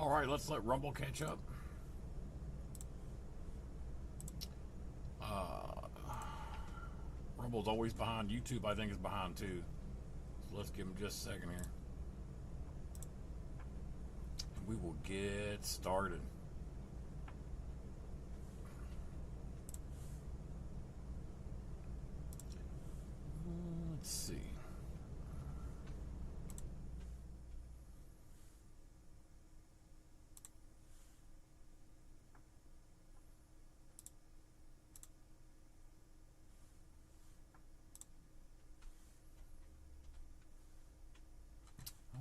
All right, let's let Rumble catch up. Rumble's always behind. YouTube, I think, is behind too. So let's give him just a second here. And we will get started. Let's see.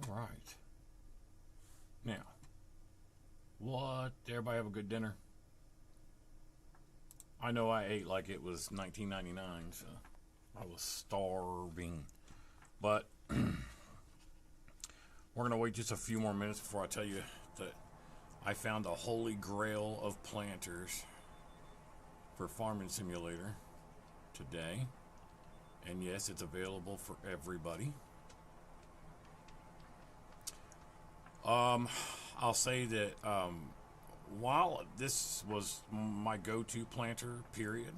All right. Now, what? Did everybody have a good dinner? I know I ate like it was 1999, so I was starving. But we're going to wait just a few more minutes before I tell you that I found the holy grail of planters for Farming Simulator today. And yes, it's available for everybody. I'll say that while this was my go-to planter, period,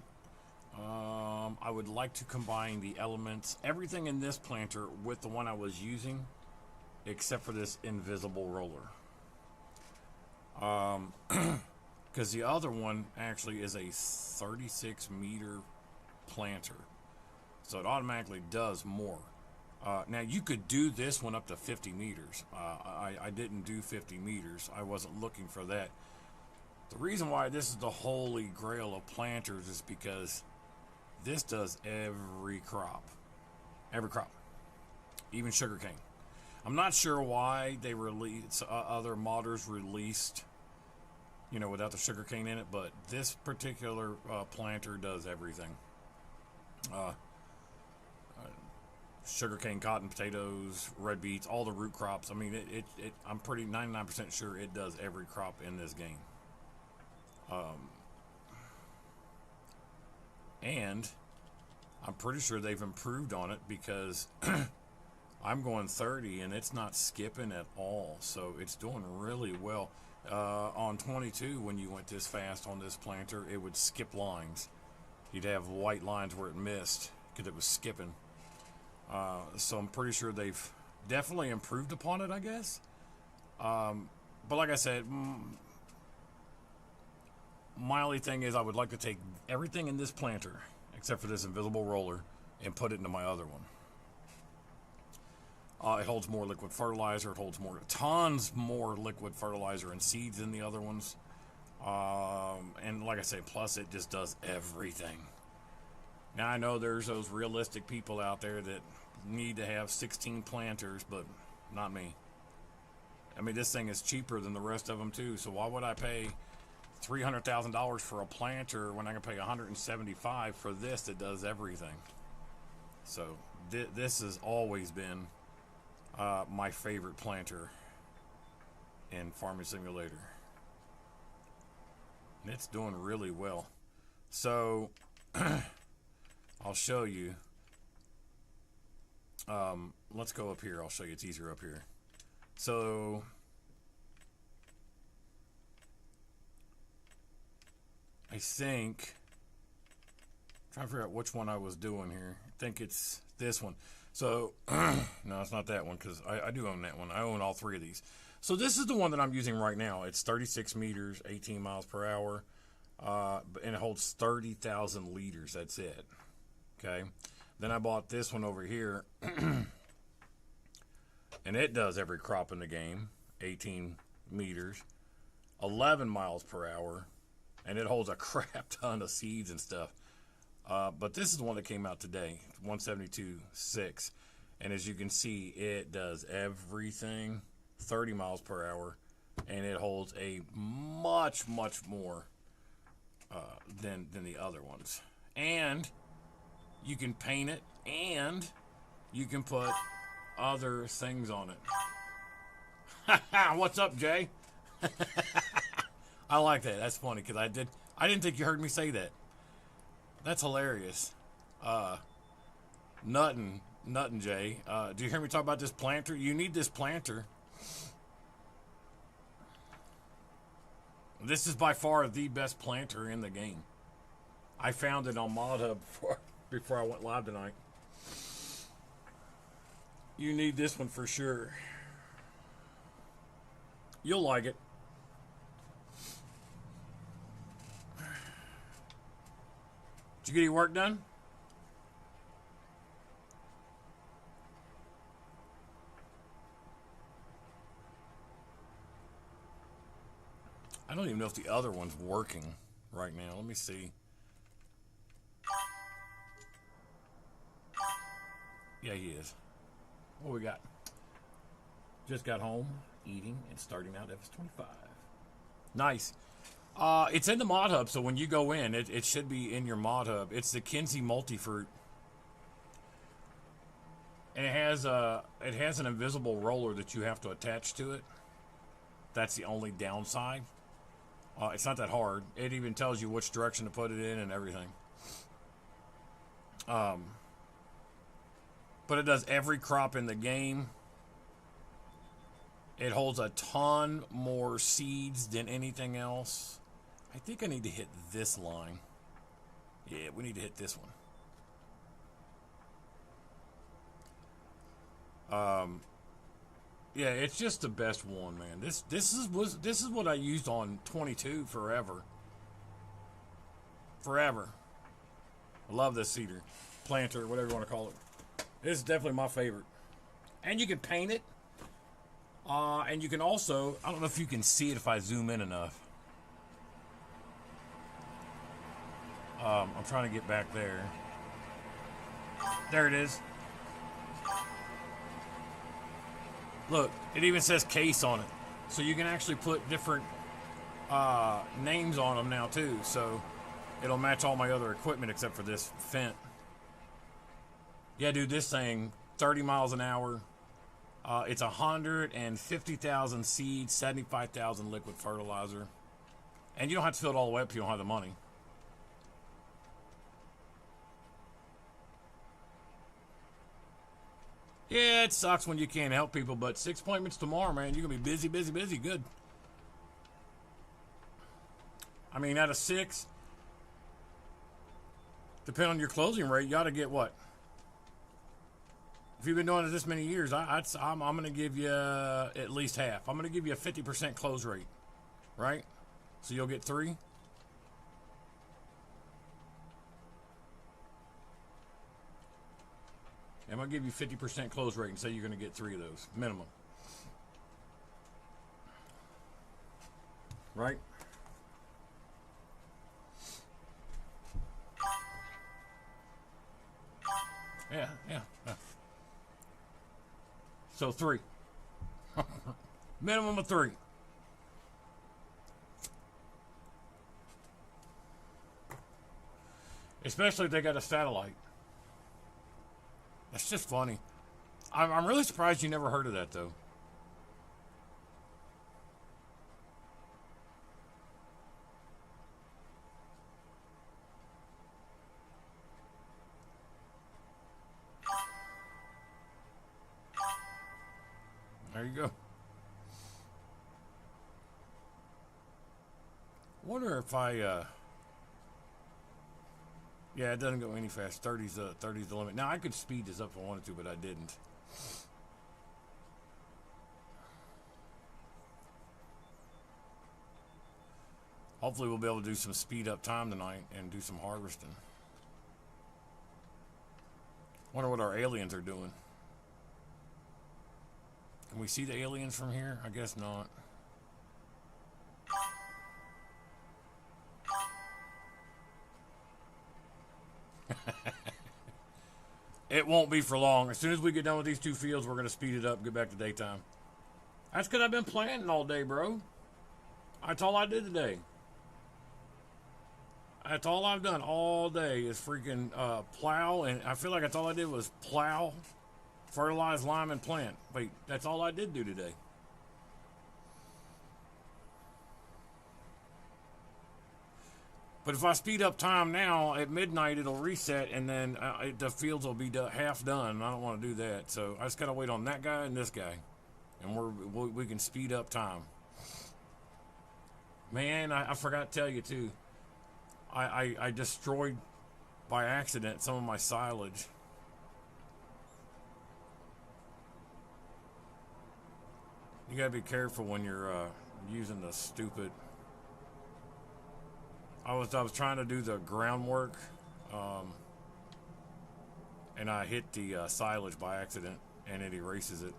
I would like to combine the elements, everything in this planter with the one I was using, except for this invisible roller. Because the other one actually is a 36 meter planter, so it automatically does more. Now you could do this one up to 50 meters. I didn't do 50 meters. I wasn't looking for that. The reason why this is the holy grail of planters is because this does every crop, even sugarcane. I'm not sure why they released other modders released, without the sugarcane in it, but this particular planter does everything. Sugarcane, cotton, potatoes, red beets, all the root crops. I mean, I'm pretty 99% sure it does every crop in this game. And I'm pretty sure they've improved on it because I'm going 30 and it's not skipping at all. So it's doing really well. On 22, when you went this fast on this planter, it would skip lines. You'd have white lines where it missed because it was skipping. So I'm pretty sure they've definitely improved upon it, I guess. But like I said, my only thing is I would like to take everything in this planter, except for this invisible roller, and put it into my other one. It holds more liquid fertilizer. It holds tons more liquid fertilizer and seeds than the other ones. And like I say, plus it just does everything. Now I know there's those realistic people out there that need to have 16 planters, but not me. I mean, this thing is cheaper than the rest of them too, so why would I pay $300,000 for a planter when I can pay $175,000 for this that does everything? So this has always been my favorite planter in Farming Simulator, and it's doing really well. So I'll show you. Let's go up here. I'll show you. It's easier up here. So I think, trying to figure out which one I was doing here. I think it's this one. So no, it's not that one, because I do own that one. I own all three of these. So this is the one that I'm using right now. It's 36 meters, 18 miles per hour, and it holds 30,000 liters. That's it. Okay. Then I bought this one over here, and it does every crop in the game, 18 meters, 11 miles per hour, and it holds a crap ton of seeds and stuff. But this is the one that came out today, 172.6, and as you can see, it does everything, 30 miles per hour, and it holds a much more than the other ones. And you can paint it, and you can put other things on it. What's up, Jay? I like that. That's funny, because I didn't think you heard me say that. That's hilarious. Nuttin, Jay. Do you hear me talk about this planter? You need this planter. This is by far the best planter in the game. I found it on ModHub before I went live tonight. You need this one for sure. You'll like it. Did you get your work done? I don't even know if the other one's working right now. Let me see. Yeah, he is. What we got? Just got home, eating, and starting out FS25. Nice. It's in the mod hub, so when you go in, it should be in your mod hub. It's the Kinsey Multifruit. And it has an invisible roller that you have to attach to it. That's the only downside. It's not that hard. It even tells you which direction to put it in and everything. But it does every crop in the game. It holds a ton more seeds than anything else. I think I need to hit this line. Yeah, we need to hit this one. Yeah, it's just the best one, man. This is what I used on 22 forever. Forever. I love this cedar planter, whatever you want to call it. This is definitely my favorite. And you can paint it. And you can also, I don't know if you can see it if I zoom in enough. I'm trying to get back there. There it is. Look, it even says case on it. So you can actually put different names on them now too. So it'll match all my other equipment except for this Fendt. Yeah, dude, this thing, 30 miles an hour. It's 150,000 seeds, 75,000 liquid fertilizer. And you don't have to fill it all the way up if you don't have the money. Yeah, it sucks when you can't help people, but 6 appointments tomorrow, man. You're going to be busy, busy, busy. Good. I mean, out of 6, depending on your closing rate, you ought to get what? If you've been doing it this many years, I'm going to give you at least half. I'm going to give you a 50% close rate, right? So you'll get 3. I'm going to give you 50% close rate and say you're going to get 3 of those, minimum. Right? Yeah. So 3. Minimum of 3. Especially if they got a satellite. That's just funny. I'm really surprised you never heard of that, though. There you go. Wonder if I, yeah, it doesn't go any fast. 30's the limit. Now, I could speed this up if I wanted to, but I didn't. Hopefully, we'll be able to do some speed up time tonight and do some harvesting. Wonder what our aliens are doing. Can we see the aliens from here? I guess not. It won't be for long. As soon as we get done with these 2 fields, we're going to speed it up and get back to daytime. That's because I've been planting all day, bro. That's all I did today. That's all I've done all day is freaking plow. And I feel like that's all I did was plow, fertilize, lime, and plant. Wait, that's all I did do today. But if I speed up time now, at midnight it'll reset, and then the fields will be half done. I don't want to do that, so I just gotta wait on that guy and this guy, and we can speed up time. Man, I forgot to tell you too. I destroyed by accident some of my silage. You gotta be careful when you're using the stupid. I was trying to do the groundwork, and I hit the silage by accident, and it erases it.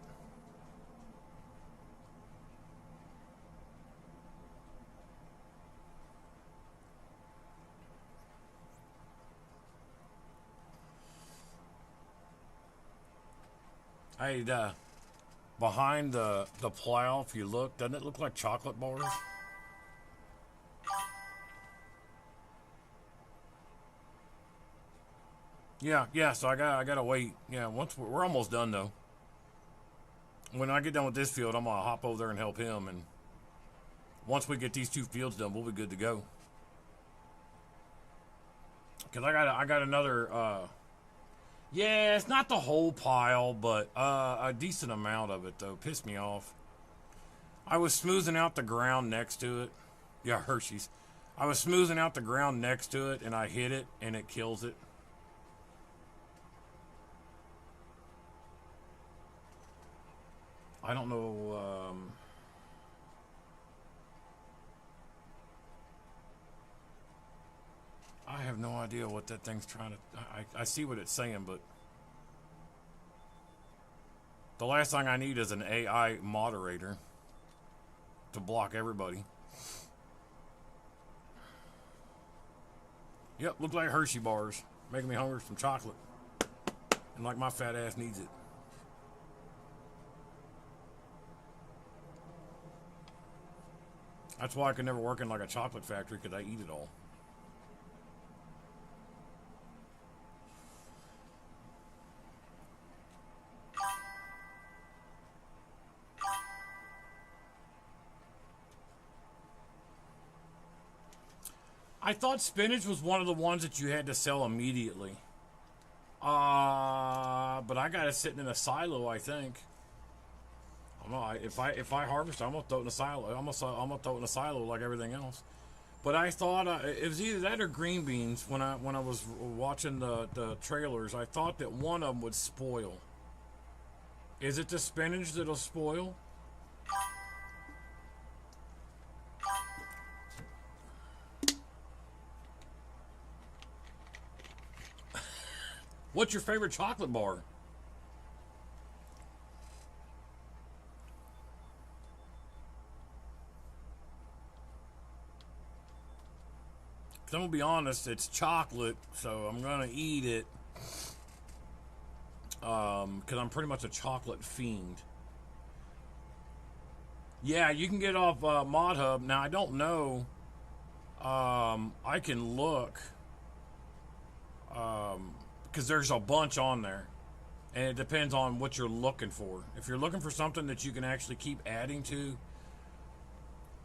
Hey, behind the plow, if you look, doesn't it look like chocolate bars? Yeah. So I gotta wait. Yeah, once we're almost done though. When I get done with this field, I'm gonna hop over there and help him. And once we get these 2 fields done, we'll be good to go. Cause I got another. Yeah, it's not the whole pile, but a decent amount of it though. Pissed me off. I was smoothing out the ground next to it. Yeah, Hershey's. I was smoothing out the ground next to it, and I hit it, and it kills it. I don't know. I have no idea what that thing's trying to. I see what it's saying, but the last thing I need is an AI moderator to block everybody. Yep, look like Hershey bars, making me hungry for some chocolate, and like my fat ass needs it. That's why I could never work in like a chocolate factory, because I eat it all. I thought spinach was one of the ones that you had to sell immediately. But I got it sitting in a silo, I think. I don't know. If I harvest, I'm gonna throw it in a silo. I'm gonna throw it in a silo like everything else. But I thought it was either that or green beans. When I was watching the trailers, I thought that one of them would spoil. Is it the spinach that'll spoil? What's your favorite chocolate bar? I'm gonna be honest, it's chocolate, so I'm gonna eat it. Because I'm pretty much a chocolate fiend. Yeah, you can get off Mod Hub. Now I don't know. I can look. Because there's a bunch on there, and it depends on what you're looking for. If you're looking for something that you can actually keep adding to,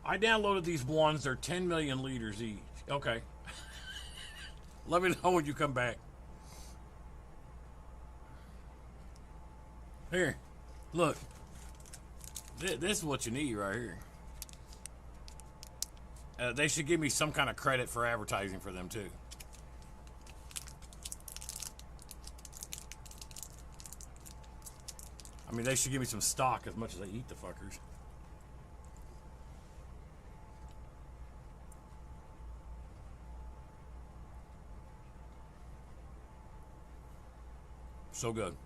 I downloaded these ones. They're 10 million liters each. Okay. Let me know when you come back. Here, look. This is what you need right here. They should give me some kind of credit for advertising for them too. I mean, they should give me some stock as much as I eat the fuckers. So good.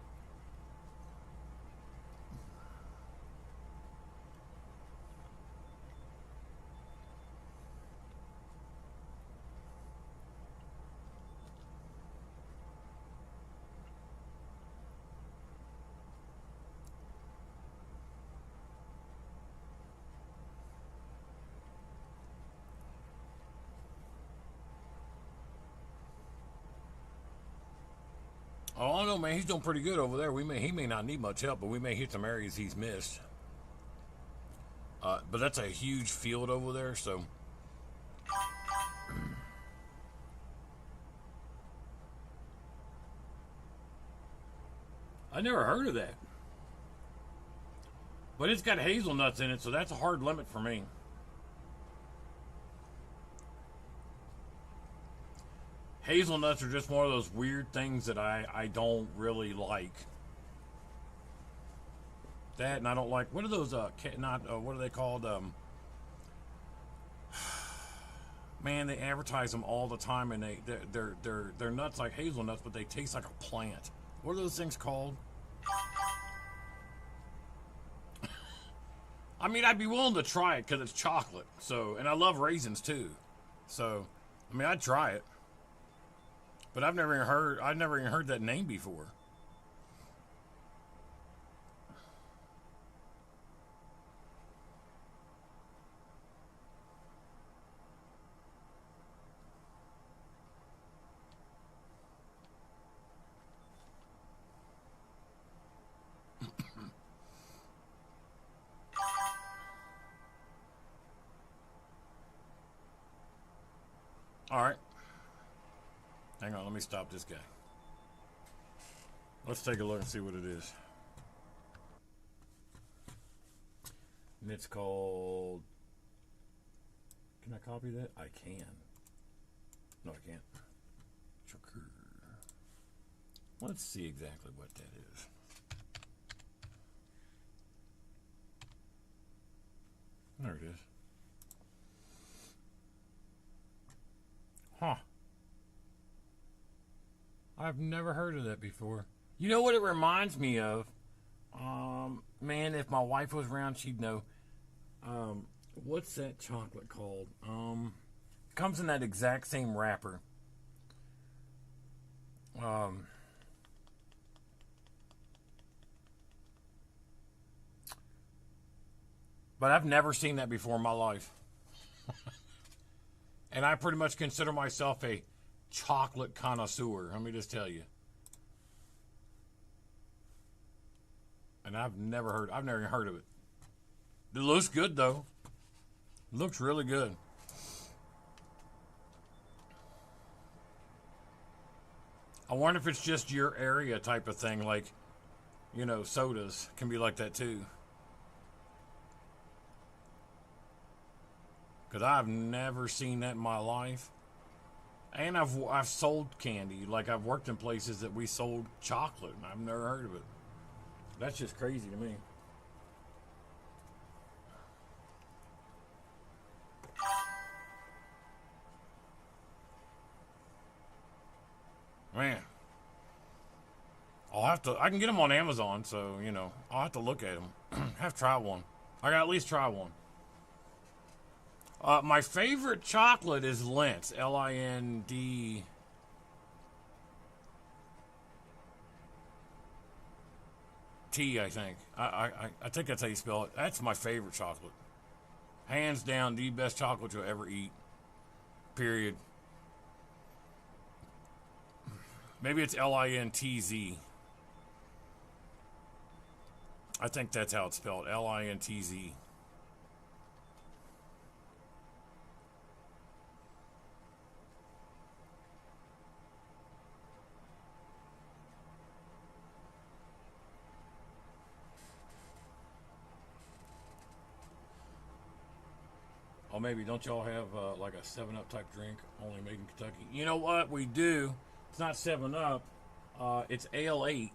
Oh, I know, man. He's doing pretty good over there. He may not need much help, but we may hit some areas he's missed. But that's a huge field over there, so. I never heard of that. But it's got hazelnuts in it, so that's a hard limit for me. Hazelnuts are just one of those weird things that I don't really like. That, and I don't like, what are those, what are they called? Man, they advertise them all the time, and they're nuts like hazelnuts, but they taste like a plant. What are those things called? I mean, I'd be willing to try it because it's chocolate. So, and I love raisins too. So, I mean, I'd try it. But I've never even heard that name before. All right. Hang on, let me stop this guy. Let's take a look and see what it is. And it's called... Can I copy that? I can. No, I can't. Choker. Let's see exactly what that is. There it is. Huh. I've never heard of that before. You know what it reminds me of? Man, if my wife was around, she'd know. What's that chocolate called? Comes in that exact same wrapper. But I've never seen that before in my life. And I pretty much consider myself a chocolate connoisseur. Let me just tell you. And I've never even heard of it. It looks good though. It looks really good. I wonder if it's just your area type of thing, like, you know, sodas can be like that too. Because I've never seen that in my life. And I've sold candy. Like, I've worked in places that we sold chocolate, and I've never heard of it. That's just crazy to me. Man. I can get them on Amazon, so, you know, I'll have to look at them. Have to try one. I gotta at least try one. My favorite chocolate is Lindt. Lind. T, I think. I think that's how you spell it. That's my favorite chocolate. Hands down, the best chocolate you'll ever eat. Period. Maybe it's Lintz. I think that's how it's spelled. Lintz. Oh, maybe don't y'all have like a 7-Up type drink only made in Kentucky? You know what? We do. It's not 7-Up. It's Ale 8.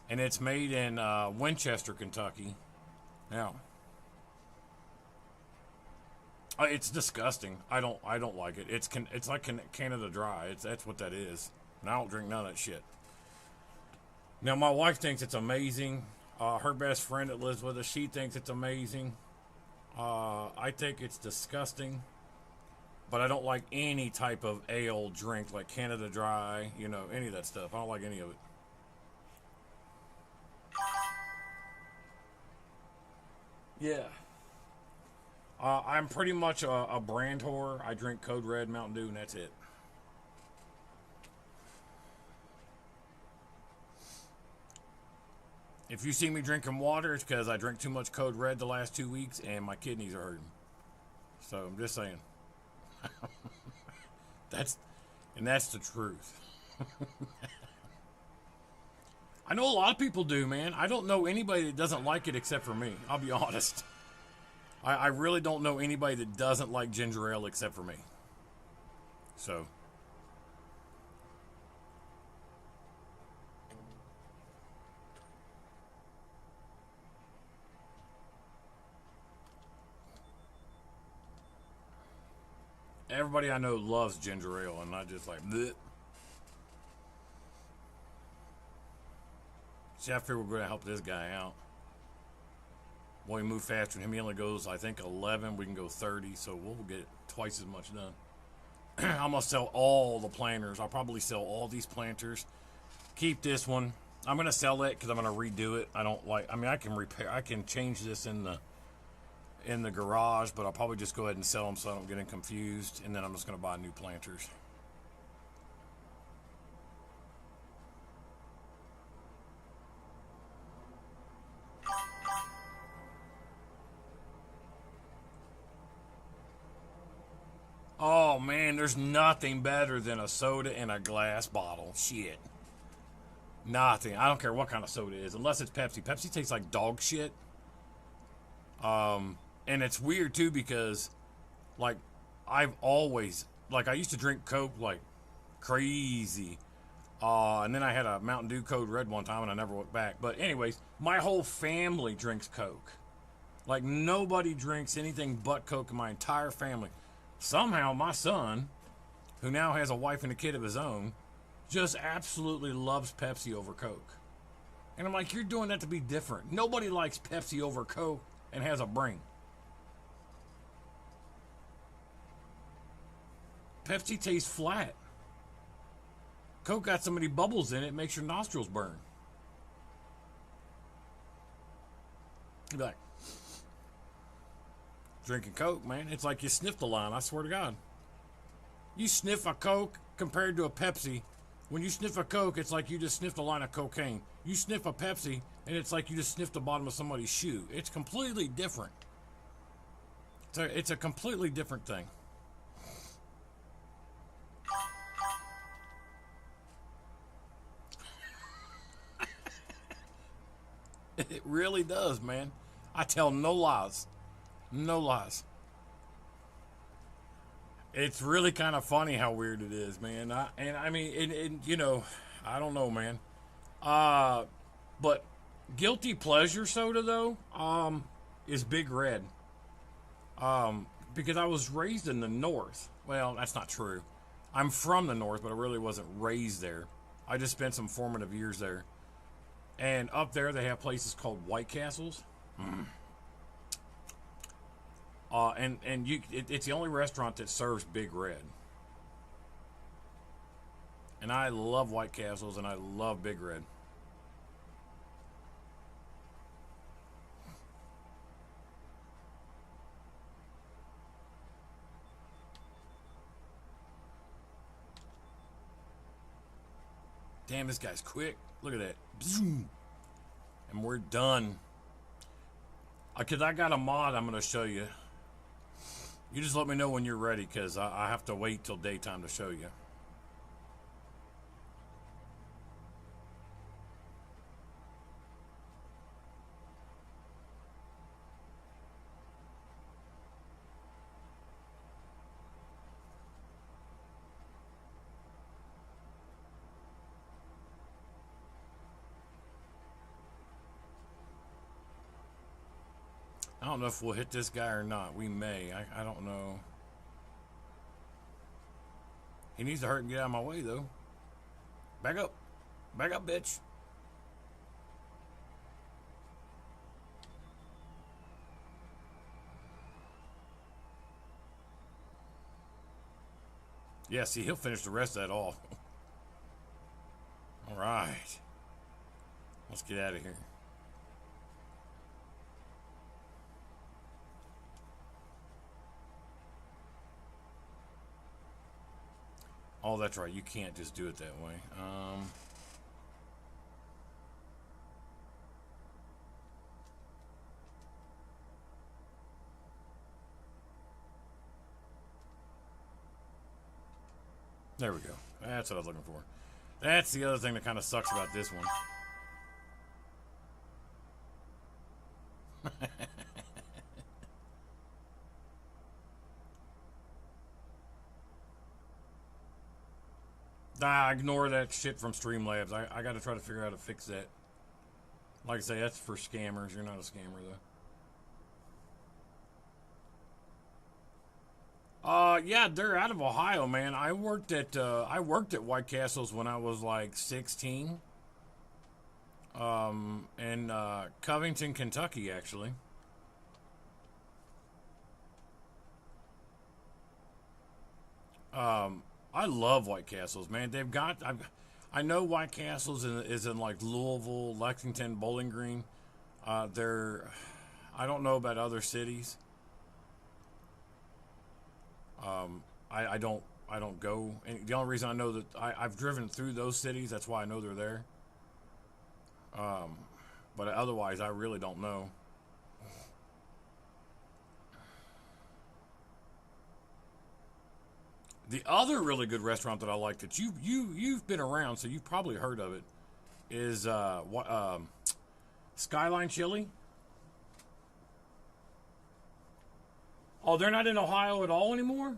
And it's made in Winchester, Kentucky. Now, it's disgusting. I don't like it. It's like Canada Dry. That's what that is. And I don't drink none of that shit. Now, my wife thinks it's amazing. Her best friend that lives with us, she thinks it's amazing. I think it's disgusting, but I don't like any type of ale drink like Canada Dry, you know, any of that stuff. I don't like any of it. Yeah. I'm pretty much a brand whore. I drink Code Red, Mountain Dew, and that's it. If you see me drinking water, it's because I drank too much Code Red the last 2 weeks and my kidneys are hurting. So I'm just saying. That's the truth. I know a lot of people do, man. I don't know anybody that doesn't like it except for me. I'll be honest. I really don't know anybody that doesn't like ginger ale except for me. So, Everybody I know loves ginger ale, and I just like, bleh. See, I figure we're going to help this guy out. When we move faster, and he only goes, I think, 11. We can go 30, so we'll get twice as much done. I'm going to sell all the planters. I'll probably sell all these planters. Keep this one. I'm going to sell it because I'm going to redo it. I don't like, I mean, I can repair, I can change this in the garage, but I'll probably just go ahead and sell them so I don't get confused. And then I'm just going to buy new planters. Oh man, there's nothing better than a soda in a glass bottle. Shit. Nothing. I don't care what kind of soda it is, unless it's Pepsi. Pepsi tastes like dog shit. And it's weird too because, like, I've always, like, I used to drink Coke like crazy. And then I had a Mountain Dew Code Red one time and I never went back. But anyways, my whole family drinks Coke. Like, nobody drinks anything but Coke in my entire family. Somehow my son, who now has a wife and a kid of his own, just absolutely loves Pepsi over Coke. And I'm like, you're doing that to be different. Nobody likes Pepsi over Coke and has a brain. Pepsi tastes flat. Coke got so many bubbles in it, it makes your nostrils burn. You'd be like, drinking Coke, man, it's like you sniffed the line, I swear to God. You sniff a Coke compared to a Pepsi. When you sniff a Coke, it's like you just sniffed a line of cocaine. You sniff a Pepsi, and it's like you just sniffed the bottom of somebody's shoe. It's completely different. It's a completely different thing. It really does, man. I tell no lies. No lies. It's really kind of funny how weird it is, man. I mean, you know, I don't know, man. But guilty pleasure soda though, is Big Red. Because I was raised in the North. Well, that's not true. I'm from the North, but I really wasn't raised there. I just spent some formative years there. And up there, they have places called White Castles. It's the only restaurant that serves Big Red. And I love White Castles, and I love Big Red. Damn, this guy's quick. Look at that. And we're done. Because I got a mod I'm going to show you. You just let me know when you're ready, because I have to wait till daytime to show you. I don't know if we'll hit this guy or not. We may. I don't know. He needs to hurt and get out of my way, though. Back up. Back up, bitch. Yeah, see, he'll finish the rest of that off. All right. Let's get out of here. Oh, that's right. You can't just do it that way. There we go. That's what I was looking for. That's the other thing that kind of sucks about this one. Nah, ignore that shit from Streamlabs. I got to try to figure out how to fix that. Like I say, that's for scammers. You're not a scammer, Yeah, they're out of Ohio, man. I worked at White Castles when I was like 16. In Covington, Kentucky, actually. I love White Castles, man. I know White Castles is in like Louisville, Lexington, Bowling Green. They're, I don't know about other cities. I don't go. And the only reason I know that I've driven through those cities, that's why I know they're there. But otherwise, I really don't know. The other really good restaurant that I like that you've been around, so you've probably heard of it, is Skyline Chili. Oh, they're not in Ohio at all anymore.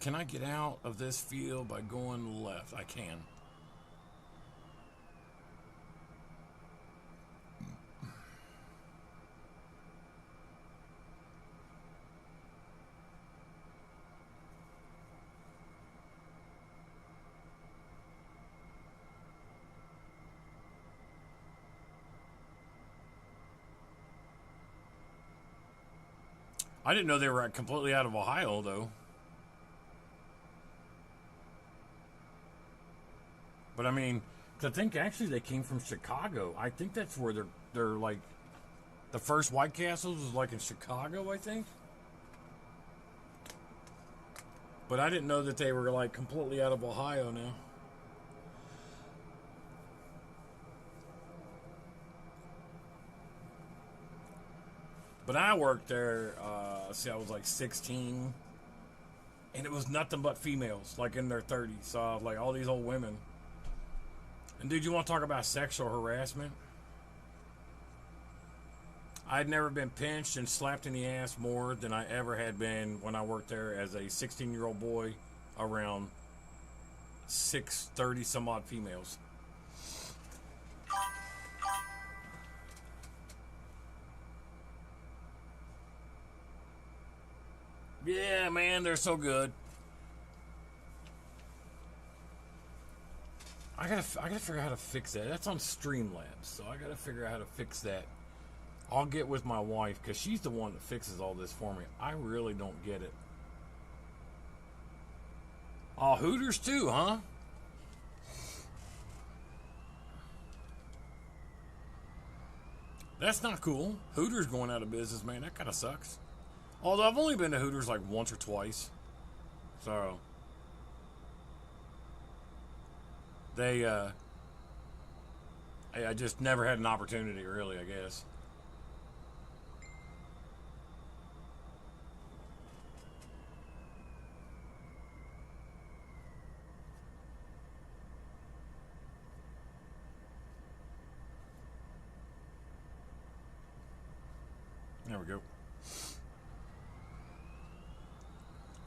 Can I get out of this field by going left? I can. I didn't know they were completely out of Ohio, though. But I mean, to think actually they came from Chicago. I think that's where they're like the first White Castles was like in Chicago, I think. But I didn't know that they were like completely out of Ohio now. But I worked there. See, I was like 16, and it was nothing but females, like in their 30s. So I was like all these old women. And dude, you want to talk about sexual harassment? I'd never been pinched and slapped in the ass more than I ever had been when I worked there as a 16-year-old boy around 630 some odd females. Yeah, man, they're so good. I gotta figure out how to fix that. That's on Streamlabs, so I gotta figure out how to fix that. I'll get with my wife because she's the one that fixes all this for me. I really don't get it. Oh, Hooters too, huh? That's not cool. Hooters going out of business, man. That kind of sucks. Although I've only been to Hooters like once or twice, so they I just never had an opportunity, really. I guess. There we go.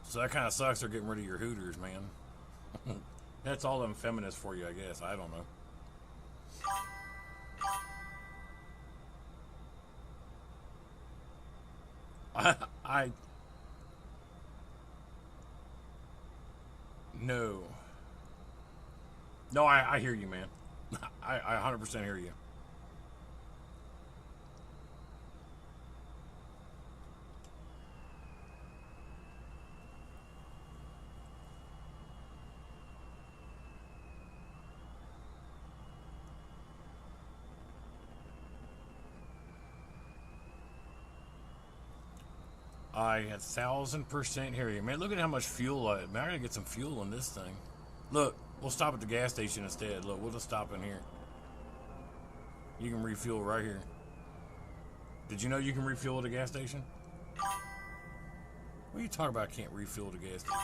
So that kind of sucks. They're getting rid of your Hooters, man. That's all them feminists for you, I guess. I don't know. I no, no. I hear you, man. I 100% hear you. I 1,000% hear you, man. Look at how much fuel man. I gotta get some fuel in this thing. Look, we'll stop at the gas station instead. Look, we'll just stop in here. You can refuel right here. Did you know you can refuel at a gas station? What are you talking about? I can't refuel at a gas station.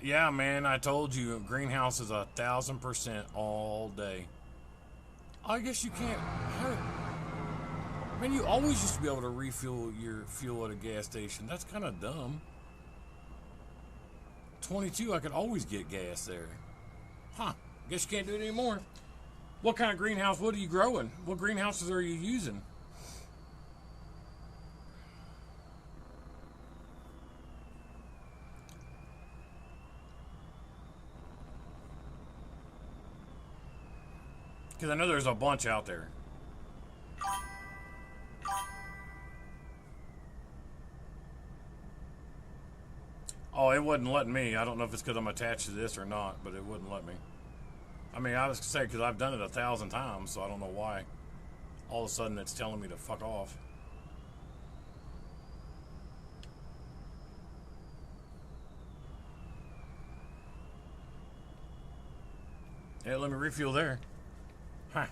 Yeah, man. I told you, greenhouse is 1,000% all day. I guess you can't. Man, you always used to be able to refuel your fuel at a gas station. That's kind of dumb. 22, I could always get gas there. Huh. Guess you can't do it anymore. What kind of greenhouse? What are you growing? What greenhouses are you using? Because I know there's a bunch out there. Oh, it wouldn't let me. I don't know if it's because I'm attached to this or not, but it wouldn't let me. I mean, I was say because I've done it 1,000 times, so I don't know why. All of a sudden, it's telling me to fuck off. Yeah, let me refuel there. Huh.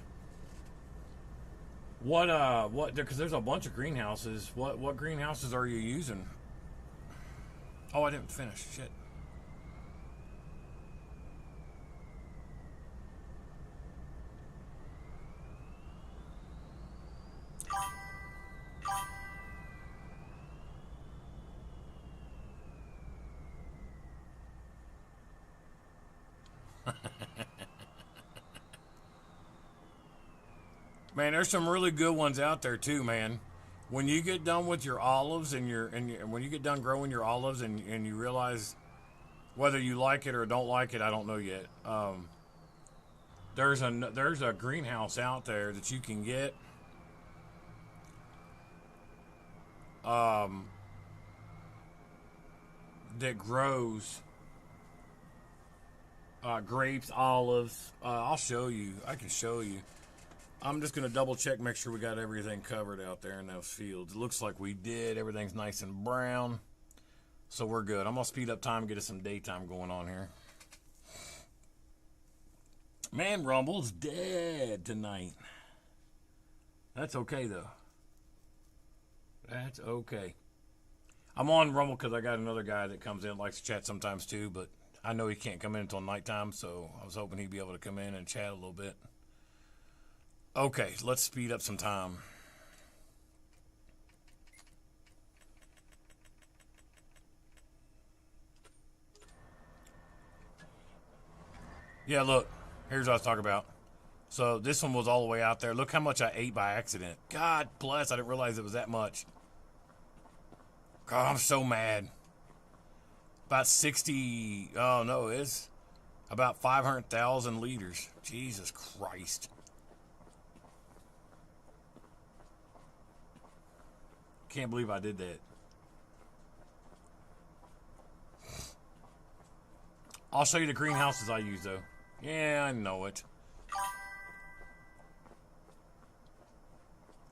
What, because there's a bunch of greenhouses. What greenhouses are you using? Oh, I didn't finish. Shit. Man, there's some really good ones out there too, man. When you get done with your olives and when you get done growing your olives and you realize whether you like it or don't like it, I don't know yet. There's a greenhouse out there that you can get. That grows grapes, olives. I'll show you. I can show you. I'm just going to double check, make sure we got everything covered out there in those fields. It looks like we did. Everything's nice and brown. So we're good. I'm going to speed up time and get us some daytime going on here. Man, Rumble's dead tonight. That's okay, though. That's okay. I'm on Rumble because I got another guy that comes in, likes to chat sometimes too, but I know he can't come in until nighttime, so I was hoping he'd be able to come in and chat a little bit. Okay, let's speed up some time. Yeah, look, here's what I was talking about. So this one was all the way out there. Look how much I ate by accident. God bless, I didn't realize it was that much. God, I'm so mad. About 60, oh no, it's about 500,000 liters. Jesus Christ. Can't believe I did that. I'll show you the greenhouses I use, though. Yeah, I know it.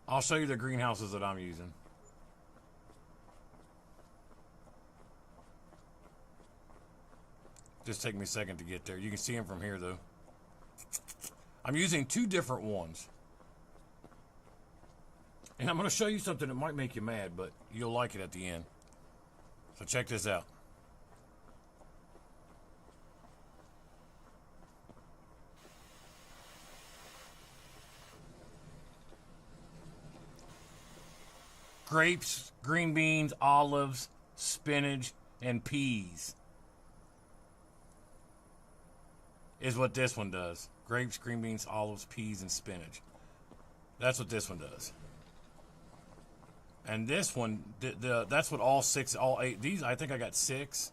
I'll show you the greenhouses that I'm using. Just take me a second to get there. You can see them from here, though. I'm using two different ones. And I'm going to show you something that might make you mad, but you'll like it at the end. So check this out. Grapes, green beans, olives, spinach, and peas is what this one does. Grapes, green beans, olives, peas, and spinach. That's what this one does. And this one, that's what all eight, these, I think I got 6,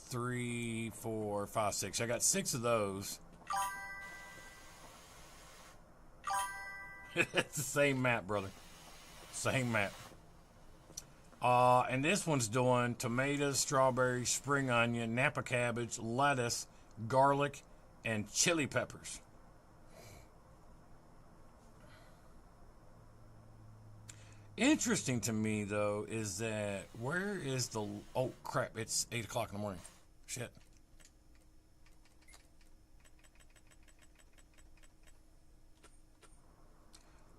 3, 4, 5, 6. I got 6 of those. It's the same map, brother. Same map. And this one's doing tomatoes, strawberries, spring onion, Napa cabbage, lettuce, garlic, and chili peppers. Interesting to me, though, is that where is the... Oh, crap. It's 8 o'clock in the morning. Shit.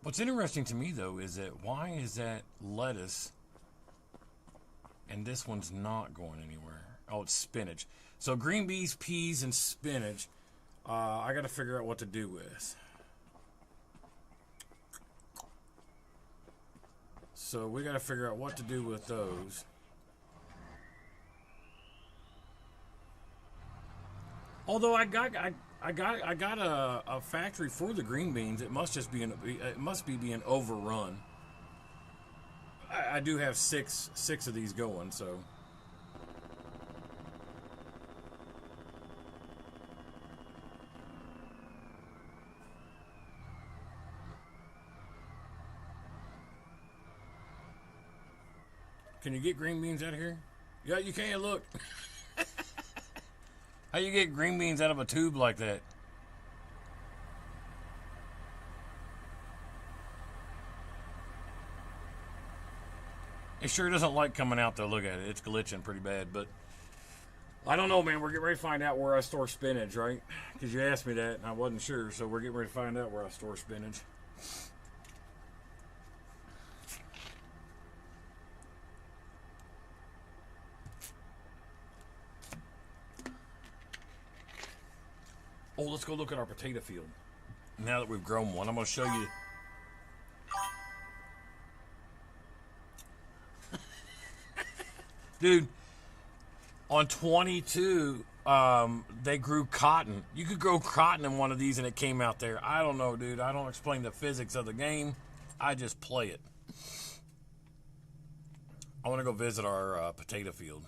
What's interesting to me, though, is that why is that lettuce and this one's not going anywhere? Oh, it's spinach. So green beans, peas, and spinach, I got to figure out what to do with. So we got to figure out what to do with those. Although I got a factory for the green beans. It must just be it must be being overrun. I do have six of these going, so. Can you get green beans out of here? Yeah, you can. Look. How you get green beans out of a tube like that? It sure doesn't like coming out though. Look at it. It's glitching pretty bad, but I don't know, man. We're getting ready to find out where I store spinach, right? Because you asked me that and I wasn't sure, so we're getting ready to find out where I store spinach. Oh, let's go look at our potato field. Now that we've grown one, I'm going to show you. Dude, on 22, they grew cotton. You could grow cotton in one of these and it came out there. I don't know, dude. I don't explain the physics of the game. I just play it. I want to go visit our potato field.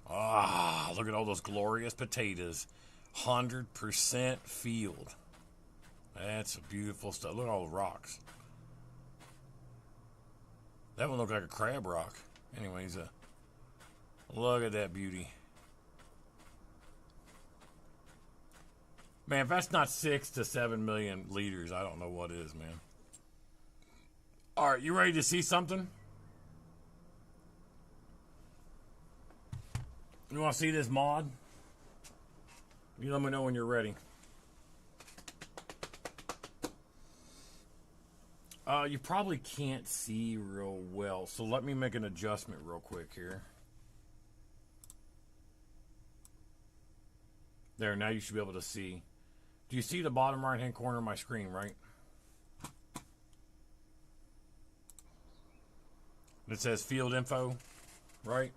Ah, look at all those glorious potatoes. 100% field. That's beautiful stuff. Look at all the rocks. That one looked like a crab rock. Anyways, look at that beauty. Man, if that's not 6 to 7 million liters, I don't know what is, man. All right, you ready to see something? You want to see this mod? You let me know when you're ready. You probably can't see real well, so let me make an adjustment real quick here. There, now you should be able to see. Do you see the bottom right-hand corner of my screen, right? It says field info, right?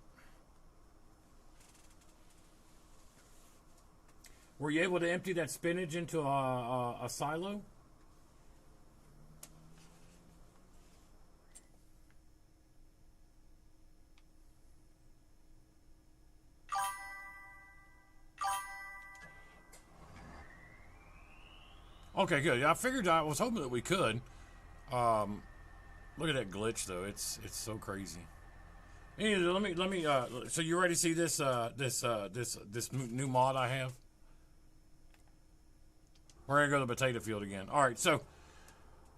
Were you able to empty that spinach into a silo? Okay, good. Yeah, I was hoping that we could. Look at that glitch, though. It's so crazy. Anyway, let me. So you ready to see this this new mod I have? We're gonna go to the potato field again. All right, so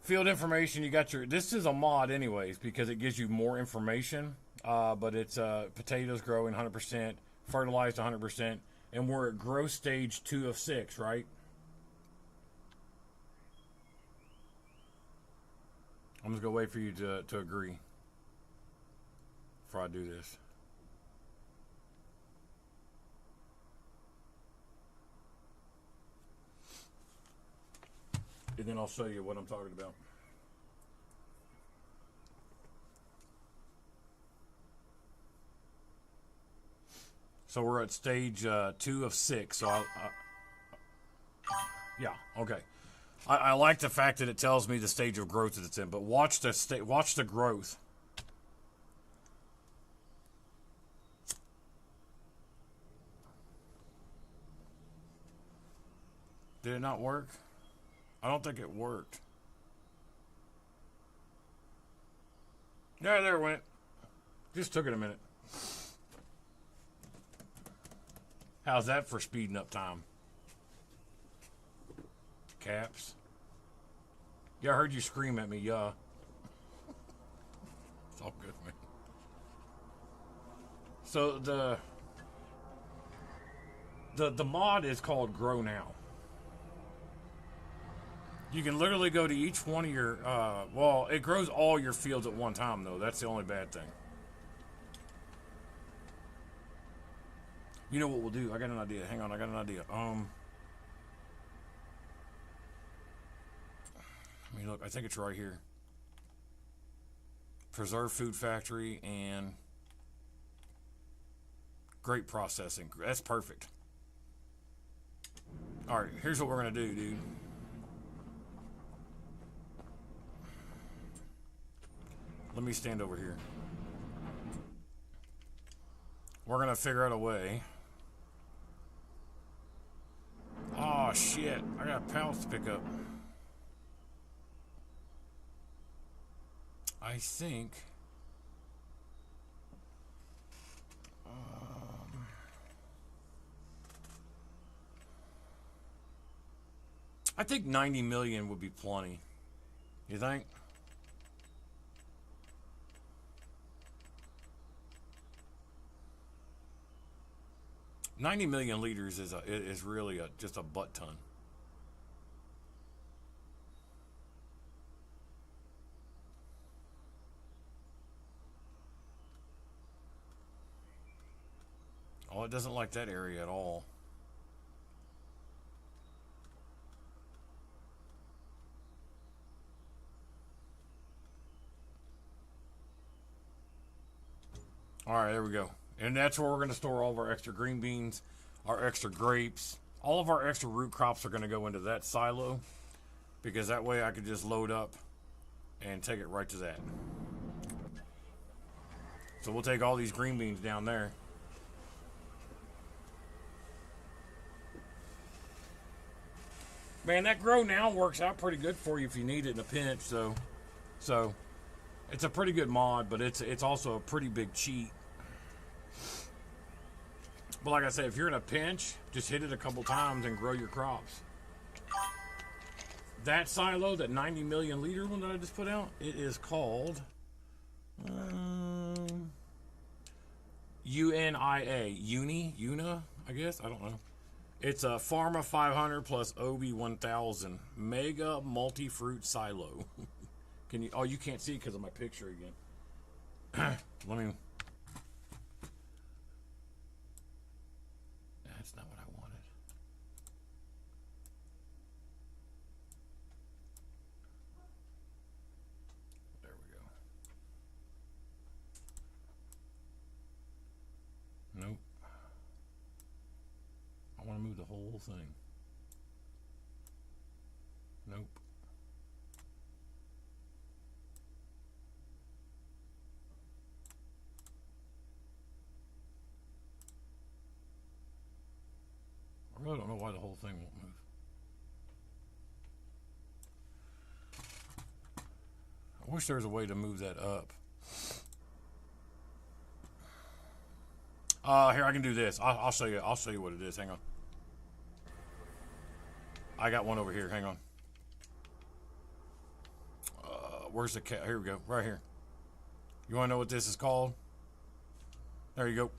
field information. You got your. This is a mod, anyways, because it gives you more information. But it's potatoes growing 100%, fertilized 100%, and we're at growth stage 2 of 6, right? I'm just gonna wait for you to agree before I do this. And then I'll show you what I'm talking about. So we're at stage 2 of 6. So yeah, okay. I like the fact that it tells me the stage of growth that it's in, but watch the growth. Did it not work? I don't think it worked. Yeah, there it went. Just took it a minute. How's that for speeding up time? Caps. Yeah, I heard you scream at me, yeah. It's all good, man. So the mod is called Grow Now. You can literally go to each one of your, well, it grows all your fields at one time, though. That's the only bad thing. You know what we'll do? I got an idea. Hang on, I got an idea. Let me look. I think it's right here. Preserve Food Factory and Great processing. That's perfect. All right, here's what we're going to do, dude. Let me stand over here. We're going to figure out a way. Oh, shit. I got pallets to pick up. I think... I think 90 million would be plenty. You think? $90 million liters is really just a butt ton. Oh, it doesn't like that area at all. All right, there we go. And that's where we're going to store all of our extra green beans, our extra grapes. All of our extra root crops are going to go into that silo, because that way I can just load up and take it right to that. So we'll take all these green beans down there. Man, that grow now works out pretty good for you if you need it in a pinch. So it's a pretty good mod, but it's also a pretty big cheat. But like I said, if you're in a pinch, just hit it a couple times and grow your crops. That silo, that 90 million liter one that I just put out, it is called UNIA. Una, I guess? I don't know. It's a Pharma 500 plus OB 1000 Mega Multi-Fruit Silo. Can you? Oh, you can't see it because of my picture again. Let me... That's not what I wanted. There we go. Nope. I want to move the whole thing. Nope. I really don't know why the whole thing won't move. I wish there was a way to move that up. Here, I can do this. I'll show you. I'll show you what it is. Hang on. I got one over here. Hang on. Where's the cat? Here we go. Right here. You want to know what this is called? There you go.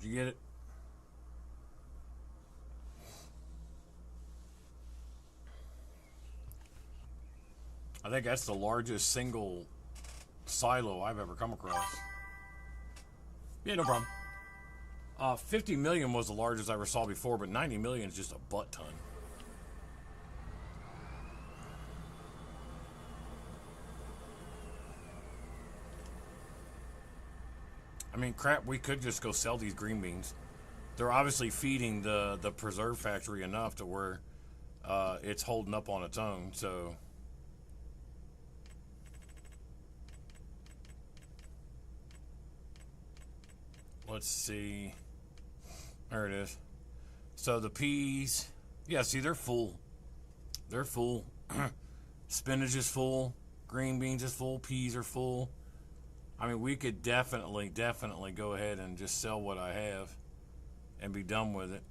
Did you get it? I think that's the largest single silo I've ever come across. Yeah, no problem. 50 million was the largest I ever saw before, but 90 million is just a butt ton. I mean, crap, we could just go sell these green beans. They're obviously feeding the preserve factory enough to where it's holding up on its own, so... Let's see. There it is. So the peas, yeah, see, they're full. They're full. Spinach is full. Green beans is full. Peas are full. I mean, we could definitely go ahead and just sell what I have and be done with it.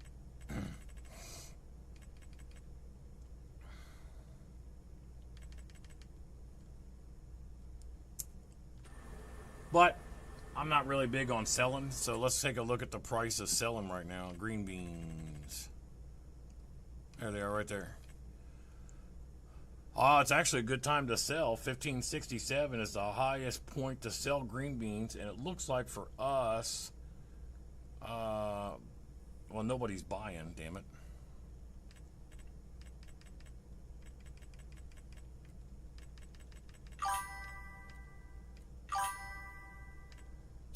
But I'm not really big on selling, so let's take a look at the price of selling right now. Green beans. There they are right there. Oh, it's actually a good time to sell. 1567 is the highest point to sell green beans, and it looks like for us, well, nobody's buying, damn it.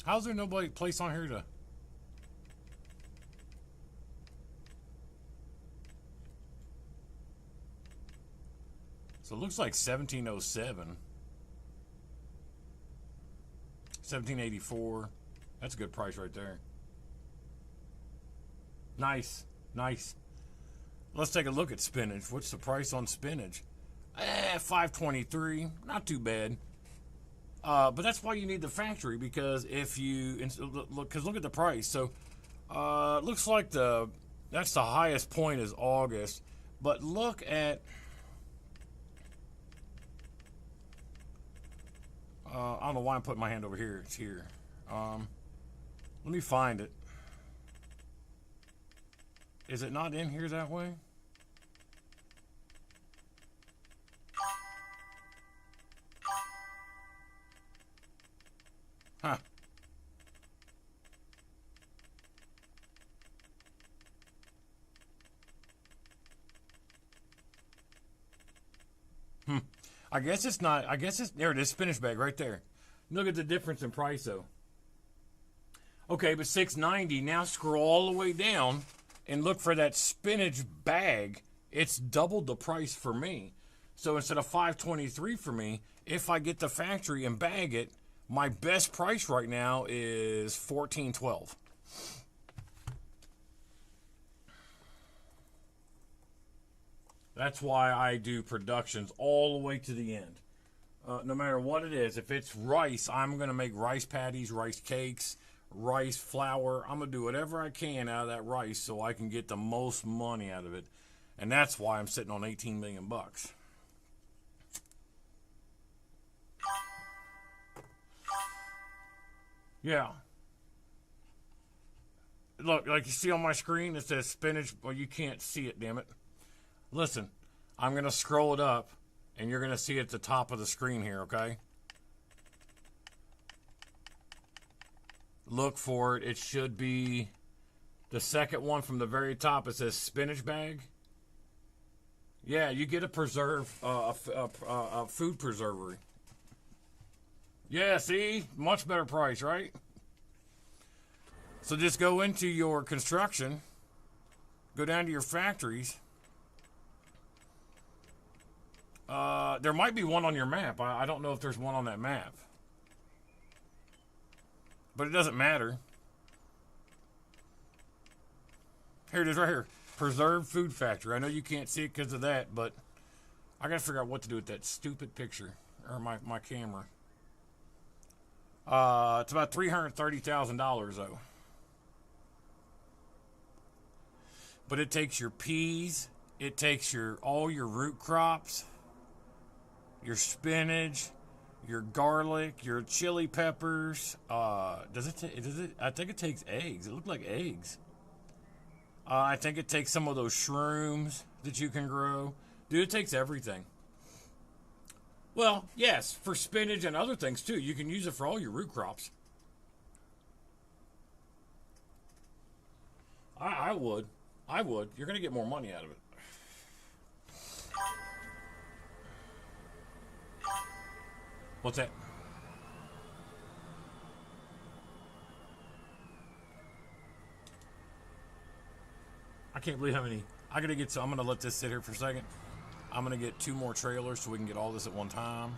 How's there nobody place on here to... So it looks like 1707. 1784. That's a good price right there. Nice. Nice. Let's take a look at spinach. What's the price on spinach? $5.23. Not too bad. But that's why you need the factory, because if you look at the price. So looks like that's the highest point is August, but look at I don't know why I'm putting my hand over here. It's here. Let me find it. Is it not in here that way? Huh. I guess it's not. I guess it's there. It is, spinach bag right there. Look at the difference in price though. Okay, but $6.90. Now scroll all the way down and look for that spinach bag. It's doubled the price for me. So instead of $5.23 for me, if I get the factory and bag it, my best price right now is $14.12. That's why I do productions all the way to the end. No matter what it is, if it's rice, I'm going to make rice patties, rice cakes, rice flour. I'm going to do whatever I can out of that rice so I can get the most money out of it. And that's why I'm sitting on 18 million bucks. Yeah. Look, like you see on my screen, it says spinach. Well, you can't see it, damn it. Listen, I'm going to scroll it up, and you're going to see it at the top of the screen here, okay? Look for it. It should be the second one from the very top. It says spinach bag. Yeah, you get a preserve, a food preserver. Yeah, see? Much better price, right? So just go into your construction, go down to your factories. There might be one on your map. I don't know if there's one on that map. But it doesn't matter. Here it is right here. Preserved Food Factory. I know you can't see it because of that, but I got to figure out what to do with that stupid picture. Or my camera. It's about $330,000 though. But it takes your peas. It takes all your root crops. Your spinach. Your garlic. Your chili peppers. Does it? I think it takes eggs. It looked like eggs. I think it takes some of those shrooms that you can grow. Dude, it takes everything. Well, yes, for spinach and other things too. You can use it for all your root crops. I would. I would. You're going to get more money out of it. What's that? I can't believe how many. I got to get some. I'm going to let this sit here for a second. I'm going to get 2 more trailers so we can get all this at one time.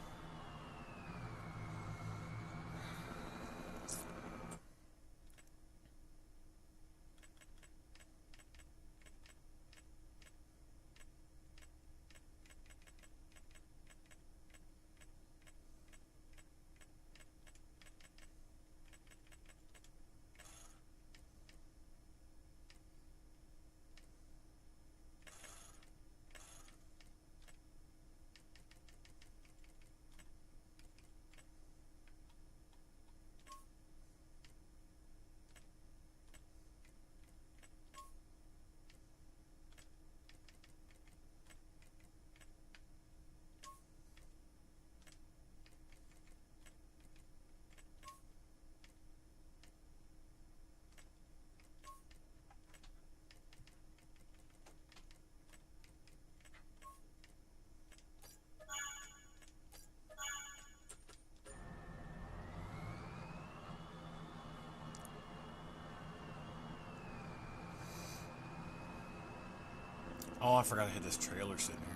Oh, I forgot I had this trailer sitting here.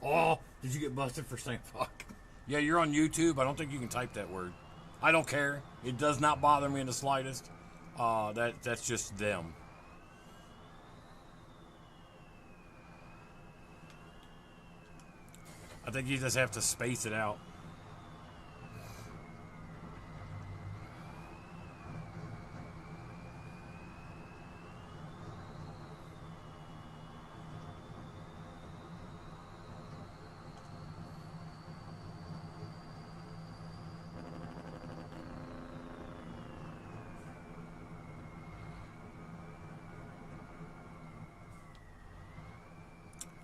Oh, did you get busted for saying fuck? Yeah, you're on YouTube. I don't think you can type that word. I don't care. It does not bother me in the slightest. That's just them. I think you just have to space it out.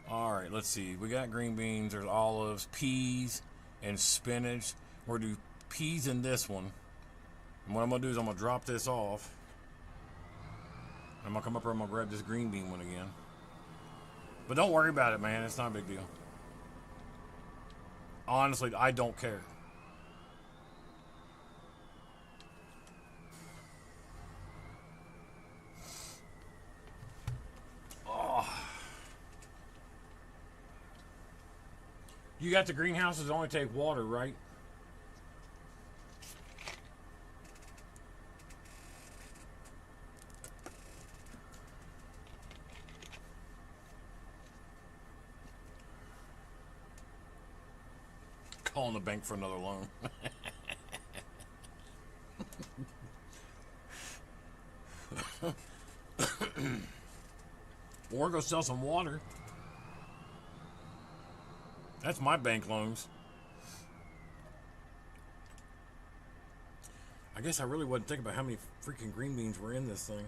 Alright, let's see. We got green beans, there's olives, peas, and spinach. We're going to do peas in this one. And what I'm going to do is I'm going to drop this off. I'm going to come up here and I'm going to grab this green bean one again. But don't worry about it, man. It's not a big deal. Honestly, I don't care. You got the greenhouses that only take water, right? Calling the bank for another loan. Or go sell some water. That's my bank loans. I guess I really wasn't thinking about how many freaking green beans were in this thing.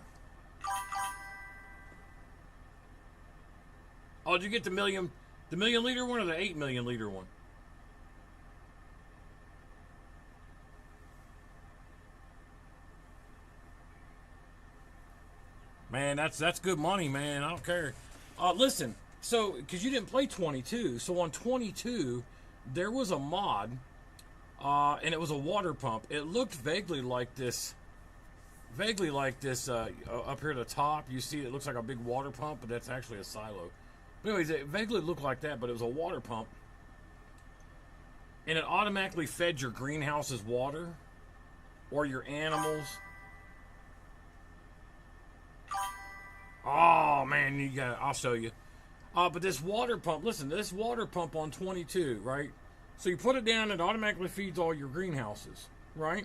Oh, did you get the million liter one or the 8 million liter one? Man, that's good money, man. I don't care. Listen. So, because you didn't play 22, so on 22, there was a mod, and it was a water pump. It looked vaguely like this up here at the top. You see it looks like a big water pump, but that's actually a silo. But anyways, it vaguely looked like that, but it was a water pump. And it automatically fed your greenhouse's water, or your animals. Oh, man, I'll show you. But this water pump, listen, this water pump on 22, right? So you put it down, it automatically feeds all your greenhouses, right?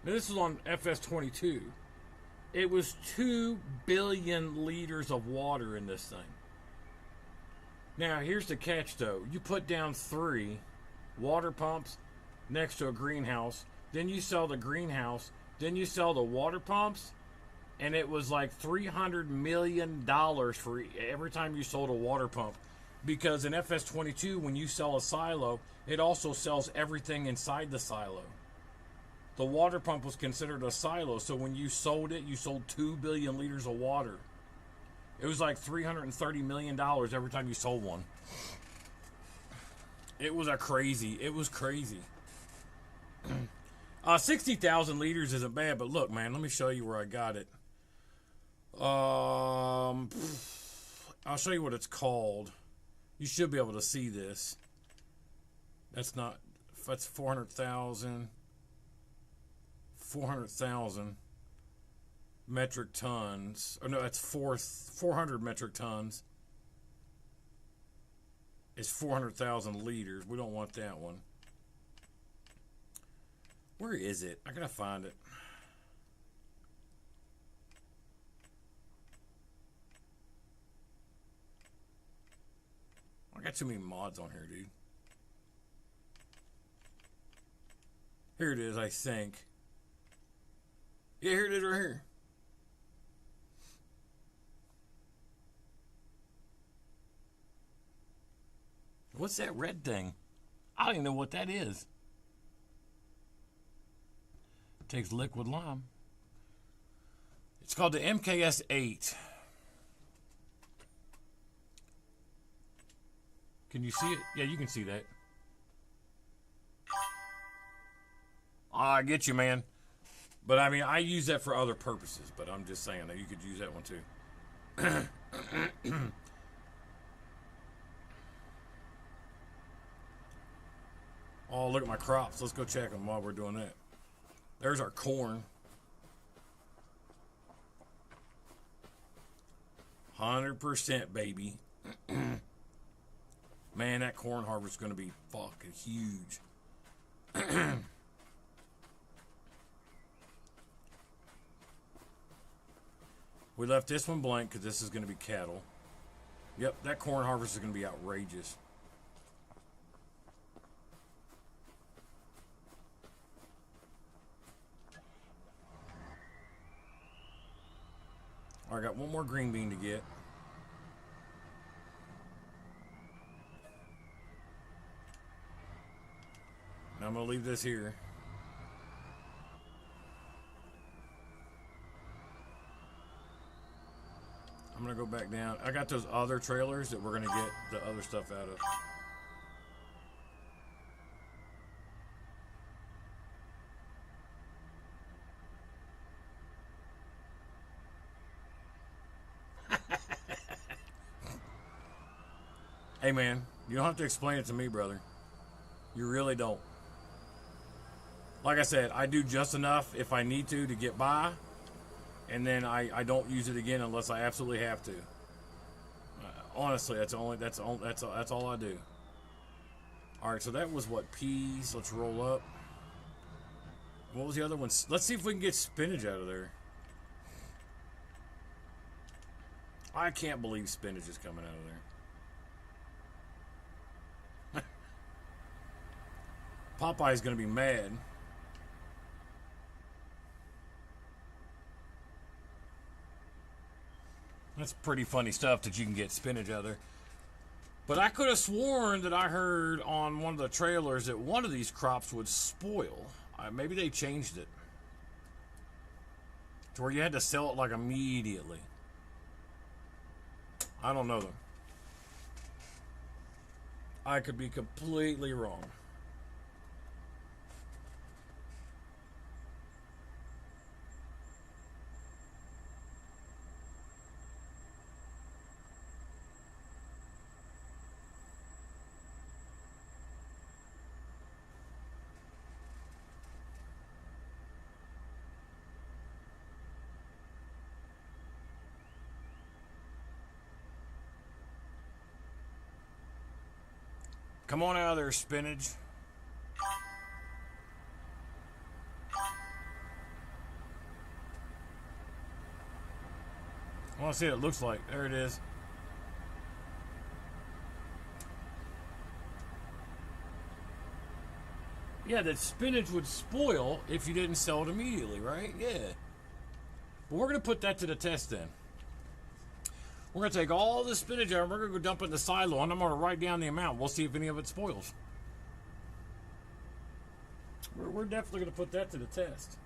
Now this is on FS22. It was 2 billion liters of water in this thing. Now, here's the catch, though. You put down 3 water pumps next to a greenhouse, then you sell the greenhouse, then you sell the water pumps, and it was like $300 million for every time you sold a water pump. Because in FS22, when you sell a silo, it also sells everything inside the silo. The water pump was considered a silo, so when you sold it, you sold 2 billion liters of water. It was like $330 million every time you sold one. It was crazy. 60,000 liters isn't bad, but look, man, let me show you where I got it. I'll show you what it's called. You should be able to see this. That's 400,000 metric tons. Oh no, that's 400 metric tons. It's 400,000 liters. We don't want that one. Where is it? I gotta find it. I got too many mods on here, dude. Here it is, I think. Yeah, here it is right here. What's that red thing? I don't even know what that is. Takes liquid lime. It's called the MKS 8. Can you see it? Yeah, you can see that. I get you, man. But I mean, I use that for other purposes. But I'm just saying that you could use that one too. Oh, look at my crops. Let's go check them while we're doing that. There's our corn. 100%, baby. Man, that corn harvest is going to be fucking huge. We left this one blank because this is going to be cattle. Yep, that corn harvest is going to be outrageous. All right, I got one more green bean to get. Now I'm going to leave this here. I'm going to go back down. I got those other trailers that we're going to get the other stuff out of. Hey, man, you don't have to explain it to me, brother. You really don't. Like I said, I do just enough if I need to get by, and then I don't use it again unless I absolutely have to. Honestly, that's all I do. All right, so that was what, peas. Let's roll up. What was the other one? Let's see if we can get spinach out of there. I can't believe spinach is coming out of there. Popeye's gonna be mad. That's pretty funny stuff that you can get spinach out of there. But I could have sworn that I heard on one of the trailers that one of these crops would spoil. Maybe they changed it to where you had to sell it like immediately. I don't know them. I could be completely wrong. Come on out of there, spinach. I want to see what it looks like. There it is. Yeah, that spinach would spoil if you didn't sell it immediately, right? Yeah. But we're going to put that to the test then. We're going to take all the spinach out and we're going to go dump it in the silo, and I'm going to write down the amount. We'll see if any of it spoils. We're definitely going to put that to the test.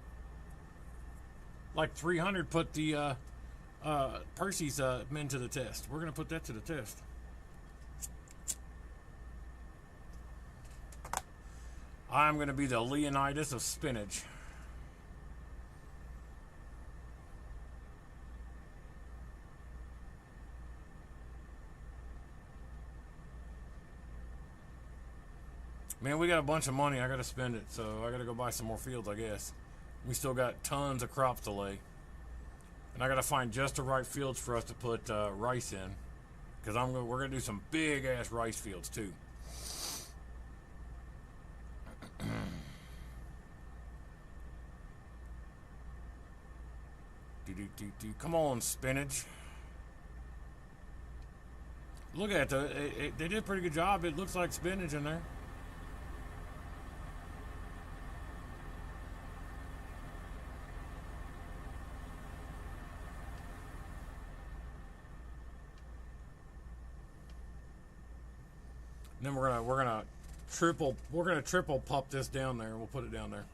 Like 300 put the Percy's men to the test. We're going to put that to the test. I'm going to be the Leonidas of spinach. Man, we got a bunch of money. I got to spend it, so I got to go buy some more fields, I guess. We still got tons of crops to lay. And I got to find just the right fields for us to put rice in. Because we're going to do some big-ass rice fields, too. Come on, spinach. Look at it. They did a pretty good job. It looks like spinach in there. Then we're gonna triple pop this down there. We'll put it down there.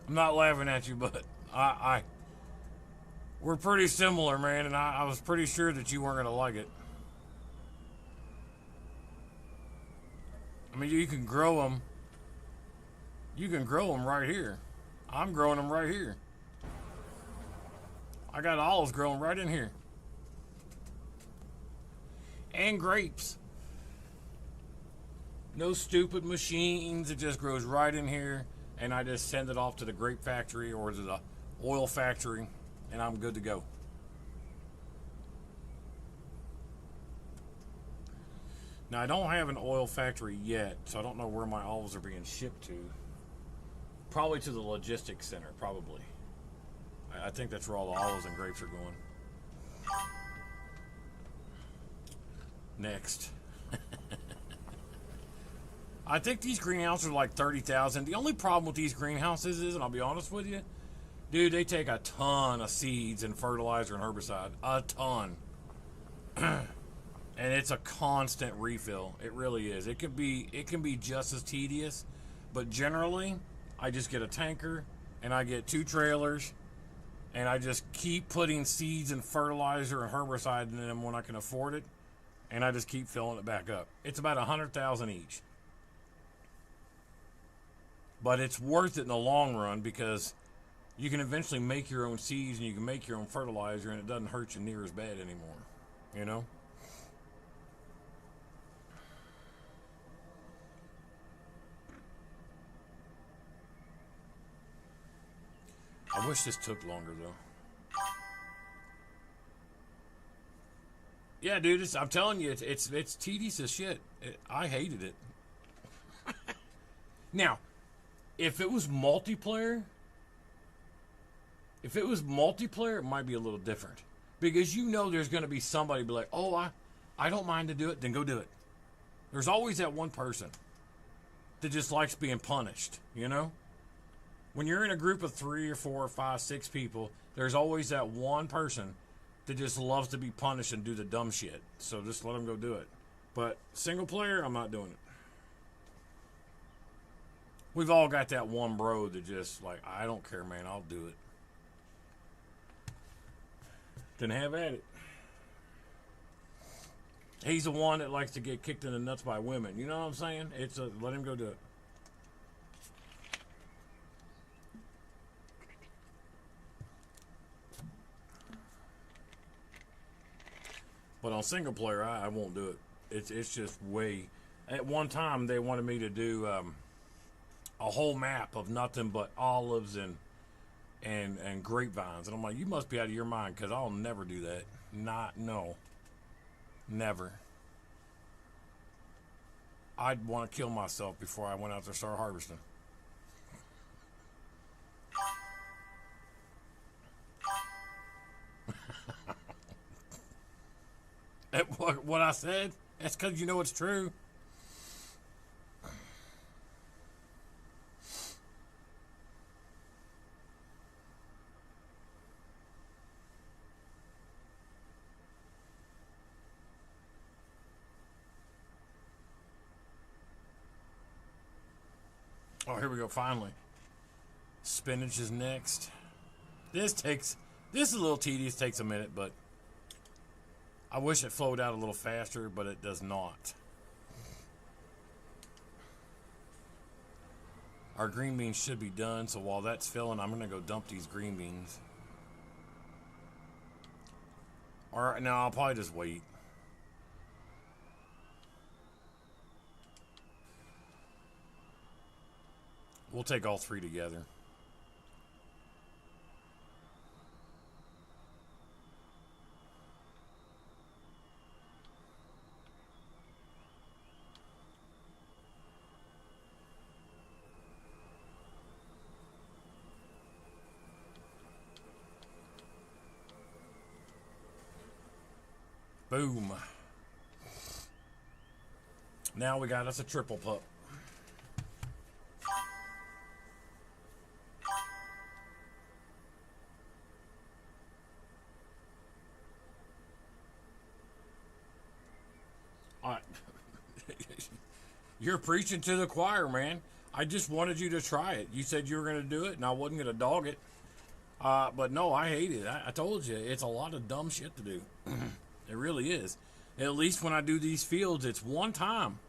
I'm not laughing at you, but we're pretty similar, man, and I was pretty sure that you weren't gonna like it. I mean, you can grow them. You can grow them right here. I'm growing them right here. I got olives growing right in here. And grapes. No stupid machines. It just grows right in here. And I just send it off to the grape factory or to the oil factory. And I'm good to go. Now, I don't have an oil factory yet, so I don't know where my olives are being shipped to. Probably to the logistics center, probably. I think that's where all the olives and grapes are going. Next. I think these greenhouses are like 30,000. The only problem with these greenhouses is, and I'll be honest with you, dude, they take a ton of seeds and fertilizer and herbicide. A ton. And it's a constant refill. It really is. It can be just as tedious, but generally, I just get a tanker and I get 2 trailers and I just keep putting seeds and fertilizer and herbicide in them when I can afford it, and I just keep filling it back up. It's about 100,000 each. But it's worth it in the long run because you can eventually make your own seeds and you can make your own fertilizer, and it doesn't hurt you near as bad anymore. You know? I wish this took longer though. Yeah, dude, I'm telling you, it's tedious as shit. I hated it. Now, if it was multiplayer, it might be a little different. Because you know there's going to be somebody be like, oh, I don't mind to do it, then go do it. There's always that one person that just likes being punished, you know? When you're in a group of 3 or 4 or 5, 6 people, there's always that one person that just loves to be punished and do the dumb shit. So just let them go do it. But single player, I'm not doing it. We've all got that one bro that just like, I don't care, man, I'll do it. Then have at it. He's the one that likes to get kicked in the nuts by women. You know what I'm saying? Let him go do it. But on single player, I won't do it. It's just way. At one time, they wanted me to do a whole map of nothing but olives and grapevines, and I'm like, you must be out of your mind, because I'll never do that. No, never. I'd want to kill myself before I went out there to start harvesting. What I said? That's because you know it's true. Oh, here we go, finally. Spinach is next. This is a little tedious, takes a minute, but I wish it flowed out a little faster, but it does not. Our green beans should be done, so while that's filling, I'm going to go dump these green beans. Alright, now I'll probably just wait. We'll take all 3 together. Boom. Now we got us a triple pup. You're preaching to the choir, man. I just wanted you to try it. You said you were going to do it, and I wasn't going to dog it. But no, I hate it. I told you, it's a lot of dumb shit to do. It really is. At least when I do these fields, it's one time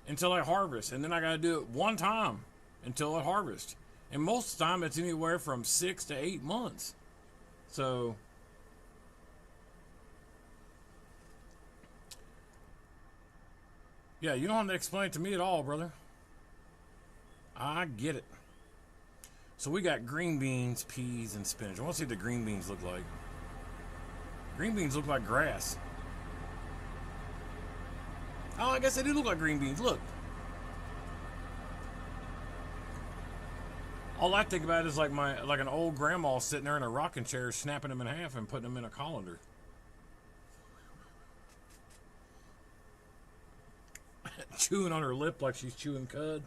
until I harvest. And then I got to do it one time until I harvest. And most of the time, it's anywhere from 6 to 8 months. So... yeah, you don't have to explain it to me at all, brother. I get it. So we got green beans, peas, and spinach. I want to see what the green beans look like. Green beans look like grass. Oh, I guess they do look like green beans. Look. All I think about is like an old grandma sitting there in a rocking chair, snapping them in half and putting them in a colander. Chewing on her lip like she's chewing cud.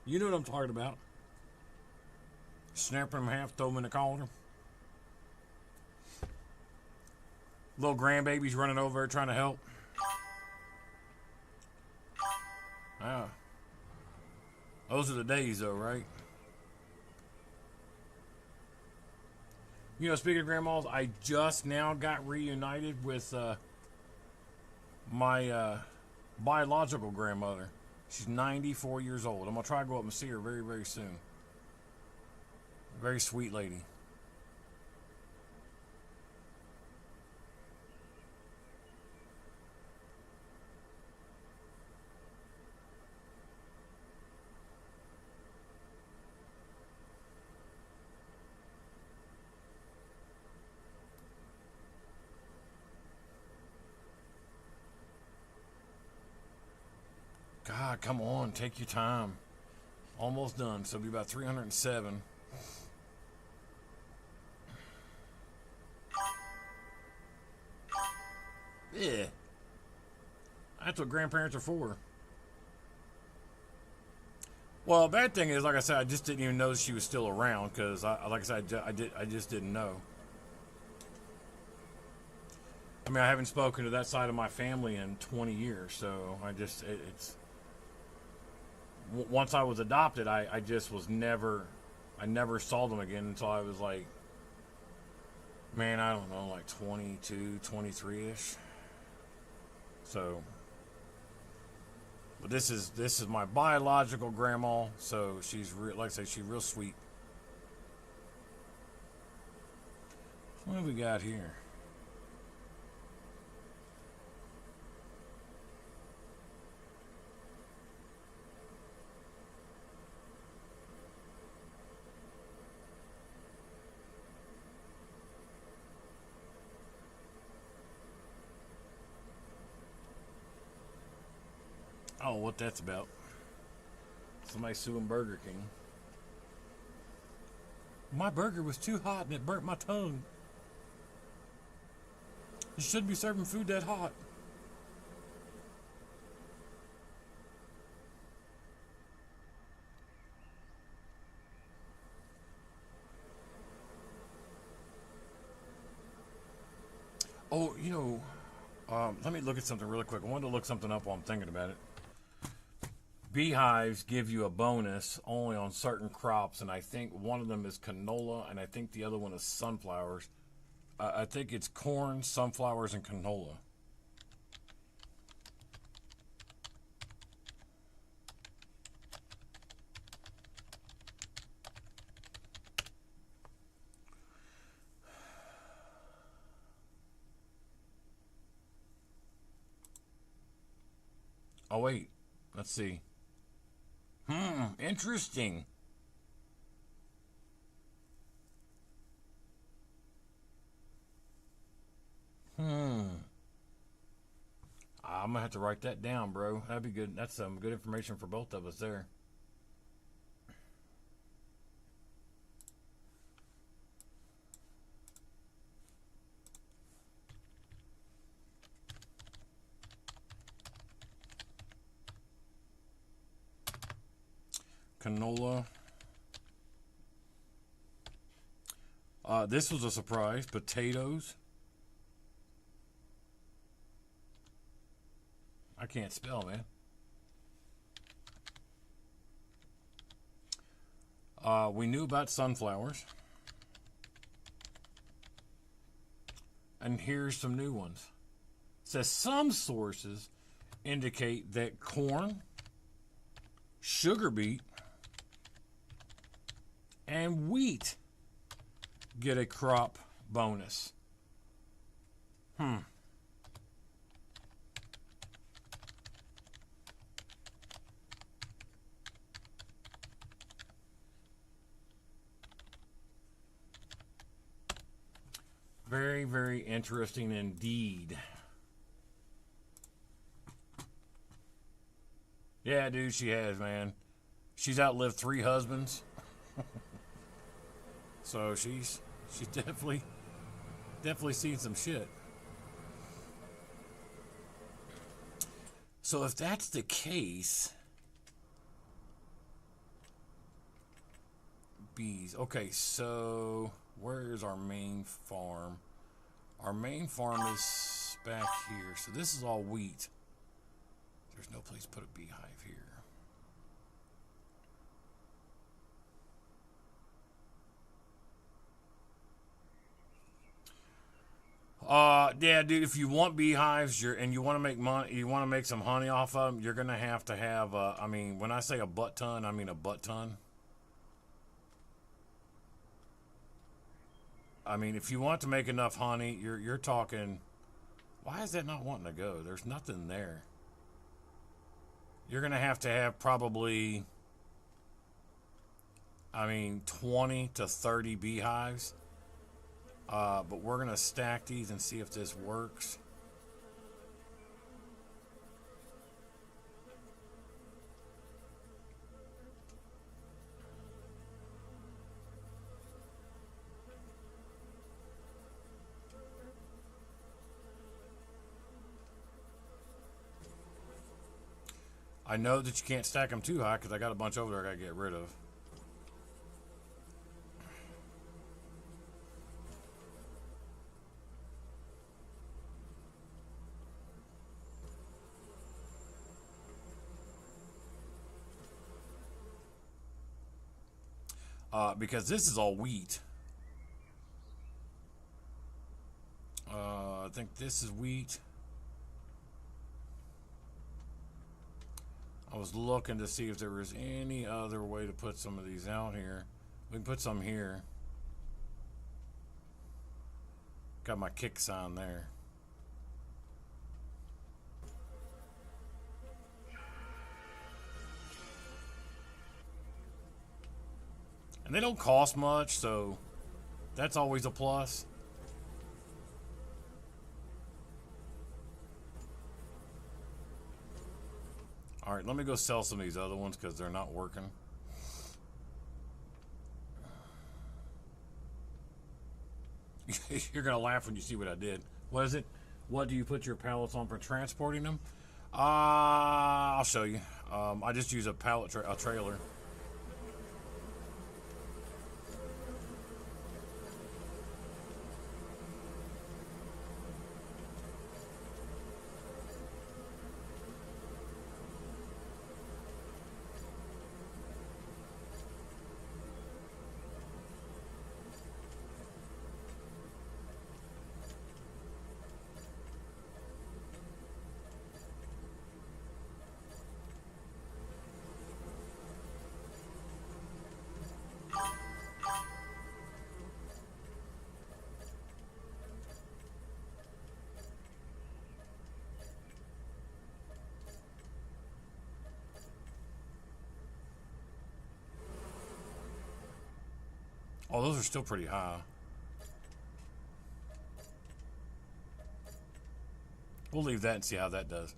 You know what I'm talking about. Snapping them in half, throw them in the colander. Little grandbabies running over there trying to help. Ah. Those are the days, though, right? You know, speaking of grandmas, I just now got reunited with my biological grandmother. She's 94 years old. I'm going to try to go up and see her very, very soon. Very sweet lady. God, come on, take your time. Almost done, so it'll be about 307. Yeah. That's what grandparents are for. Well, bad thing is, like I said, I just didn't even know she was still around because, like I said, I just didn't know. I mean, I haven't spoken to that side of my family in 20 years, so I just, it's... Once I was adopted, I just was never, I never saw them again until I was like, man, I don't know, like 22, 23-ish. So, but this is my biological grandma, so she's like I say, she's real sweet. What have we got here? Oh, what that's about. Somebody suing Burger King. My burger was too hot and it burnt my tongue. You shouldn't be serving food that hot. Oh, you know, let me look at something really quick. I wanted to look something up while I'm thinking about it. Beehives give you a bonus only on certain crops, and I think one of them is canola, and I think the other one is sunflowers. I think it's corn, sunflowers, and canola. Oh, wait. Let's see. Interesting. I'm gonna have to write that down, bro. That'd be good. That's some good information for both of us there. canola. This was a surprise. Potatoes. I can't spell, man. We knew about sunflowers. And here's some new ones. It says some sources indicate that corn, sugar beet, and wheat get a crop bonus. Very, very interesting indeed. Yeah, dude, she has, man. She's outlived 3 husbands. So she's definitely seen some shit. So if that's the case, bees. Okay, so where's our main farm? Our main farm is back here. So this is all wheat. There's no place to put a beehive here. Yeah, dude, if you want beehives, and you want to make money, you want to make some honey off of them, you're going to have, I mean, when I say a butt ton, I mean a butt ton. I mean, if you want to make enough honey, you're talking, why is that not wanting to go? There's nothing there. You're going to have probably, I mean, 20 to 30 beehives. But we're going to stack these and see if this works. I know that you can't stack them too high because I got a bunch over there I got to get rid of. Because this is all wheat. I think this is wheat. I was looking to see if there was any other way to put some of these out here. We can put some here. Got my kick sign there. And they don't cost much, so that's always a plus. All right, let me go sell some of these other ones because they're not working. You're going to laugh when you see what I did. What is it? What do you put your pallets on for transporting them? I'll show you. I just use a trailer. Oh, those are still pretty high. We'll leave that and see how that does.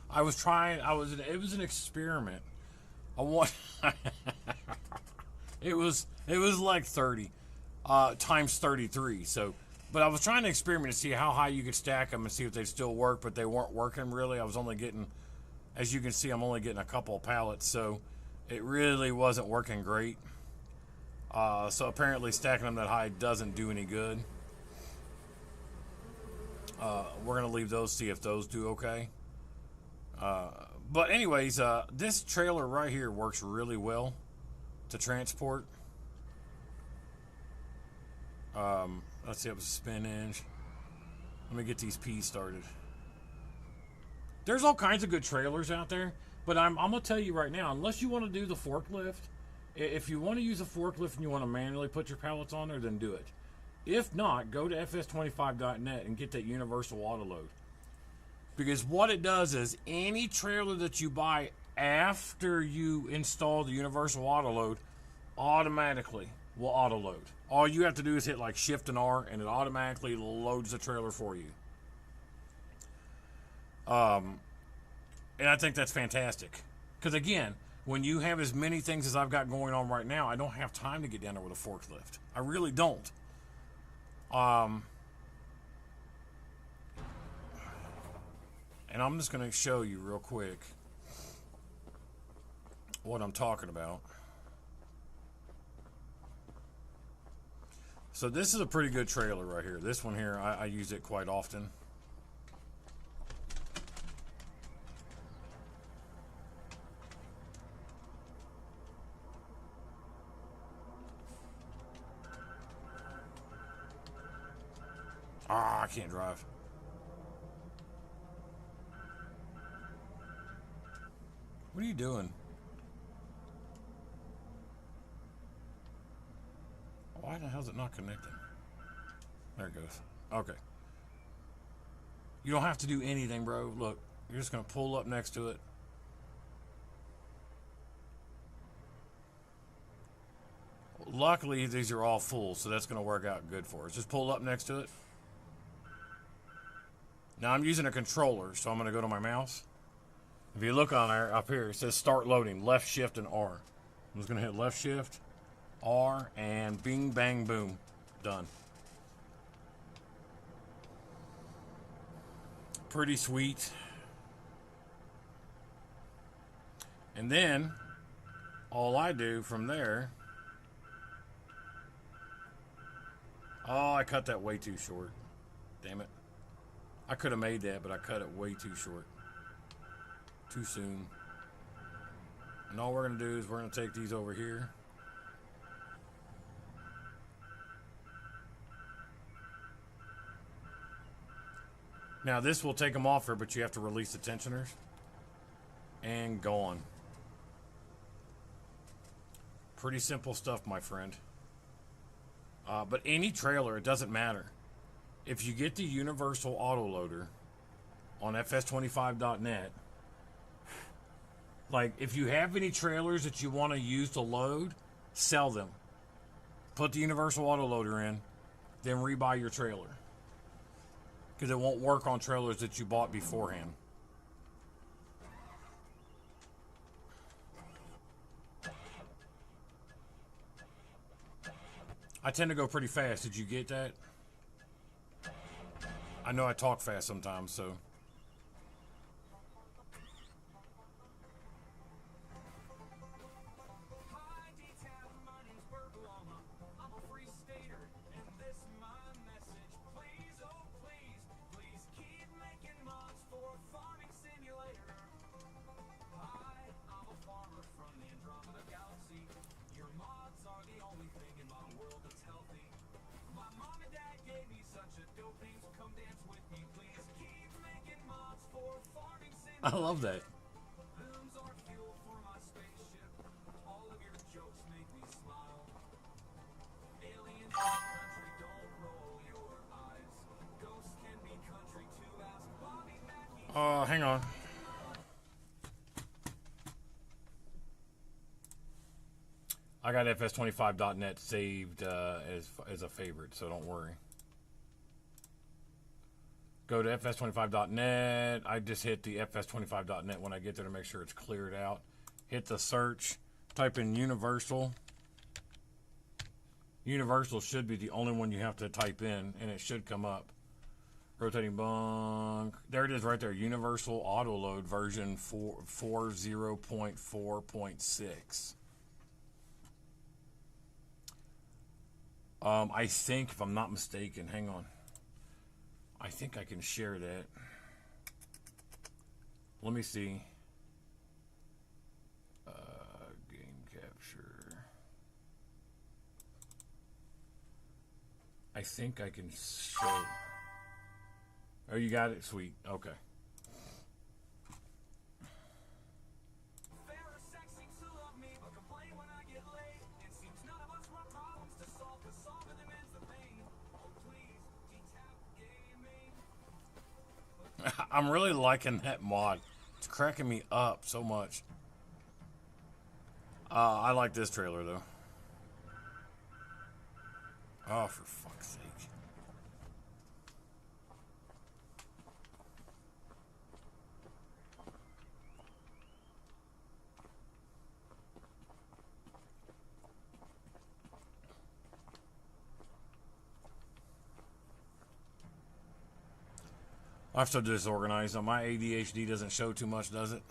I was trying, it was an experiment. it was like 30 times 33. So But I was trying to experiment to see how high you could stack them and see if they'd still work, but they weren't working really. I was only getting, as you can see, I'm only getting a couple of pallets, so it really wasn't working great. So apparently stacking them that high doesn't do any good. We're going to leave those, see if those do okay. But anyways, this trailer right here works really well to transport. Let's see, it was a spin inch. Let me get these P's started. There's all kinds of good trailers out there, but I'm going to tell you right now, unless you want to do the forklift, if you want to use a forklift and you want to manually put your pallets on there, then do it. If not, go to fs25.net and get that universal auto load. Because what it does is any trailer that you buy after you install the universal auto load automatically will auto load. All you have to do is hit like Shift and R and it automatically loads the trailer for you. And I think that's fantastic. Because again, when you have as many things as I've got going on right now, I don't have time to get down there with a forklift. I really don't. And I'm just going to show you real quick what I'm talking about. So this is a pretty good trailer right here. This one here, I use it quite often. I can't drive. What are you doing? Why the hell is it not connecting? There it goes. Okay. You don't have to do anything, bro. Look, you're just going to pull up next to it. Luckily, these are all full, so that's going to work out good for us. Just pull up next to it. Now, I'm using a controller, so I'm going to go to my mouse. If you look on there, up here, it says start loading, left shift and R. I'm just going to hit left shift, R, and bing, bang, boom. Done. Pretty sweet. And then, all I do from there... Oh, I cut that way too short. Damn it. I could have made that, but I cut it way too short. Too soon. And all we're going to do is we're going to take these over here. Now this will take them off here, but you have to release the tensioners. And gone. Pretty simple stuff, my friend. But any trailer, it doesn't matter. If you get the universal autoloader on fs25.net, like if you have any trailers that you want to use to load, sell them. Put the universal autoloader in, then rebuy your trailer. Because it won't work on trailers that you bought beforehand. I tend to go pretty fast. Did you get that? I know I talk fast sometimes, so. I love that. Hang on. I got fs25.net saved as a favorite, so don't worry. Go to fs25.net. I just hit the fs25.net when I get there to make sure it's cleared out. Hit the search. Type in universal. Universal should be the only one you have to type in, and it should come up. Rotating bunk. There it is right there. Universal auto load version 40.4.6. I think, if I'm not mistaken, hang on. I think I can share that. Let me see. Game capture. I think I can show. Oh, you got it? Sweet. Okay. I'm really liking that mod. It's cracking me up so much. I like this trailer, though. Oh, for fuck's sake. I'm so disorganized. My ADHD doesn't show too much, does it?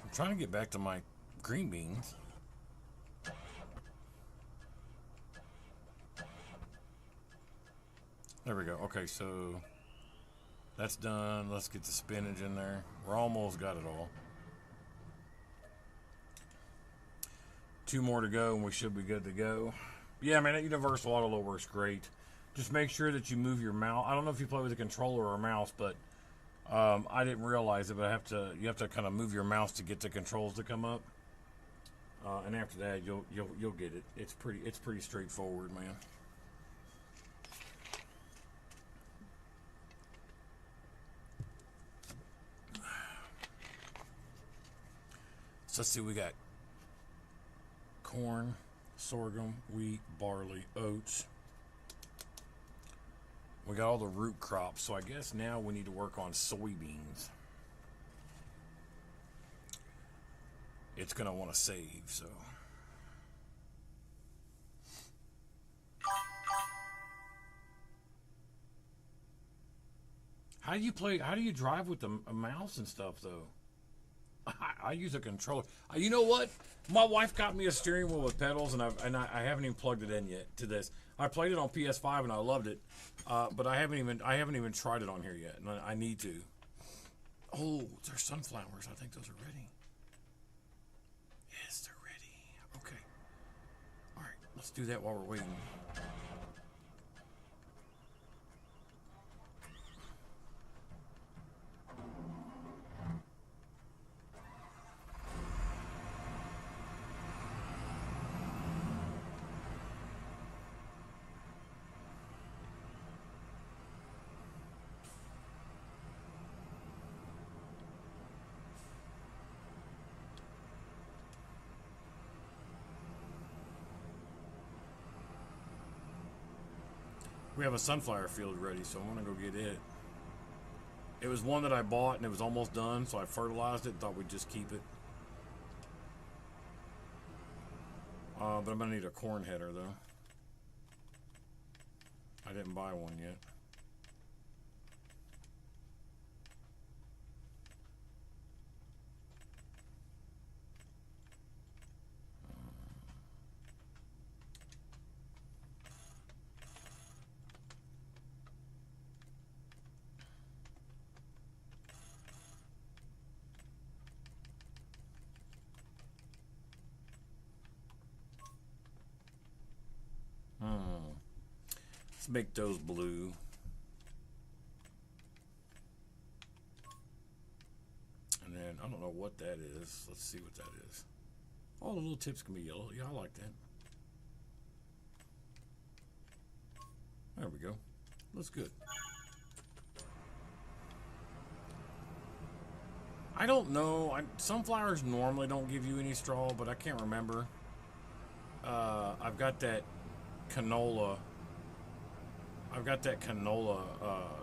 I'm trying to get back to my green beans. There we go. Okay, so that's done. Let's get the spinach in there. We're almost got it all. 2 more to go, and we should be good to go. Yeah, man, that Universal Auto Load works great. Just make sure that you move your mouse. I don't know if you play with a controller or a mouse, but I didn't realize it. But you have to kind of move your mouse to get the controls to come up. And after that, you'll get it. It's pretty straightforward, man. So let's see, we got corn, sorghum, wheat, barley, oats. We got all the root crops, so I guess now we need to work on soybeans. It's going to want to save, so. How do you drive with the mouse and stuff, though? I use a controller. You know what? My wife got me a steering wheel with pedals, and I haven't even plugged it in yet to this. I played it on PS5 and I loved it, but I haven't even tried it on here yet, and I need to. Oh, there's sunflowers. I think those are ready. Yes, they're ready. Okay. All right, let's do that while we're waiting. We have a sunflower field ready, so I'm gonna go get it. It was one that I bought and it was almost done, so I fertilized it and thought we'd just keep it. But I'm gonna need a corn header though. I didn't buy one yet. Let's make those blue. And then, I don't know what that is. Let's see what that is. All the little tips can be yellow. Yeah, I like that. There we go. Looks good. I don't know. Sunflowers normally don't give you any straw, but I can't remember. I've got that canola. I've got that canola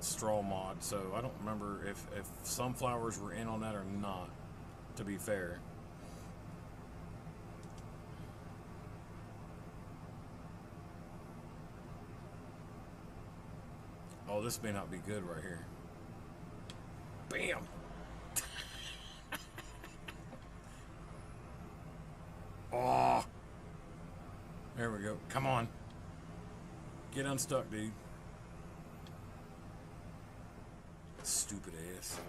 straw mod, so I don't remember if sunflowers were in on that or not, to be fair. Oh, this may not be good right here. Bam! Oh! There we go. Come on. Get unstuck, dude. Stupid ass.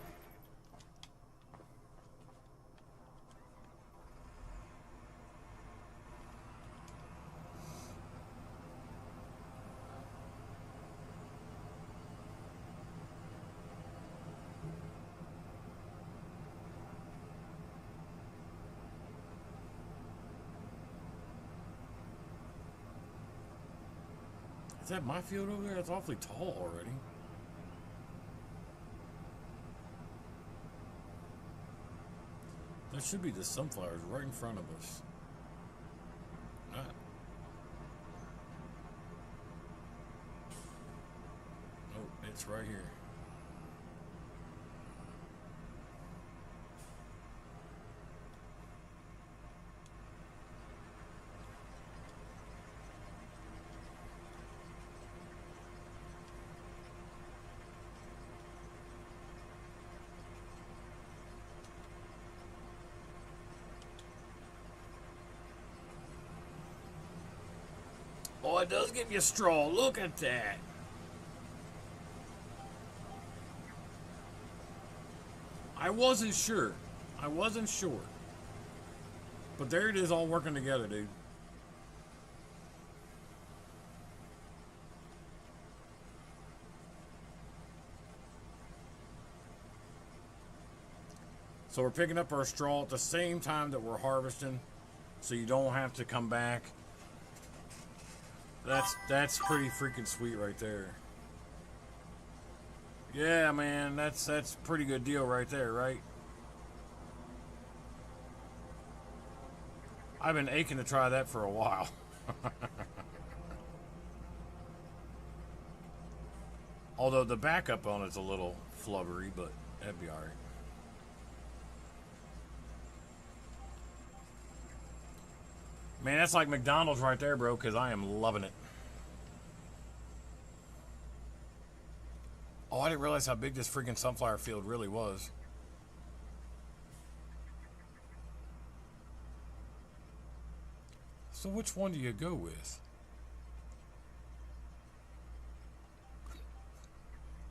Is that my field over there? It's awfully tall already. There should be the sunflowers right in front of us. Ah. Oh, it's right here. Oh, it does give you a straw. Look at that. I wasn't sure. I wasn't sure. But there it is all working together, dude. So we're picking up our straw at the same time that we're harvesting, so you don't have to come back. That's pretty freaking sweet right there. Yeah, man, that's a pretty good deal right there, right? I've been aching to try that for a while. Although the backup on it's a little flubbery, but that'd be alright. Man, that's like McDonald's right there, bro, because I am loving it. Oh, I didn't realize how big this freaking sunflower field really was. So which one do you go with?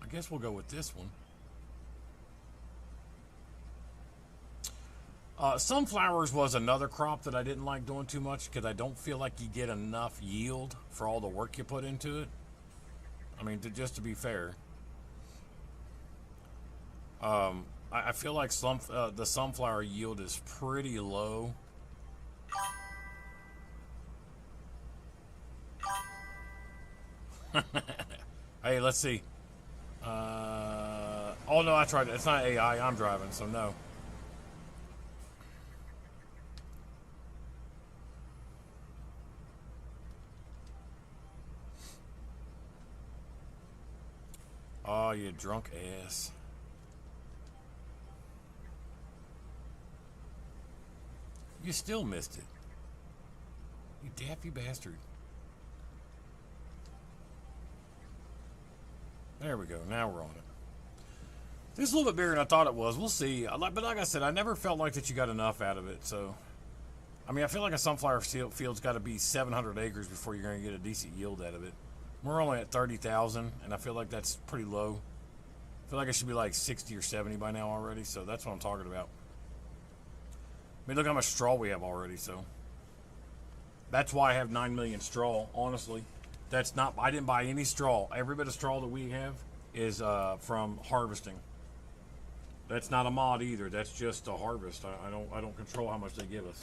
I guess we'll go with this one. Sunflowers was another crop that I didn't like doing too much because I don't feel like you get enough yield for all the work you put into it. I mean, just to be fair. I feel like the sunflower yield is pretty low. Hey, let's see. Oh no, I tried it. It's not AI. I'm driving, so no. Oh, you drunk ass. You still missed it. You daffy bastard. There we go. Now we're on it. This is a little bit bigger than I thought it was. We'll see. But like I said, I never felt like that you got enough out of it. So, I mean, I feel like a sunflower field's got to be 700 acres before you're going to get a decent yield out of it. We're only at 30,000, and I feel like that's pretty low. I feel like it should be like 60 or 70 by now already. So that's what I'm talking about. I mean, look how much straw we have already. So that's why I have 9 million straw. Honestly, that's not. I didn't buy any straw. Every bit of straw that we have is from harvesting. That's not a mod either. That's just a harvest. I don't control how much they give us.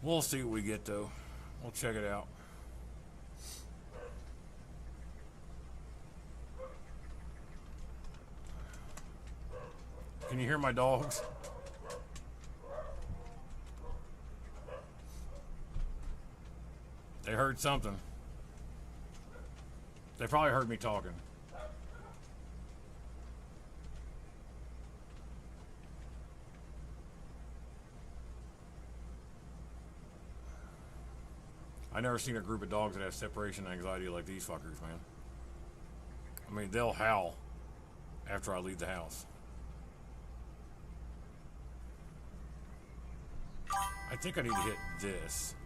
We'll see what we get, though. We'll check it out. Can you hear my dogs? They heard something. They probably heard me talking. I never seen a group of dogs that have separation anxiety like these fuckers, man. I mean, they'll howl after I leave the house. I think I need to hit this.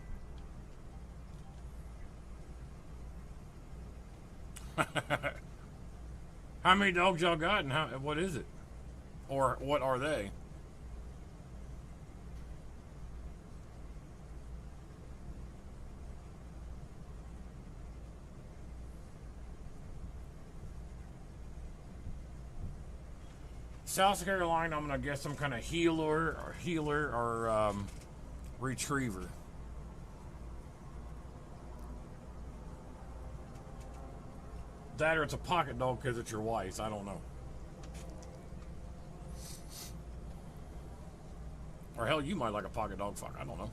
How many dogs y'all got, and what is it? Or what are they? South Carolina, I'm gonna guess some kind of healer or retriever. That or it's a pocket dog because it's your wife's. I don't know. Or hell, you might like a pocket dog. Fuck, I don't know.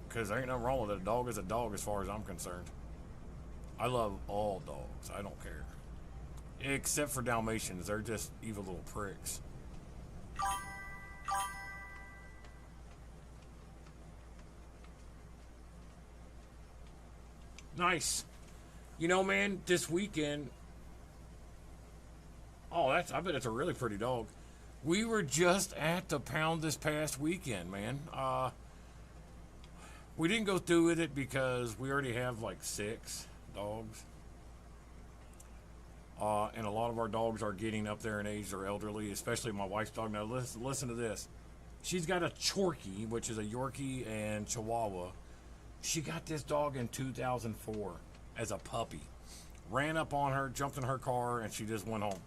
Because there ain't nothing wrong with it. A dog is a dog as far as I'm concerned. I love all dogs. I don't care. Except for Dalmatians. They're just evil little pricks. Nice. You know, man, this weekend... Oh, I bet it's a really pretty dog. We were just at the pound this past weekend, man. We didn't go through with it because we already have like 6 dogs. And a lot of our dogs are getting up there in age. They're elderly, especially my wife's dog. Now, listen to this. She's got a Chorky, which is a Yorkie and Chihuahua. She got this dog in 2004 as a puppy. Ran up on her, jumped in her car, and she just went home.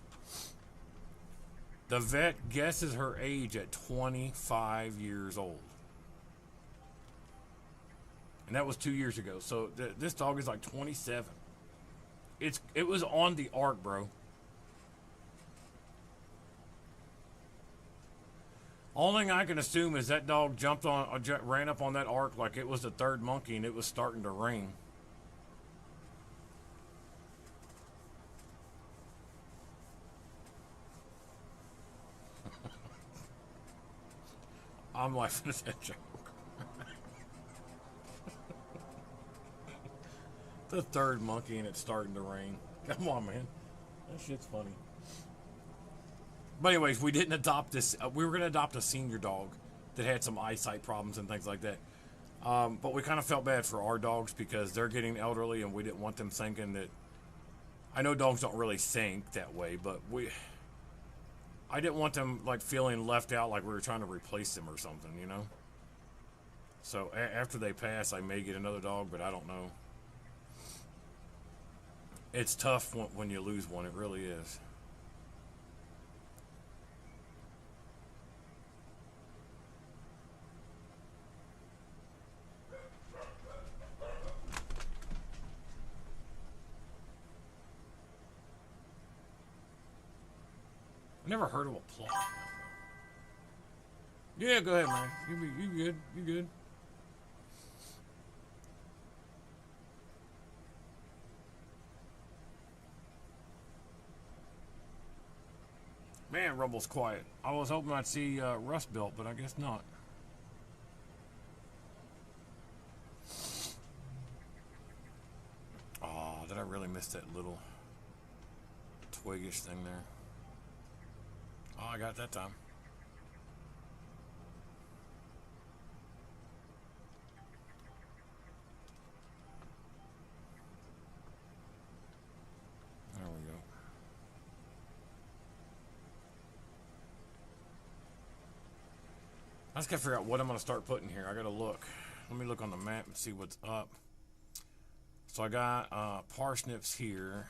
The vet guesses her age at 25 years old. And that was 2 years ago. So this dog is like 27. It was on the ark, bro. Only thing I can assume is that dog ran up on that ark like it was the third monkey and it was starting to rain. I'm laughing at that joke. The third monkey and it's starting to rain. Come on, man. That shit's funny. But anyways, we didn't adopt this. We were going to adopt a senior dog that had some eyesight problems and things like that. But we kind of felt bad for our dogs because they're getting elderly and we didn't want them thinking that... I know dogs don't really think that way, but I didn't want them like feeling left out like we were trying to replace them or something, you know? So after they pass, I may get another dog, but I don't know. It's tough when you lose one. It really is. I never heard of a plot. Yeah, go ahead, man. You good. You good. Man, Rumble's quiet. I was hoping I'd see Rust Belt, but I guess not. Oh, did I really miss that little twigish thing there? Oh, I got it that time. There we go. I just gotta figure out what I'm gonna start putting here. I gotta look. Let me look on the map and see what's up. So I got parsnips here.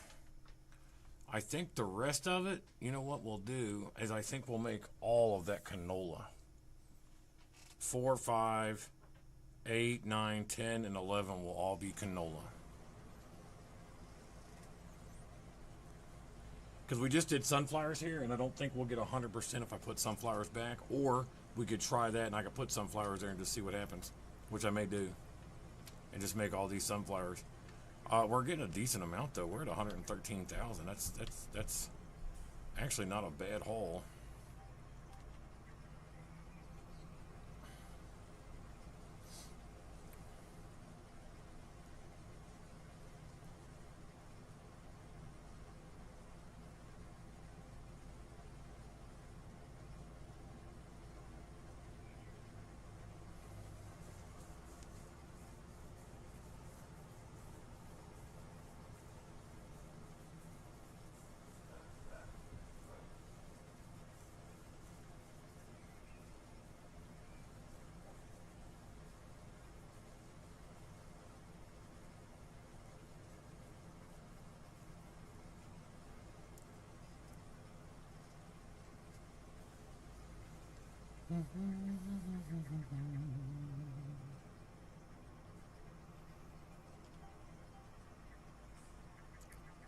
I think the rest of it, you know what we'll do, is I think we'll make all of that canola. 4, 5, 8, 9, 10, and 11 will all be canola. Because we just did sunflowers here, and I don't think we'll get 100% if I put sunflowers back. Or we could try that, and I could put sunflowers there and just see what happens, which I may do, and just make all these sunflowers. We're getting a decent amount though. We're at 113,000. That's actually not a bad haul.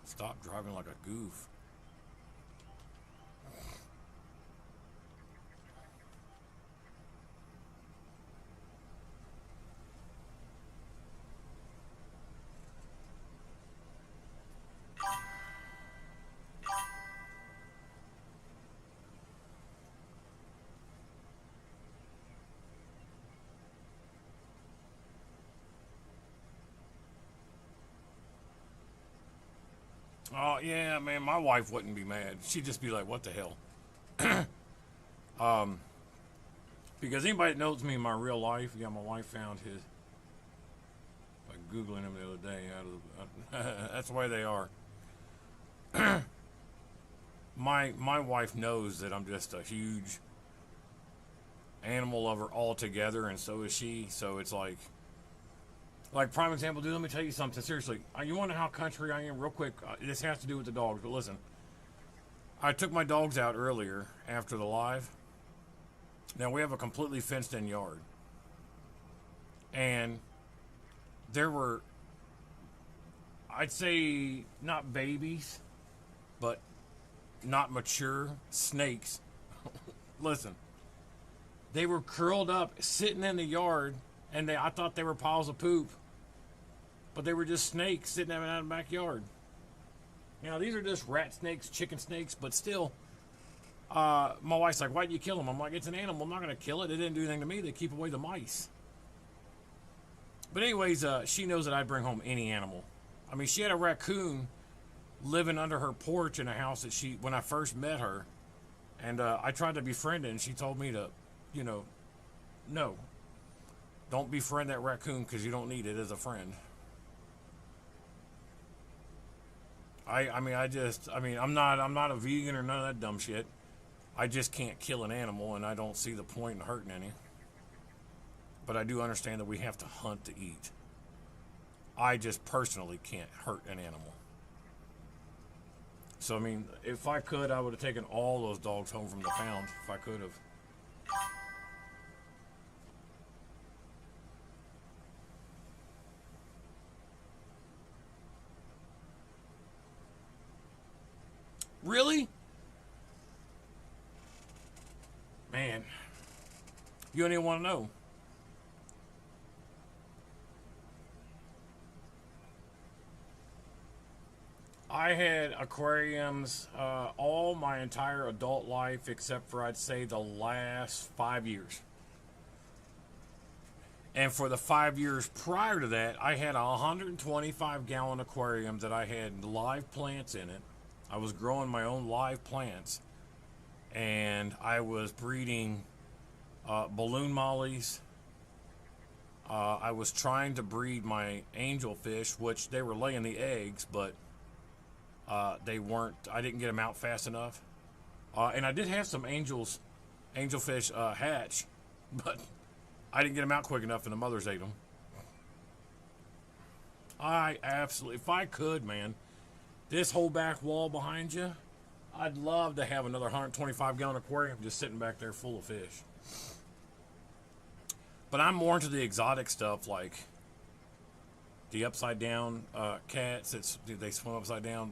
Stop driving like a goof. Oh yeah, man, my wife wouldn't be mad. She'd just be like, "What the hell?" Because anybody that knows me in my real life, yeah, my wife found his by googling him the other day. That's the way they are. My wife knows that I'm just a huge animal lover altogether, and so is she. So it's like prime example, dude. Let me tell you something. Seriously, you want to know how country I am? Real quick, this has to do with the dogs. But listen, I took my dogs out earlier after the live. Now we have a completely fenced-in yard, and there were, I'd say, not babies, but not mature snakes. Listen, they were curled up, sitting in the yard, and I thought they were piles of poop. But they were just snakes sitting out in the backyard. Now, these are just rat snakes, chicken snakes, but still, my wife's like, "Why'd you kill them?" I'm like, "It's an animal. I'm not going to kill it. It didn't do anything to me. They keep away the mice." But anyways, she knows that I'd bring home any animal. I mean, she had a raccoon living under her porch in a house that when I first met her, and I tried to befriend it, and she told me to, no, don't befriend that raccoon because you don't need it as a friend. I'm not a vegan or none of that dumb shit. I just can't kill an animal, and I don't see the point in hurting any. But I do understand that we have to hunt to eat. I just personally can't hurt an animal. So, I mean, if I could, I would have taken all those dogs home from the pound, if I could have. Really? Man, you don't even want to know. I had aquariums all my entire adult life, except for, I'd say, the last 5 years. And for the 5 years prior to that, I had a 125-gallon aquarium that I had live plants in it. I was growing my own live plants, and I was breeding balloon mollies. I was trying to breed my angelfish, which they were laying the eggs, but they weren't. I didn't get them out fast enough. And I did have some angelfish hatch, but I didn't get them out quick enough, and the mothers ate them. I absolutely, if I could, man, this whole back wall behind you, I'd love to have another 125-gallon aquarium just sitting back there full of fish. But I'm more into the exotic stuff, like the upside down cats. They swim upside down.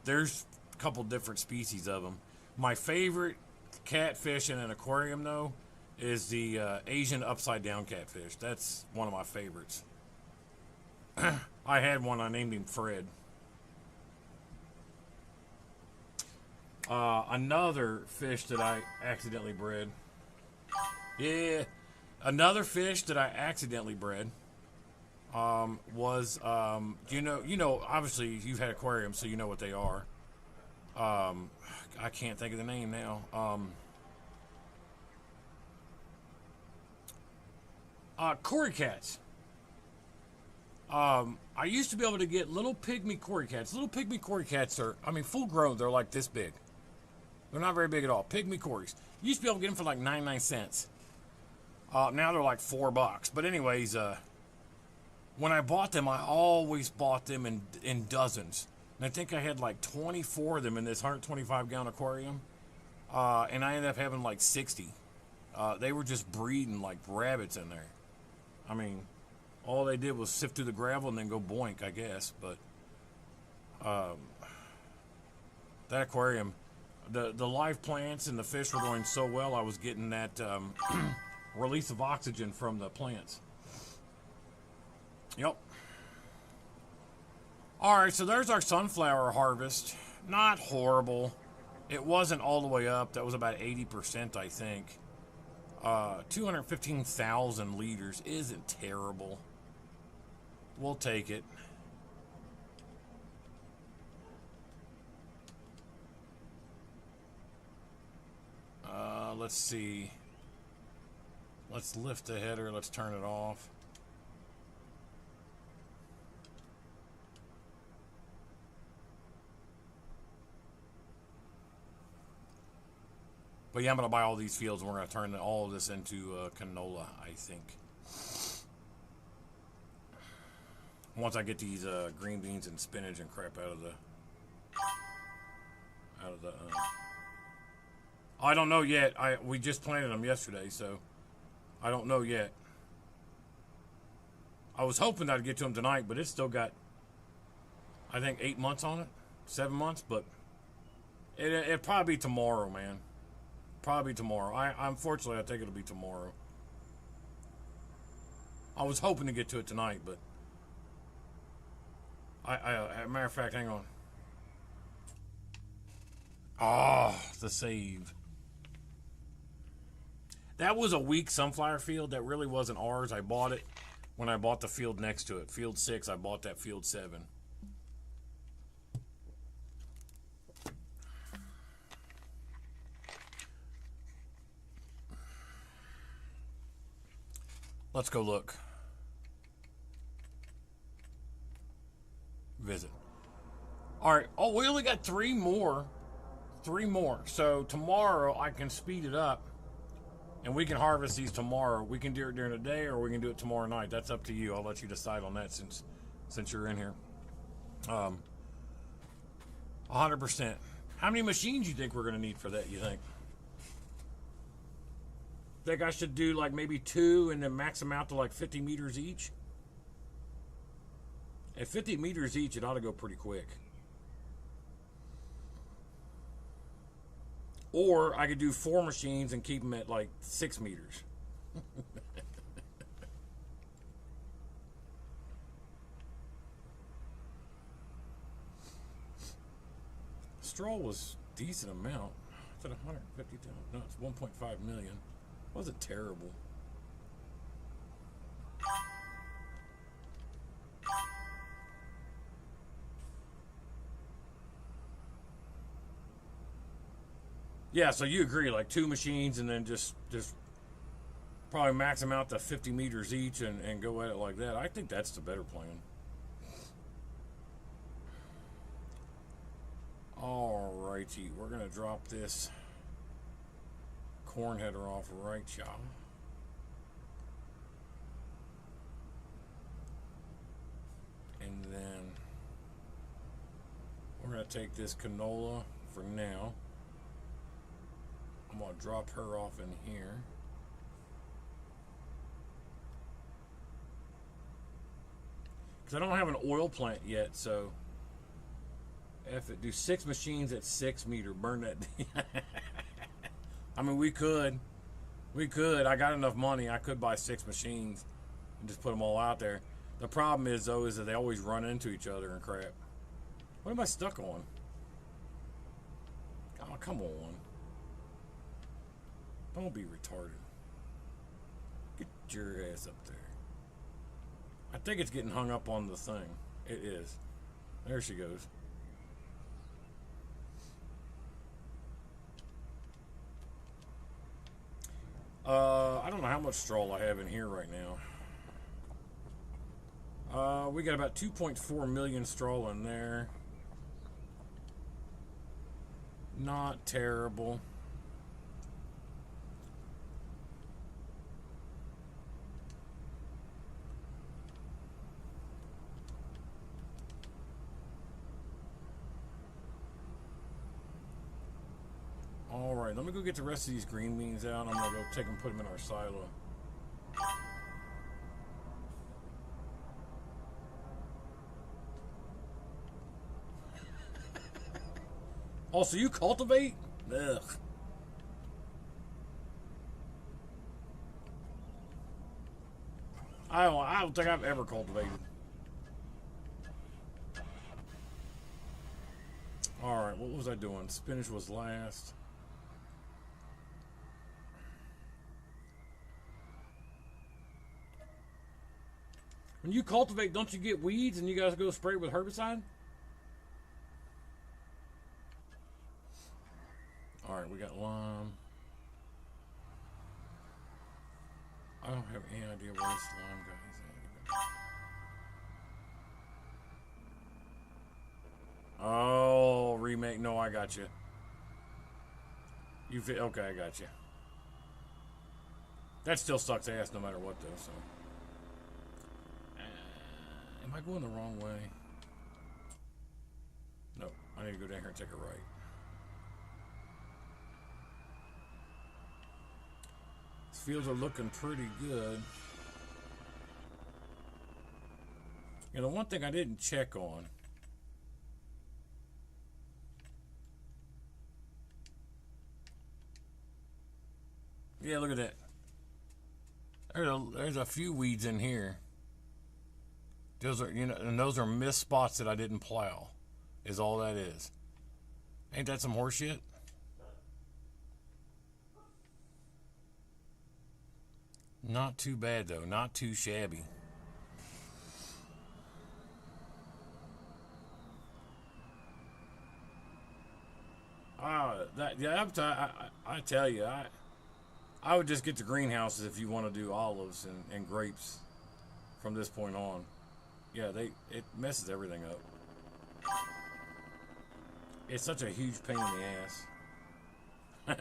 There's a couple different species of them. My favorite catfish in an aquarium, though, is the Asian upside down catfish. That's one of my favorites. I had one. I named him Fred. Another fish that I accidentally bred. Yeah, another fish that I accidentally bred was obviously you've had aquariums, so you know what they are. I can't think of the name now. Cory cats. I used to be able to get little pygmy Cory cats. Little pygmy Cory cats are, full grown. They're like this big. They're not very big at all. Pygmy Corys. You used to be able to get them for like 99 cents. Now they're like $4. But anyways, when I bought them, I always bought them in dozens. And I think I had like 24 of them in this 125-gallon aquarium. And I ended up having like 60. They were just breeding like rabbits in there. All they did was sift through the gravel and then go boink, I guess. But that aquarium, the live plants and the fish were going so well, I was getting that release of oxygen from the plants. Yep. Alright, so there's our sunflower harvest. Not horrible. It wasn't all the way up. That was about 80%, I think. 215,000 liters isn't terrible. We'll take it. Let's see. Let's lift the header. Let's turn it off. But yeah, I'm going to buy all these fields and we're going to turn all of this into canola, I think. Once I get these green beans and spinach and crap out of the I don't know yet. We just planted them yesterday, so I don't know yet. I was hoping I'd get to them tonight, but it's still got, I think, 8 months on it, 7 months. But it'll probably be tomorrow, man. Probably tomorrow. Unfortunately, I think it'll be tomorrow. I was hoping to get to it tonight, but as a matter of fact, hang on. The save. That was a weak sunflower field. That really wasn't ours. I bought it when I bought the field next to it. Field 6, I bought that field 7. Let's go look. Visit. All right. Oh, we only got 3 more. 3 more. So tomorrow I can speed it up and we can harvest these tomorrow. We can do it during the day or we can do it tomorrow night. That's up to you. I'll let you decide on that since you're in here. 100%. How many machines you think we're going to need for that, you think? Think I should do like maybe 2 and then max them out to like 50 meters each? At 50 meters each, it ought to go pretty quick. Or I could do 4 machines and keep them at like 6 meters. Straw was a decent amount. It's at 150,000. No, it's 1.5 million. Wasn't terrible. Yeah, so you agree, like 2 machines and then just probably max them out to 50 meters each and go at it like that. I think that's the better plan. Alrighty, we're going to drop this corn header off right, y'all. And then we're going to take this canola for now. I'm going to drop her off in here. Because I don't have an oil plant yet, so if it do 6 machines at 6 meter, burn that. I mean, we could. I got enough money. I could buy 6 machines and just put them all out there. The problem is, though, is that they always run into each other and crap. What am I stuck on? Oh, come on. Don't be retarded. Get your ass up there. I think it's getting hung up on the thing. It is. There she goes. I don't know how much straw I have in here right now. We got about 2.4 million straw in there. Not terrible. Alright, let me go get the rest of these green beans out. I'm going to go take them and put them in our silo. Oh, so you cultivate? Ugh. I don't think I've ever cultivated. Alright, what was I doing? Spinach was last. When you cultivate, don't you get weeds and you guys go spray it with herbicide? Alright, we got lime. I don't have any idea where this lime guy is at. Oh, remake. No, I got you. Okay, I got you. That still sucks ass no matter what, though, so. Am I going the wrong way? No, I need to go down here and take a right. These fields are looking pretty good. You know, one thing I didn't check on. Yeah, look at that. There's a few weeds in here. Those are, you know, and those are missed spots that I didn't plow. Is all that is. Ain't that some horse shit? Not too bad though. Not too shabby. I tell you, I would just get the greenhouses if you want to do olives and grapes from this point on. Yeah, it messes everything up. It's such a huge pain in the ass.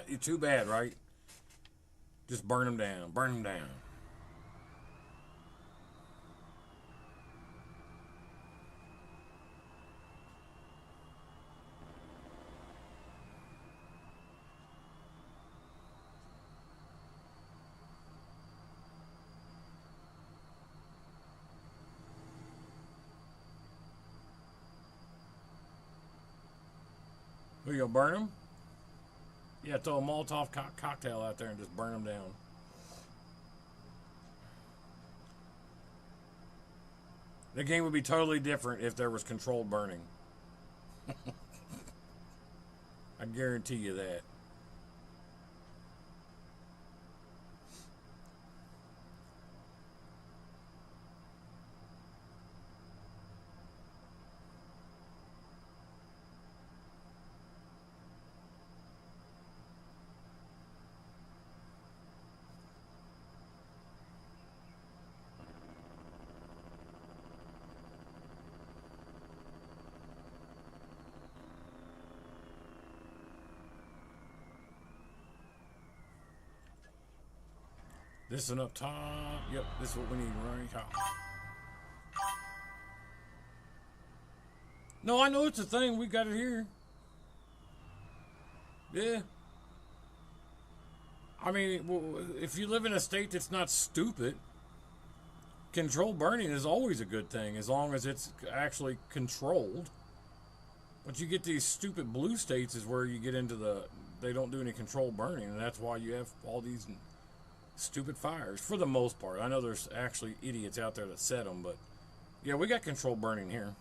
It's too bad, right? Just burn them down. Burn them down. Are you gonna burn them? Yeah, throw a Molotov cocktail out there and just burn them down. The game would be totally different if there was controlled burning. I guarantee you that. This one up top. Yep, this is what we need right top. No, I know it's a thing. We got it here. Yeah. I mean, if you live in a state that's not stupid, controlled burning is always a good thing as long as it's actually controlled. But you get these stupid blue states is where you get into they don't do any controlled burning, and that's why you have all these stupid fires for the most part. I know there's actually idiots out there that set them, but yeah, we got controlled burning here.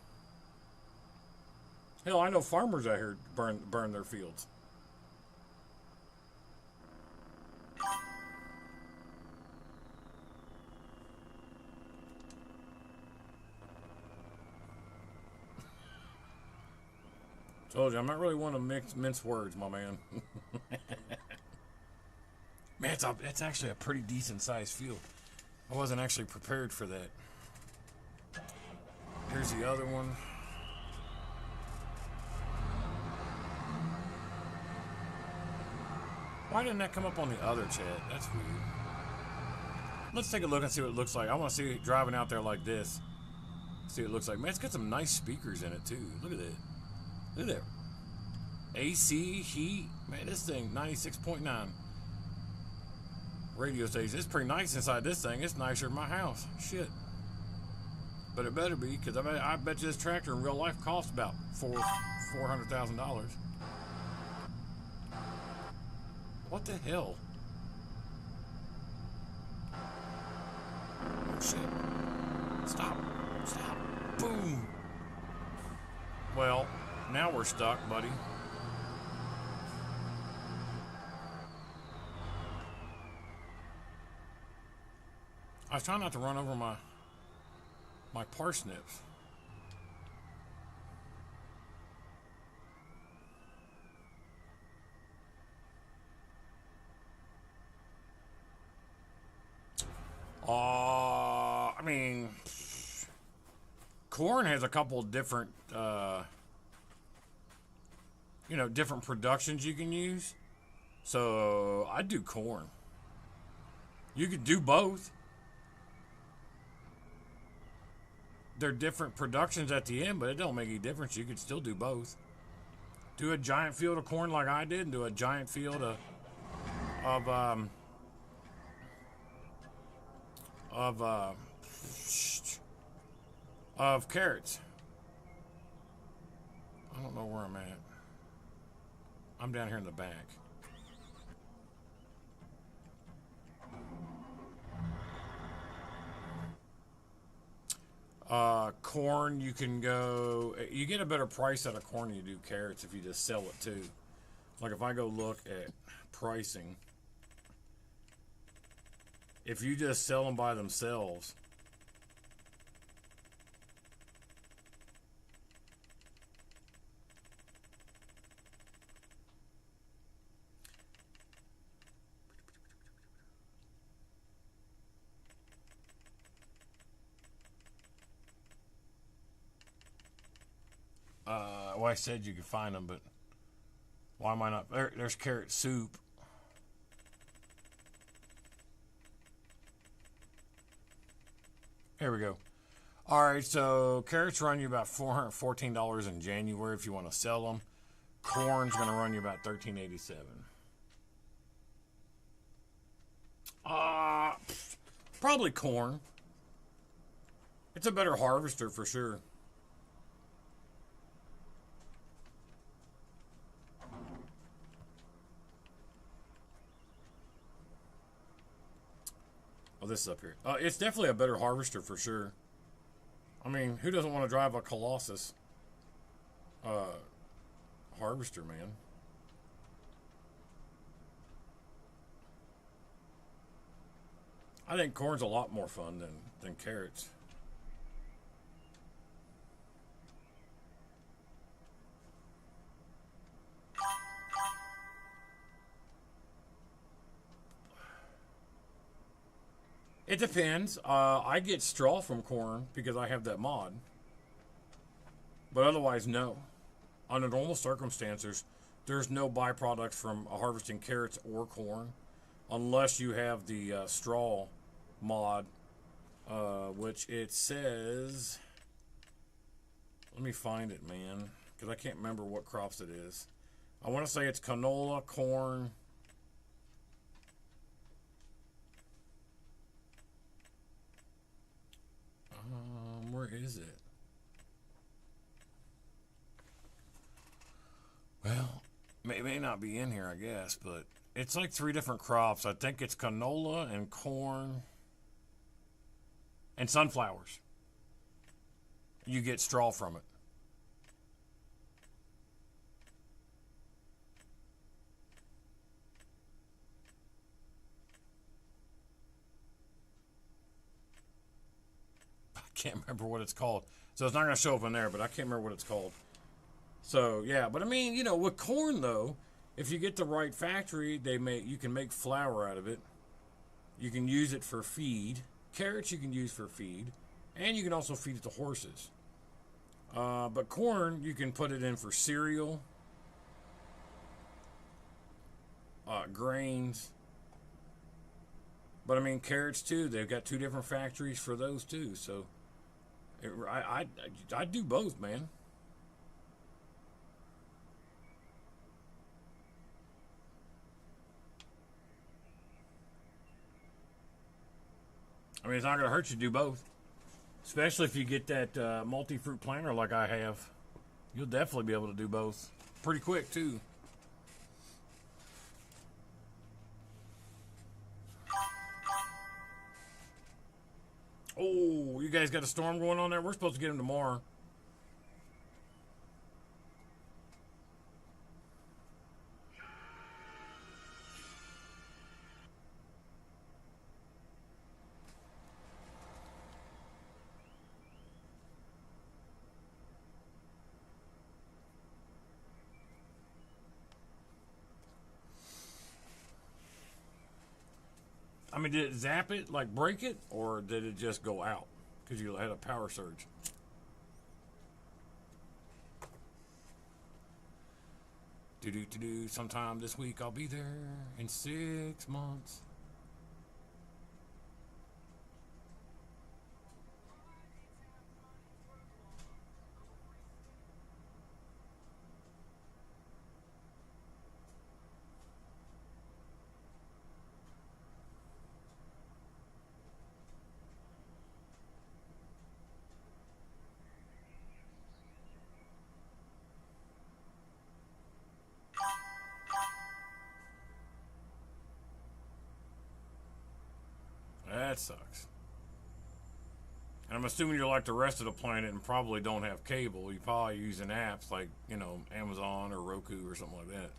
Hell, I know farmers out here burn their fields. Told you, I'm not really one to mince words, my man. Man, it's actually a pretty decent sized field. I wasn't actually prepared for that. Here's the other one. Why didn't that come up on the other chat? That's weird. Let's take a look and see what it looks like. I want to see it driving out there like this. See what it looks like. Man, it's got some nice speakers in it, too. Look at that. Look at that. AC, heat. Man, this thing, 96.9. Radio station. It's pretty nice inside this thing. It's nicer than my house. Shit. But it better be, because I bet you this tractor in real life costs about $400,000. What the hell? Oh, shit. Stop. Stop. Boom. Well, now we're stuck, buddy. I was trying not to run over my parsnips. I mean, corn has a couple different, different productions you can use. So I'd do corn. You could do both. They're different productions at the end, but it don't make any difference. You could still do both. Do a giant field of corn like I did, and do a giant field of carrots. I don't know where I'm at. I'm down here in the back. Corn, you get a better price out of corn than you do carrots if you just sell it too. Like if I go look at pricing, if you just sell them by themselves, well, I said you could find them, but why am I not? There's carrot soup. Here we go. All right, so carrots run you about $414 in January if you want to sell them. Corn's going to run you about $13.87. Probably corn. It's a better harvester for sure. Oh, this is up here. It's definitely a better harvester for sure. I mean, who doesn't want to drive a Colossus harvester, man? I think corn's a lot more fun than carrots. It depends. I get straw from corn because I have that mod. But otherwise, no. Under normal circumstances, there's no byproducts from harvesting carrots or corn unless you have the straw mod, which it says... Let me find it, man, because I can't remember what crops it is. I want to say it's canola, corn... Where is it? Well, it may not be in here, I guess, but it's like 3 different crops. I think it's canola and corn and sunflowers. You get straw from it. I can't remember what it's called. So it's not going to show up in there, but I can't remember what it's called. So, yeah, but I mean, you know, with corn, though, if you get the right factory, you can make flour out of it. You can use it for feed. Carrots you can use for feed. And you can also feed it to horses. But corn, you can put it in for cereal, grains. But I mean, carrots too. They've got 2 different factories for those too. So I do both, man. I mean, it's not going to hurt you to do both. Especially if you get that multi-fruit planter like I have. You'll definitely be able to do both. Pretty quick, too. Oh, you guys got a storm going on there? We're supposed to get them tomorrow. I mean, did it zap it, like break it, or did it just go out because you had a power surge? Sometime this week I'll be there in 6 months. That sucks. And I'm assuming you're like the rest of the planet and probably don't have cable. You're probably using apps like, you know, Amazon or Roku or something like that.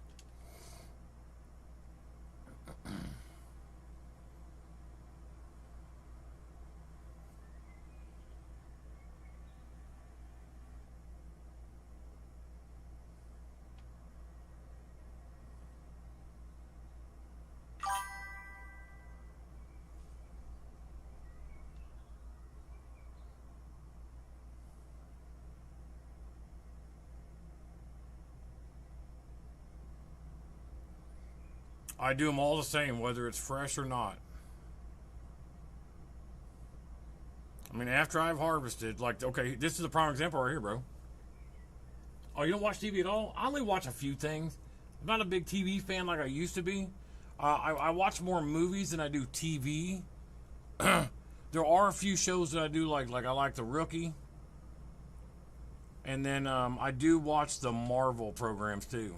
I do them all the same, whether it's fresh or not. I mean, after I've harvested, like, okay, this is a prime example right here, bro. Oh, you don't watch TV at all? I only watch a few things. I'm not a big TV fan like I used to be. I watch more movies than I do TV. There are a few shows that I do like I like The Rookie. And then I do watch the Marvel programs too.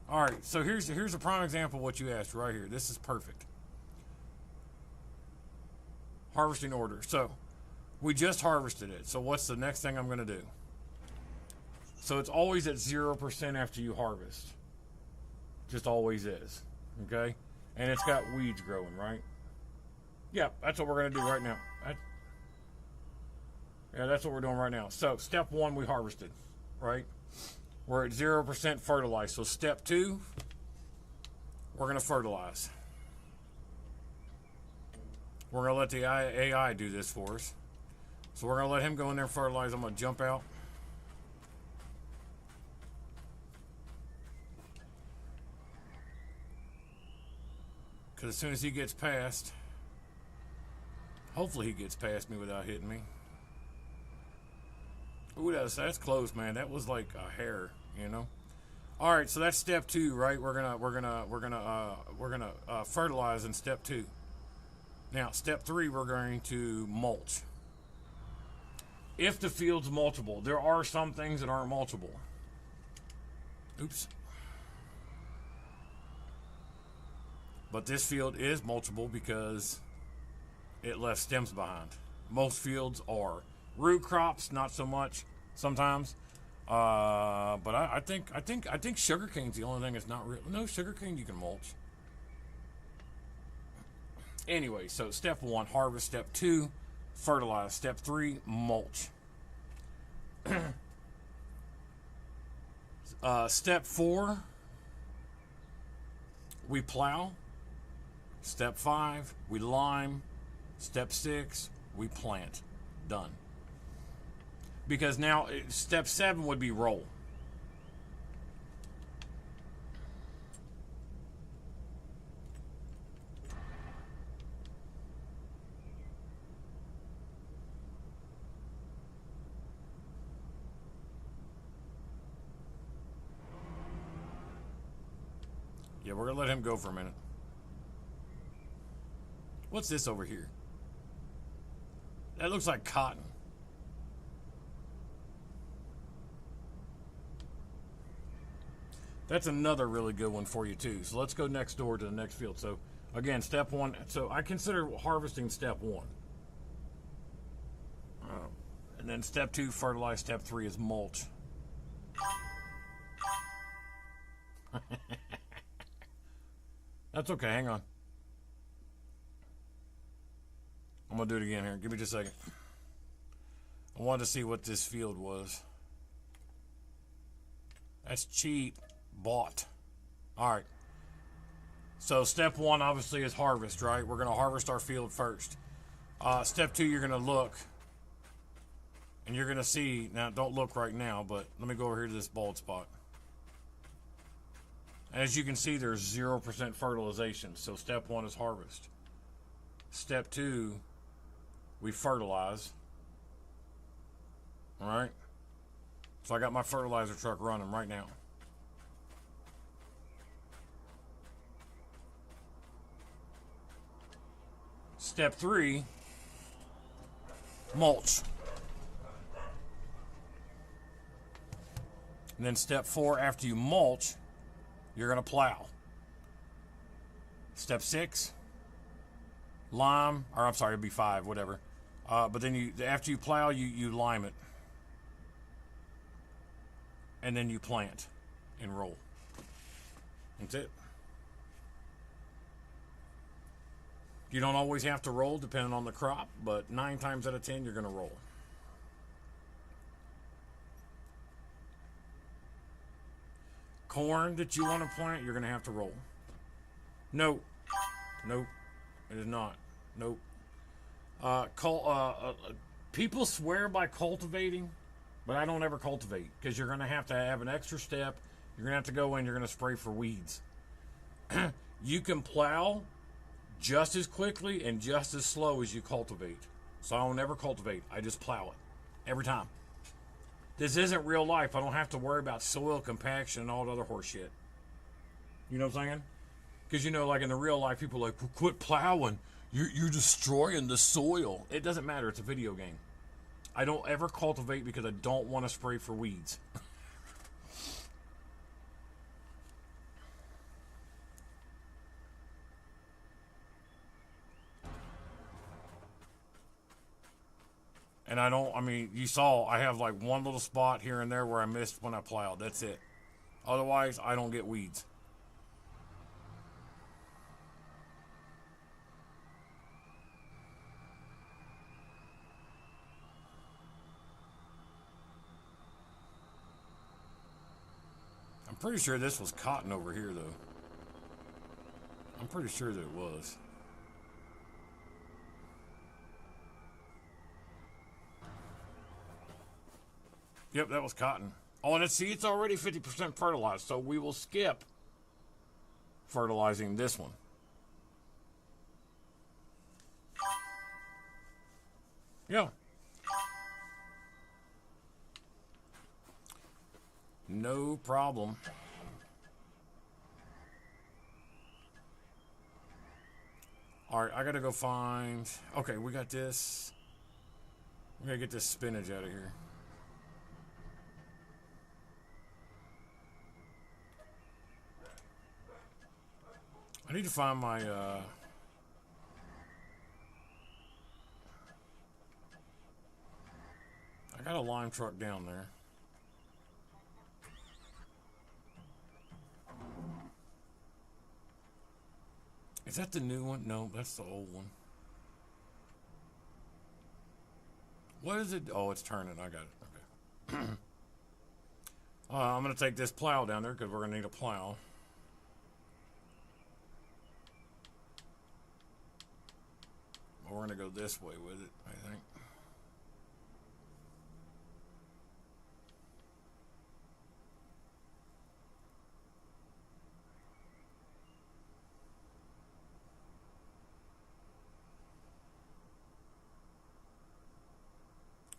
All right, so here's a prime example of what you asked right here. This is perfect. Harvesting order. So we just harvested it. So what's the next thing I'm going to do? So it's always at 0% after you harvest. Just always is. Okay? And it's got weeds growing, right? Yeah, that's what we're going to do right now. That's what we're doing right now. So step 1, we harvested, right? We're at 0% fertilized. So step 2, we're going to fertilize. We're going to let the AI do this for us. So we're going to let him go in there and fertilize. I'm going to jump out. Because as soon as he gets past, hopefully he gets past me without hitting me. Ooh, that's close, man. That was like a hair, you know. All right, so that's step 2, right? We're gonna fertilize in step 2. Now, step 3, we're going to mulch. If the field's mulchable, there are some things that aren't mulchable. Oops. But this field is mulchable because it left stems behind. Most fields are. Root crops, not so much sometimes. But I think sugarcane's the only thing that's not real. No, sugarcane you can mulch. Anyway, so step 1, harvest. Step 2, fertilize. Step 3, mulch. Step 4, we plow. Step 5, we lime. Step 6, we plant. Done. Because now, step 7 would be roll. Yeah, we're going to let him go for a minute. What's this over here? That looks like cotton. That's another really good one for you too. So let's go next door to the next field. So again, step 1. So I consider harvesting step 1. And then step 2, fertilize. Step 3 is mulch. That's okay, hang on. I'm going to do it again here. Give me just a second. I wanted to see what this field was. That's cheap. Bought. Alright. So step 1 obviously is harvest, right? We're going to harvest our field first. Step 2, you're going to look. And you're going to see, now don't look right now, but let me go over here to this bald spot. As you can see, there's 0% fertilization. So step 1 is harvest. Step 2, we fertilize. Alright? So I got my fertilizer truck running right now. Step 3, mulch. And then step 4, after you mulch, you're going to plow. Step 6, lime, or I'm sorry, it'd be 5, whatever. But then after you plow, you lime it. And then you plant and roll. That's it. You don't always have to roll depending on the crop, but 9 times out of 10, you're going to roll. Corn that you want to plant, you're going to have to roll. No. Nope. It is not. Nope. People swear by cultivating, but I don't ever cultivate because you're going to have an extra step. You're going to have to go in, you're going to spray for weeds. You can plow just as quickly and just as slow as you cultivate. So I don't ever cultivate. I just plow it. Every time. This isn't real life. I don't have to worry about soil compaction and all that other horse shit. You know what I'm saying? Because, like in the real life, people are like, well, quit plowing. You're destroying the soil. It doesn't matter. It's a video game. I don't ever cultivate because I don't want to spray for weeds. And you saw, I have like one little spot here and there where I missed when I plowed. That's it. Otherwise, I don't get weeds. I'm pretty sure this was cotton over here, though. I'm pretty sure that it was. Yep, that was cotton. Oh, and it's already 50% fertilized, so we will skip fertilizing this one. Yeah. No problem. Alright, I gotta go find... Okay, we got this. We gotta get this spinach out of here. I need to find my, I got a lime truck down there. Is that the new one? No, that's the old one. What is it? Oh, it's turning. I got it. Okay. I'm going to take this plow down there because we're going to need a plow. We're going to go this way with it, I think.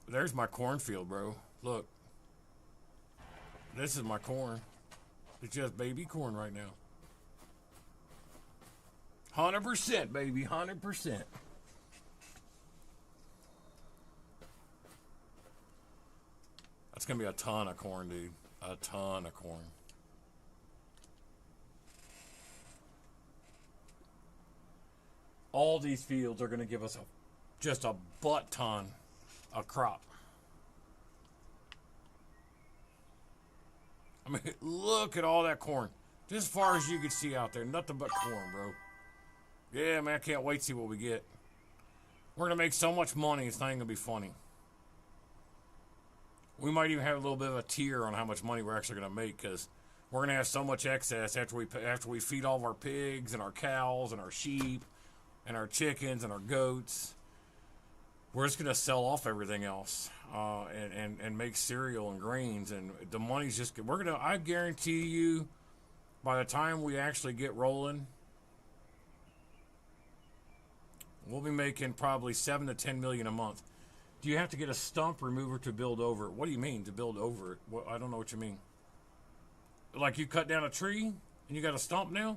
There's my cornfield, bro. Look. This is my corn. It's just baby corn right now. 100%, baby. 100%. That's going to be a ton of corn, dude. A ton of corn. All these fields are going to give us just a butt ton of crop. I mean, look at all that corn. Just as far as you can see out there. Nothing but corn, bro. Yeah, man, I can't wait to see what we get. We're going to make so much money, it's not even going to be funny. We might even have a little bit of a tier on how much money we're actually going to make, because we're going to have so much excess after we feed all of our pigs and our cows and our sheep and our chickens and our goats. We're just going to sell off everything else and make cereal and grains, and the money's just, I guarantee you, by the time we actually get rolling, we'll be making probably $7 to $10 million a month. Do you have to get a stump remover to build over it? What do you mean, to build over it? What, I don't know what you mean. Like you cut down a tree and you got a stump now?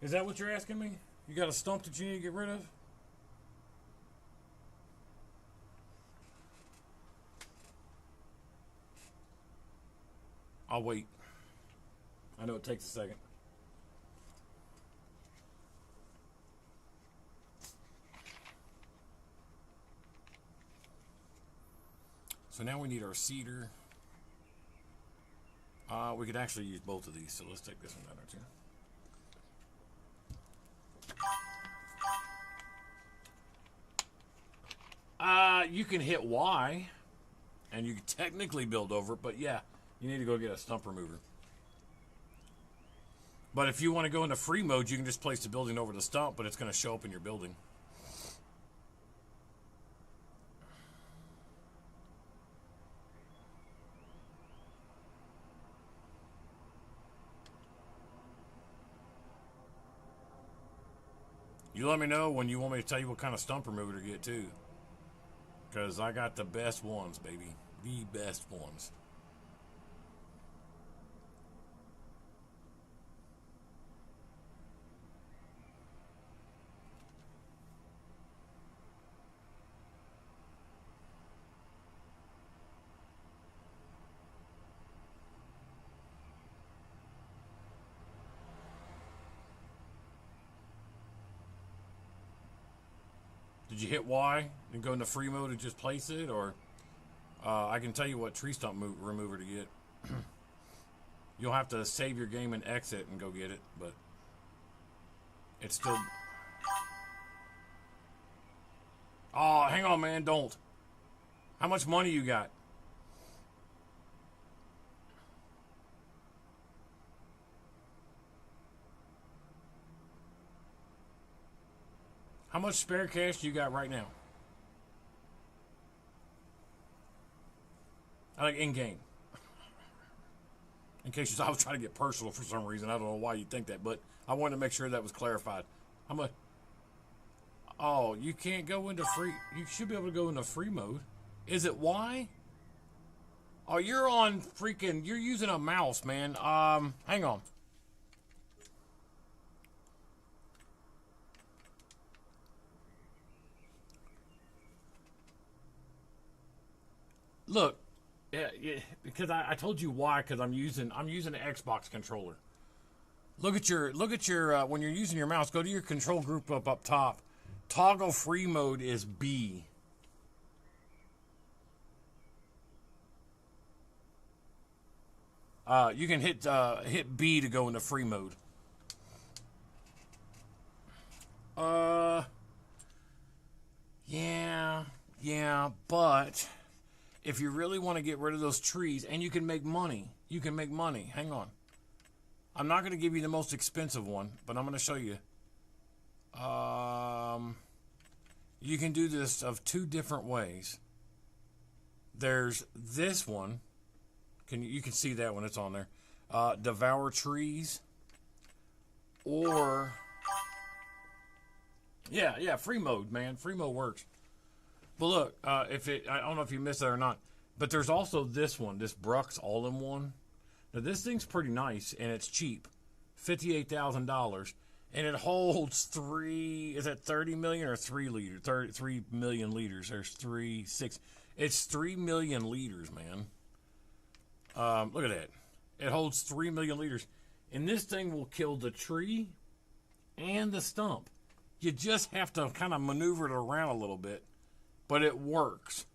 Is that what you're asking me? You got a stump that you need to get rid of? I'll wait. I know it takes a second. So now we need our cedar. We could actually use both of these, so let's take this one down there too. You can hit Y, and you can technically build over it, but yeah, you need to go get a stump remover. But if you want to go into free mode, you can just place the building over the stump, but it's going to show up in your building. You let me know when you want me to tell you what kind of stump remover to get too. Because I got the best ones, baby. The best ones. Did you hit Y and go into free mode and just place it? Or I can tell you what tree stump remover to get. You'll have to save your game and exit and go get it, but it's still... Oh, hang on, man, don't. How much money you got? How much spare cash do you got right now? I like in-game. In case I was trying to get personal for some reason. I don't know why you think that, but I wanted to make sure that was clarified. How much? Oh, you can't go into free. You should be able to go into free mode. Is it Y? Oh, you're on freaking. You're using a mouse, man. Hang on. Look, yeah, because I told you why. Because I'm using an Xbox controller. Look at your when you're using your mouse. Go to your control group up top. Toggle free mode is B. You can hit B to go into free mode. Yeah, but if you really want to get rid of those trees, and you can make money. Hang on. I'm not going to give you the most expensive one, but I'm going to show you. You can do this of two different ways. There's this one. You can see that when it's on there. Devour trees. Or yeah, free mode, man. Free mode works. But look, I don't know if you missed that or not, but there's also this one, this Brux all-in-one. Now this thing's pretty nice and it's cheap, $58,000, and it holds 30 million or 3 liters? 3 million liters. There's 6. It's 3 million liters, man. Look at that. It holds 3 million liters, and this thing will kill the tree and the stump. You just have to kind of maneuver it around a little bit, but it works.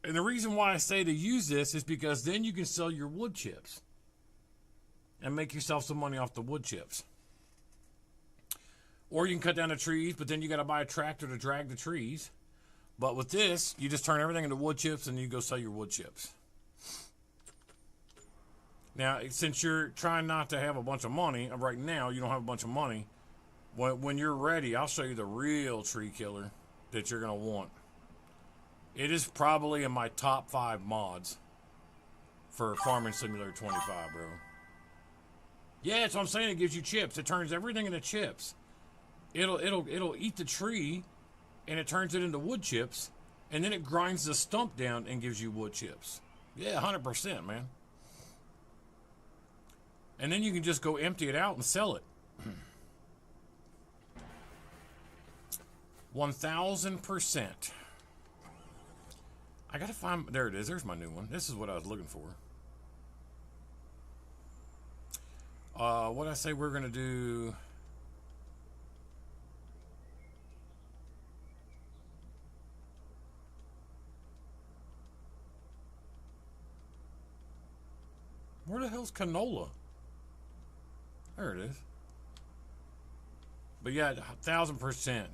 And the reason why I say to use this is because then you can sell your wood chips and make yourself some money off the wood chips. Or you can cut down the trees, but then you got to buy a tractor to drag the trees. But with this, you just turn everything into wood chips and you go sell your wood chips. Now, since you're trying not to have a bunch of money, right now you don't have a bunch of money, when you're ready, I'll show you the real tree killer that you're going to want. It is probably in my top 5 mods for Farming Simulator 25, bro. Yeah, that's what I'm saying. It gives you chips. It turns everything into chips. It'll eat the tree, and it turns it into wood chips, and then it grinds the stump down and gives you wood chips. Yeah, 100%, man. And then you can just go empty it out and sell it. 1000%. I gotta find. There it is. There's my new one. This is what I was looking for. What did I say we're gonna do? Where the hell's canola? There it is. But yeah, 1000%.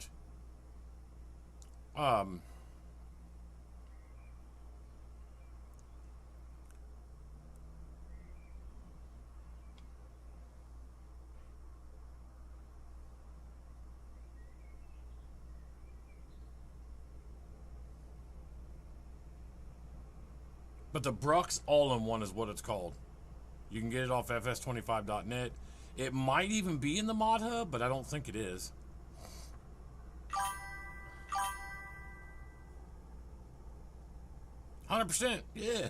But the Brux all-in-one is what it's called. You can get it off fs25.net. It might even be in the mod hub, but I don't think it is. %, yeah.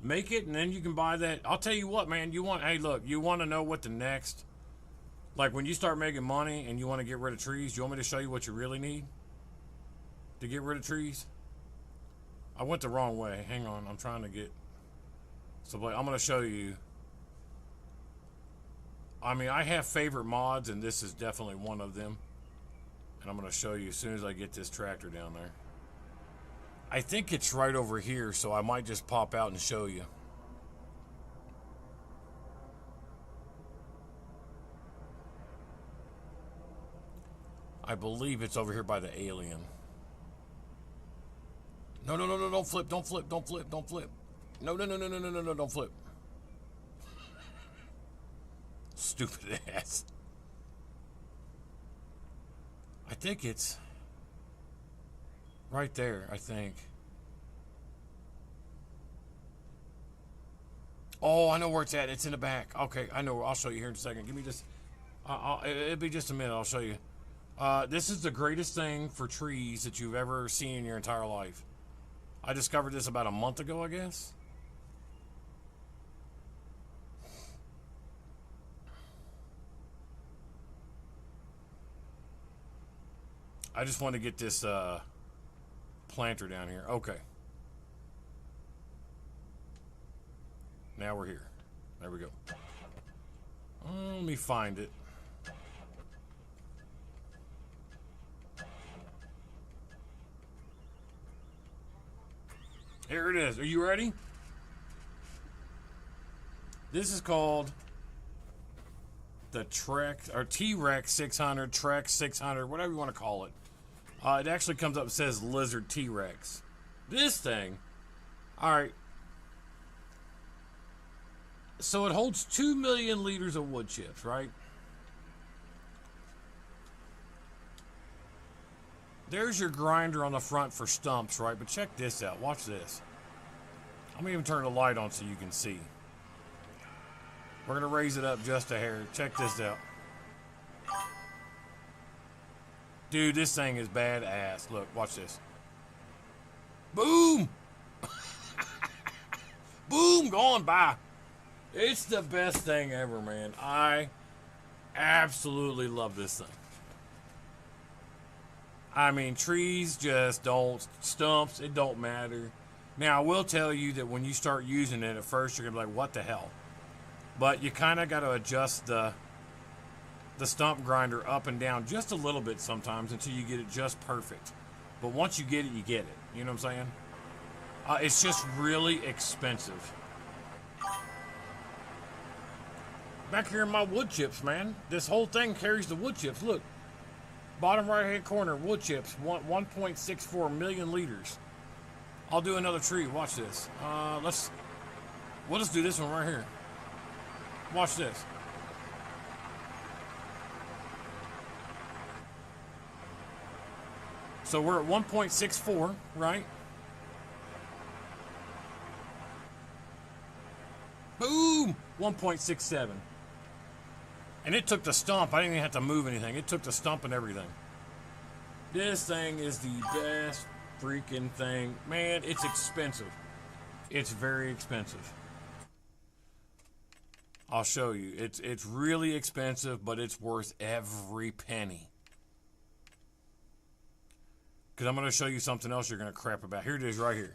Make it, and then you can buy that. I'll tell you what, man. Hey, look, you want to know what the next, like when you start making money and you want to get rid of trees, you want me to show you what you really need to get rid of trees? I went the wrong way. Hang on, I'm trying to get. So I'm going to show you. I mean, I have favorite mods, and this is definitely one of them. And I'm going to show you as soon as I get this tractor down there. I think it's right over here, so I might just pop out and show you. I believe it's over here by the alien. No, don't flip, don't flip. No, don't flip. Stupid ass. I think it's right there, I think. Oh, I know where it's at. It's in the back. Okay, I know. I'll show you here in a second. Give me just... it'll be just a minute. I'll show you. This is the greatest thing for trees that you've ever seen in your entire life. I discovered this about a month ago, I guess. I just want to get this planter down here. Okay. Now we're here. There we go. Let me find it. Here it is. Are you ready? This is called the Trek, or T-Rex 600, Trek 600, whatever you want to call it. It actually comes up and says Lizard T-Rex. This thing, alright. So it holds 2 million liters of wood chips, right? There's your grinder on the front for stumps, right? But check this out. Watch this. I'm going to even turn the light on so you can see. We're going to raise it up just a hair. Check this out. Dude, this thing is badass. Look, watch this. Boom! Boom, going by. It's the best thing ever, man. I absolutely love this thing. I mean, trees just don't, stumps, it don't matter. Now, I will tell you that when you start using it, at first you're going to be like, what the hell? But you kind of got to adjust the stump grinder up and down just a little bit sometimes until you get it just perfect. But once you get it, you get it. You know what I'm saying? It's just really expensive. Back here in my wood chips, man. This whole thing carries the wood chips. Look. Bottom right hand corner, wood chips, 1.64 million liters. I'll do another tree. Watch this. We'll just do this one right here. Watch this. So we're at 1.64, right? Boom! 1.67. And it took the stump. I didn't even have to move anything. It took the stump and everything. This thing is the best freaking thing. Man, it's expensive. It's very expensive. I'll show you. It's really expensive, but it's worth every penny. Because I'm going to show you something else you're going to crap about. Here it is right here.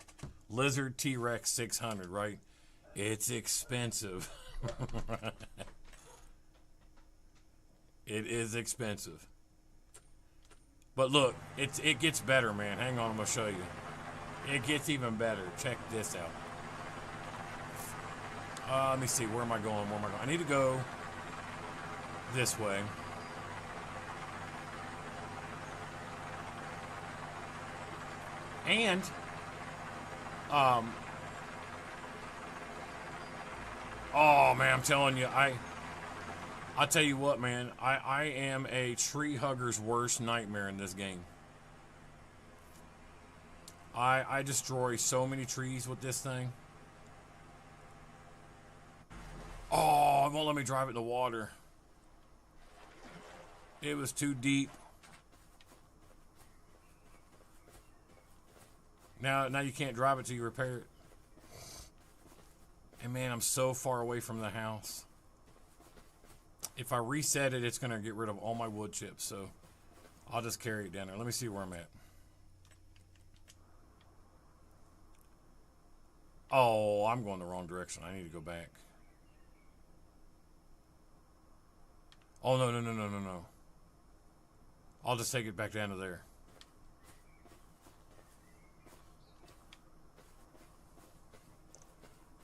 Lizard T-Rex 600, right? It's expensive. It is expensive. But look, it gets better, man. Hang on, I'm going to show you. It gets even better. Check this out. Let me see. Where am I going? Where am I going? I need to go this way. And, oh man, I'm telling you, I'll tell you what, man, I am a tree hugger's worst nightmare in this game. I destroy so many trees with this thing. Oh, it won't let me drive it in the water. It was too deep. Now you can't drive it till you repair it. And man, I'm so far away from the house. If I reset it, it's going to get rid of all my wood chips. So I'll just carry it down there. Let me see where I'm at. Oh, I'm going the wrong direction. I need to go back. Oh, no. I'll just take it back down to there.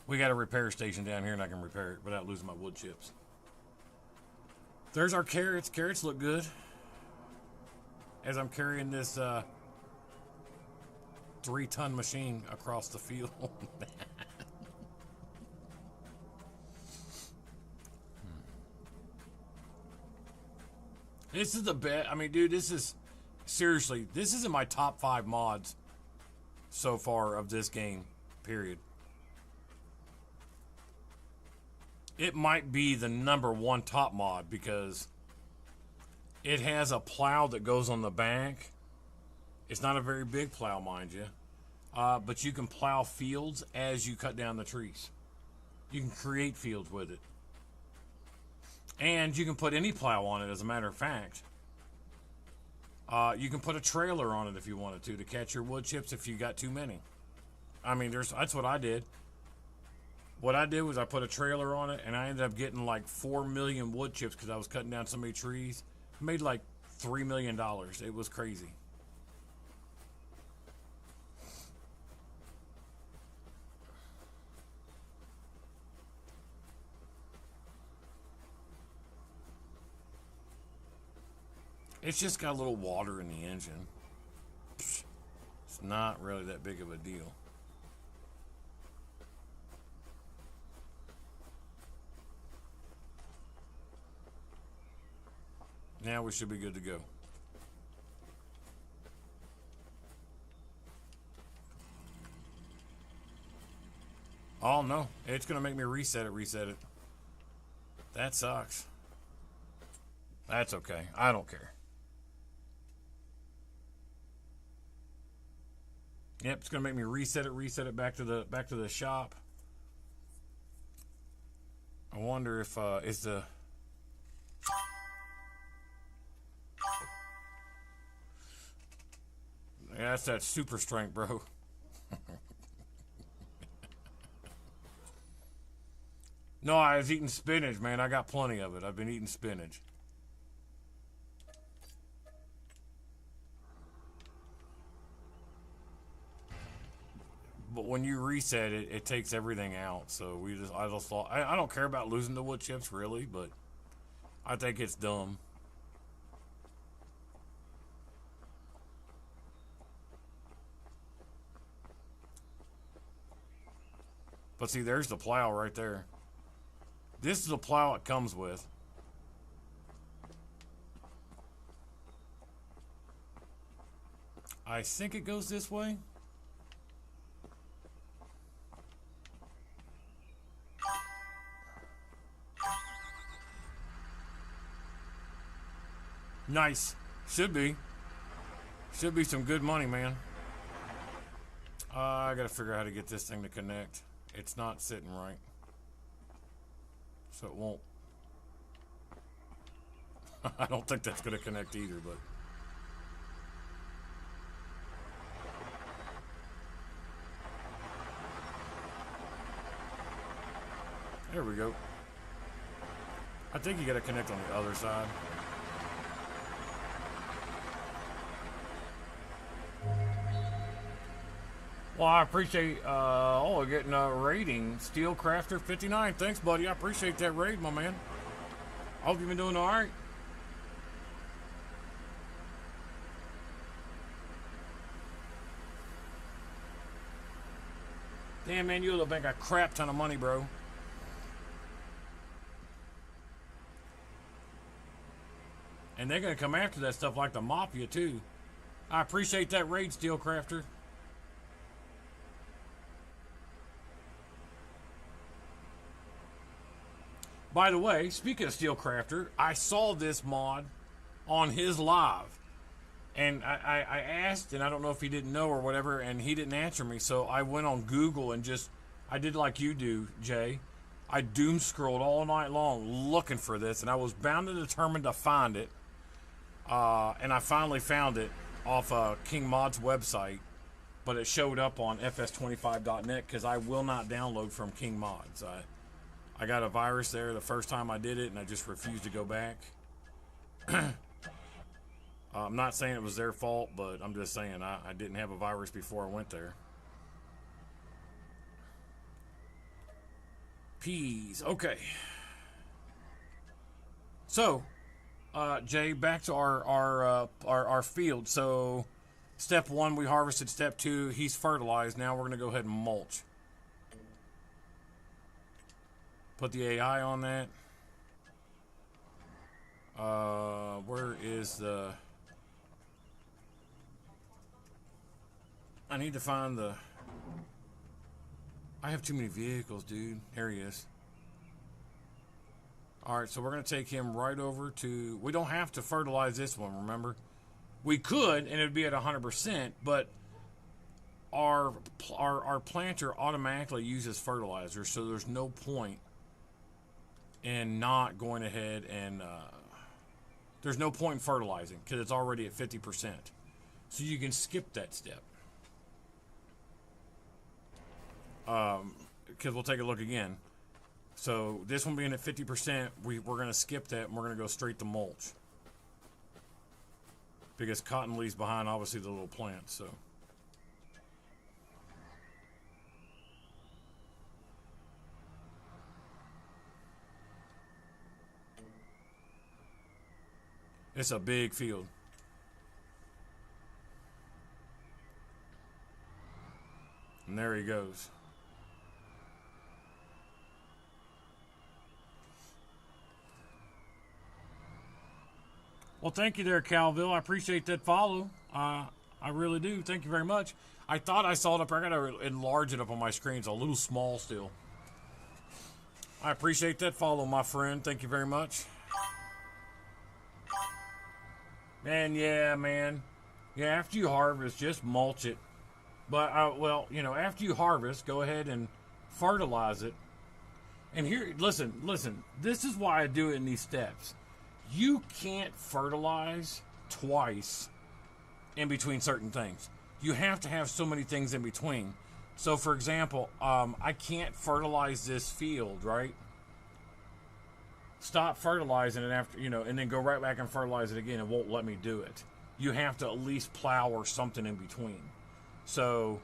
We got a repair station down here, and I can repair it without losing my wood chips. There's our carrots. Carrots look good. As I'm carrying this 3-ton machine across the field. This is the best. I mean, dude, this is... Seriously, this is in my top 5 mods so far of this game. Period. It might be the #1 top mod because It has a plow that goes on the back. It's not a very big plow, mind you. But you can plow fields as you cut down the trees. You can create fields with it. And you can put any plow on it, as a matter of fact. You can put a trailer on it if you wanted to catch your wood chips if you got too many. I mean, that's what I did. What I did was I put a trailer on it, and I ended up getting like 4 million wood chips because I was cutting down so many trees. I made like $3 million. It was crazy. It's just got a little water in the engine. It's not really that big of a deal. Now we should be good to go. Oh no, it's gonna make me reset it. That sucks. That's okay. I don't care. Yep, it's gonna make me reset it back to the shop. I wonder if is the yeah, that's that super strength, bro. No, I was eating spinach, man. I got plenty of it. I've been eating spinach. But when you reset it, it takes everything out. So I just thought, I don't care about losing the wood chips really, but I think it's dumb. But see, there's the plow right there. This is the plow it comes with. I think it goes this way. Nice. Should be some good money, man. I gotta figure out how to get this thing to connect. It's not sitting right. So it won't. I don't think that's gonna connect either, but. There we go. I think you gotta connect on the other side. Well, I appreciate getting a rating. Steelcrafter 59. Thanks, buddy. I appreciate that raid, my man. I hope you've been doing all right. Damn, man, you'll make a crap ton of money, bro. And they're going to come after that stuff like the Mafia, too. I appreciate that raid, Steelcrafter. By the way, speaking of Steelcrafter, I saw this mod on his live. And I asked, and I don't know if he didn't know or whatever, and he didn't answer me. So I went on Google and I did like you do, Jay. I doom scrolled all night long looking for this, and I was bound and determined to find it. And I finally found it off King Mod's website, but it showed up on fs25.net because I will not download from King Mods. I got a virus there the first time I did it, and I just refused to go back. I'm not saying it was their fault, but I'm just saying I didn't have a virus before I went there. Peas. Okay. So, Jay, back to our field. So, step 1 we harvested. Step 2 he's fertilized. Now we're going to go ahead and mulch. Put the AI on that. Where is the... I need to find the... I have too many vehicles, dude. Here he is. All right, so we're going to take him right over to... We don't have to fertilize this one, remember? We could, and it would be at 100%, but our planter automatically uses fertilizer, so there's no point in not going ahead and... there's no point in fertilizing, because it's already at 50%. So you can skip that step. Because we'll take a look again. So this one being at 50%, we're going to skip that and we're going to go straight to mulch. Because cotton leaves behind, obviously, the little plants. So it's a big field. And there he goes. Well, thank you there, Calville. I appreciate that follow. I really do. Thank you very much. I thought I saw it up there. I got to enlarge it up on my screen. It's a little small still. I appreciate that follow, my friend. Thank you very much. Man, yeah, man. Yeah, after you harvest, just mulch it. But, well, you know, after you harvest, go ahead and fertilize it. And here, listen. This is why I do it in these steps. You can't fertilize twice in between certain things. You have to have so many things in between. So, for example, I can't fertilize this field, right? Stop fertilizing it after, you know, and then go right back and fertilize it again. It won't let me do it. You have to at least plow or something in between. So,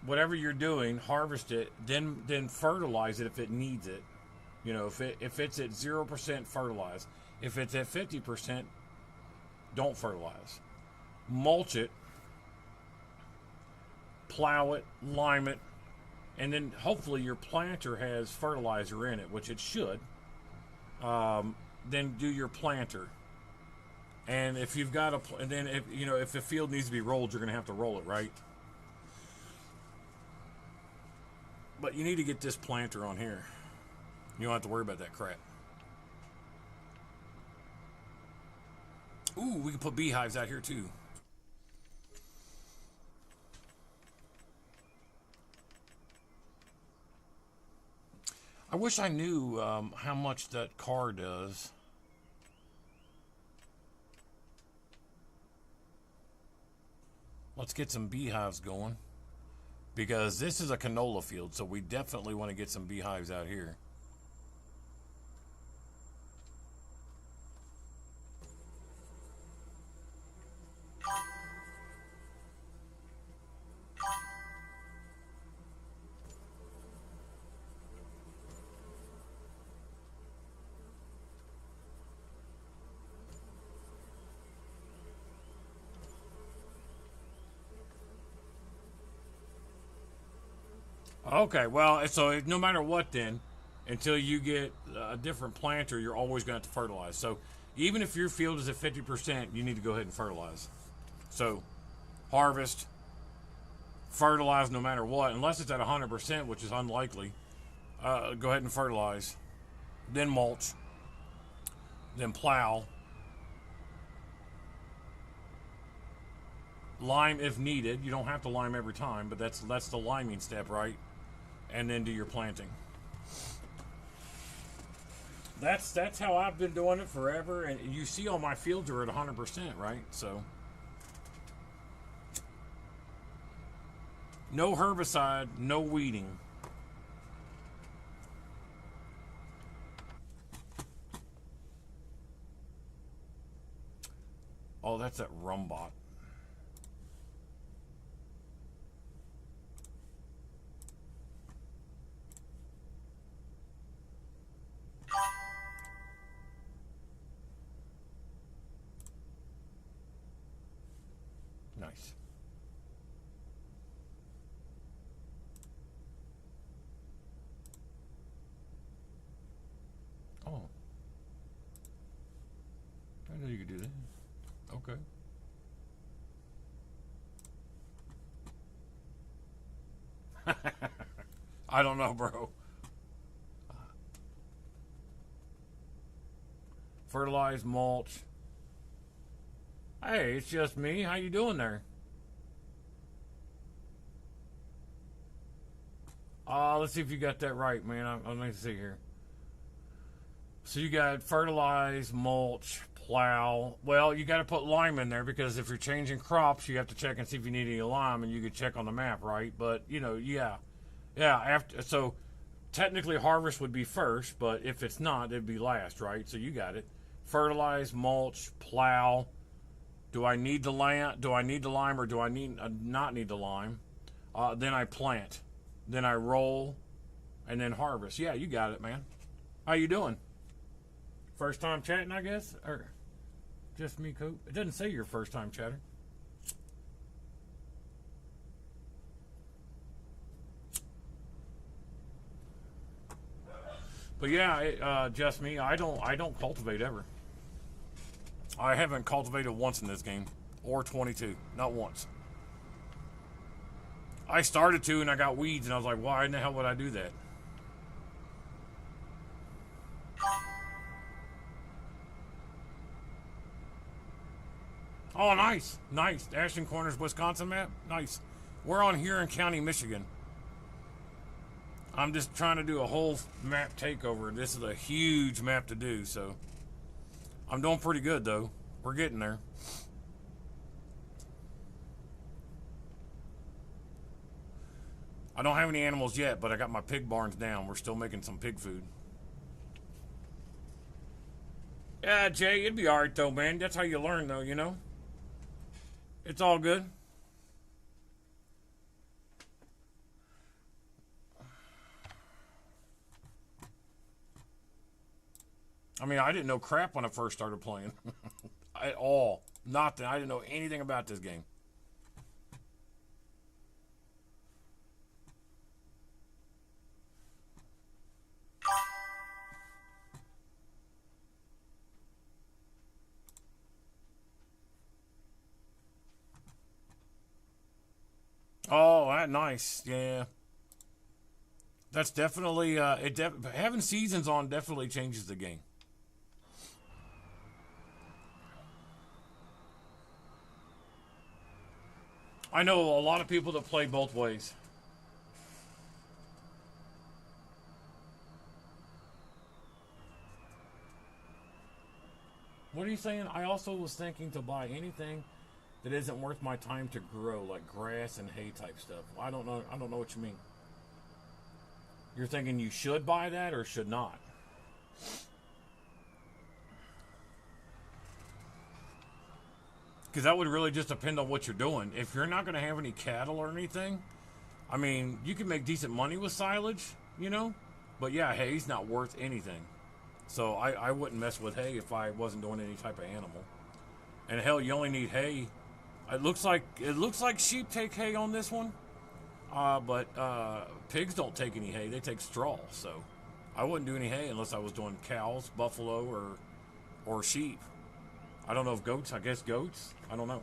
whatever you're doing, harvest it, then fertilize it if it needs it. You know, if it's at 0%, fertilize. If it's at 50%, don't fertilize. Mulch it, plow it, lime it, and then hopefully your planter has fertilizer in it, which it should. Then do your planter. And if you've got and then if the field needs to be rolled, you're going to have to roll it, right? But you need to get this planter on here. You don't have to worry about that crap. Ooh, we can put beehives out here too. I wish I knew how much that car does. Let's get some beehives going. Because this is a canola field, so we definitely want to get some beehives out here. Okay, well, so no matter what then, until you get a different planter, you're always going to have to fertilize. So even if your field is at 50%, you need to go ahead and fertilize. So harvest, fertilize no matter what, unless it's at 100%, which is unlikely. Go ahead and fertilize. Then mulch. Then plow. Lime if needed. You don't have to lime every time, but that's the liming step, right? And then do your planting. That's how I've been doing it forever, and you see all my fields are at 100%, right? So no herbicide, no weeding. Oh, that's that Rumbot. Nice. Oh. I know you could do that. Okay. I don't know, bro. Fertilize, mulch. Hey, it's just me. How you doing there? Let's see if you got that right, man. Let me see here. So you got fertilize, mulch, plow. Well, you got to put lime in there because if you're changing crops, you have to check and see if you need any lime, and you could check on the map, right? But you know, yeah. After so, technically harvest would be first, but if it's not, it'd be last, right? So you got it. Fertilize, mulch, plow. Do I need the lime? Do I need the lime, or do I need not need the lime? Then I plant, then I roll, and then harvest. Yeah, you got it, man. How you doing? First time chatting, I guess, or just me, Coop? It doesn't say your first time chatter. But yeah, just me. I don't cultivate ever. I haven't cultivated once in this game, or 22, not once. I started to, and I got weeds, and I was like, why in the hell would I do that? Oh, nice. Nice. Ashton Corners, Wisconsin map? Nice. We're on Huron County, Michigan. I'm just trying to do a whole map takeover. This is a huge map to do, so I'm doing pretty good, though. We're getting there. I don't have any animals yet, but I got my pig barns down. We're still making some pig food. Yeah, Jay, it'd be all right, though, man. That's how you learn, though, you know? It's all good. I mean, I didn't know crap when I first started playing. At all. Nothing. I didn't know anything about this game. Oh, that nice. Yeah. That's definitely having seasons on definitely changes the game. I know a lot of people that play both ways. What are you saying? I also was thinking to buy anything that isn't worth my time to grow, like grass and hay type stuff. I don't know what you mean. You're thinking you should buy that or should not? Because that would really just depend on what you're doing. If you're not going to have any cattle or anything, I mean, you can make decent money with silage, you know? But yeah, hay's not worth anything. So I wouldn't mess with hay if I wasn't doing any type of animal. And hell, you only need hay. It looks like sheep take hay on this one. But pigs don't take any hay. They take straw. So I wouldn't do any hay unless I was doing cows, buffalo, or sheep. I don't know if goats. I guess goats. I don't know.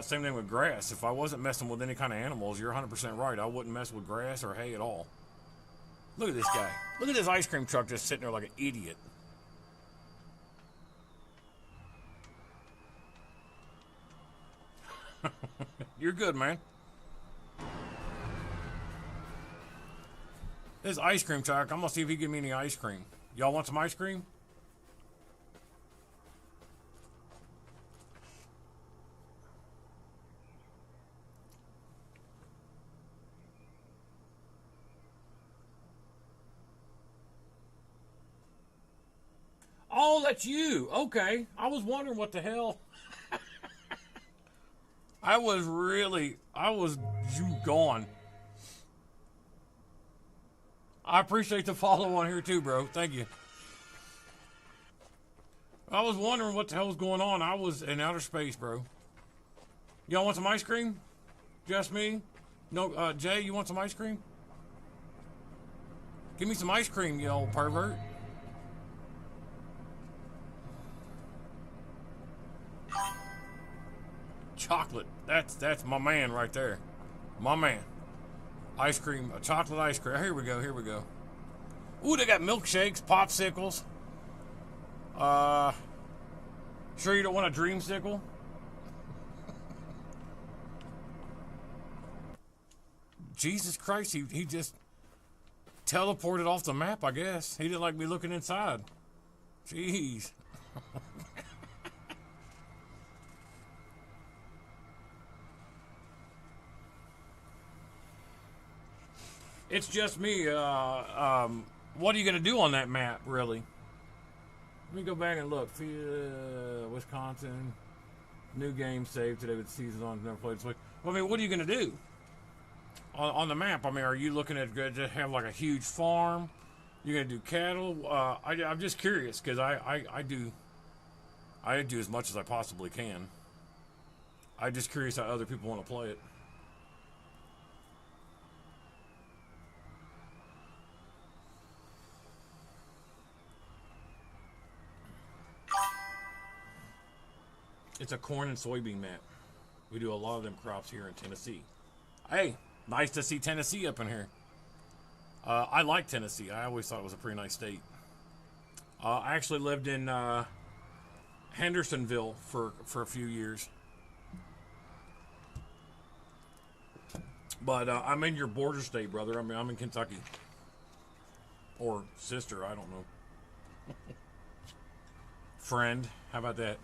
Same thing with grass. If I wasn't messing with any kind of animals, you're 100% right. I wouldn't mess with grass or hay at all. Look at this guy. Look at this ice cream truck just sitting there like an idiot. You're good, man. This ice cream truck. I'm going to see if he give me any ice cream. Y'all want some ice cream? Oh, that's you. Okay. I was wondering what the hell. I was gone. I appreciate the follow on here too, bro. Thank you. I was wondering what the hell was going on. I was in outer space, bro. Y'all want some ice cream? Just me? No, Jay, you want some ice cream? Give me some ice cream, you old pervert. Chocolate. That's my man right there. My man. Ice cream, a chocolate ice cream. Here we go. Ooh, they got milkshakes, popsicles. Uh, sure you don't want a dreamsicle? Jesus Christ, he just teleported off the map, I guess. He didn't like me looking inside. Jeez. It's just me. What are you going to do on that map, really? Let me go back and look. Wisconsin. New game saved today with the season on. Never played this week. Well, I mean, what are you going to do on the map? I mean, are you looking at to have like a huge farm? You're going to do cattle? I'm just curious because I do as much as I possibly can. I'm just curious how other people want to play it. It's a corn and soybean map. We do a lot of them crops here in Tennessee. Hey, nice to see Tennessee up in here. I like Tennessee. I always thought it was a pretty nice state. I actually lived in Hendersonville for a few years. But I'm in your border state, brother. I mean, I'm in Kentucky. Or sister, I don't know. Friend, how about that?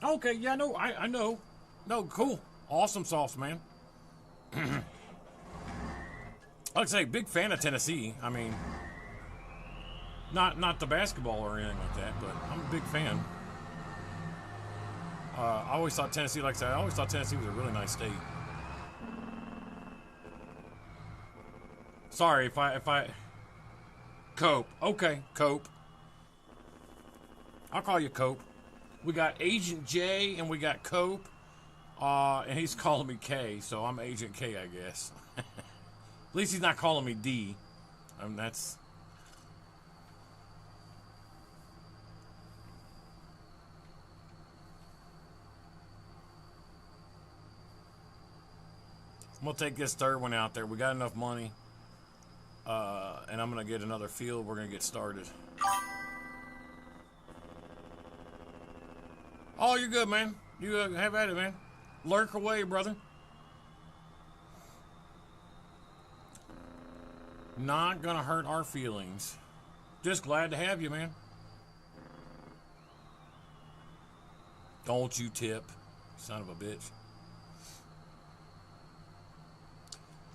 Okay, yeah, no, I know. No, cool. Awesome sauce, man. Like I say, big fan of Tennessee. I mean, not the basketball or anything like that, but I'm a big fan. I always thought Tennessee, like I said, I always thought Tennessee was a really nice state. Sorry if I Cope. Okay, Cope. I'll call you Cope. We got Agent J and we got Cope. And he's calling me K, so I'm Agent K, I guess. At least he's not calling me D. That's... I'm going to take this third one out there. We got enough money. And I'm going to get another field. We're going to get started. Oh, you're good, man. You have at it, man. Lurk away, brother. Not gonna hurt our feelings. Just glad to have you, man. Don't you tip, son of a bitch.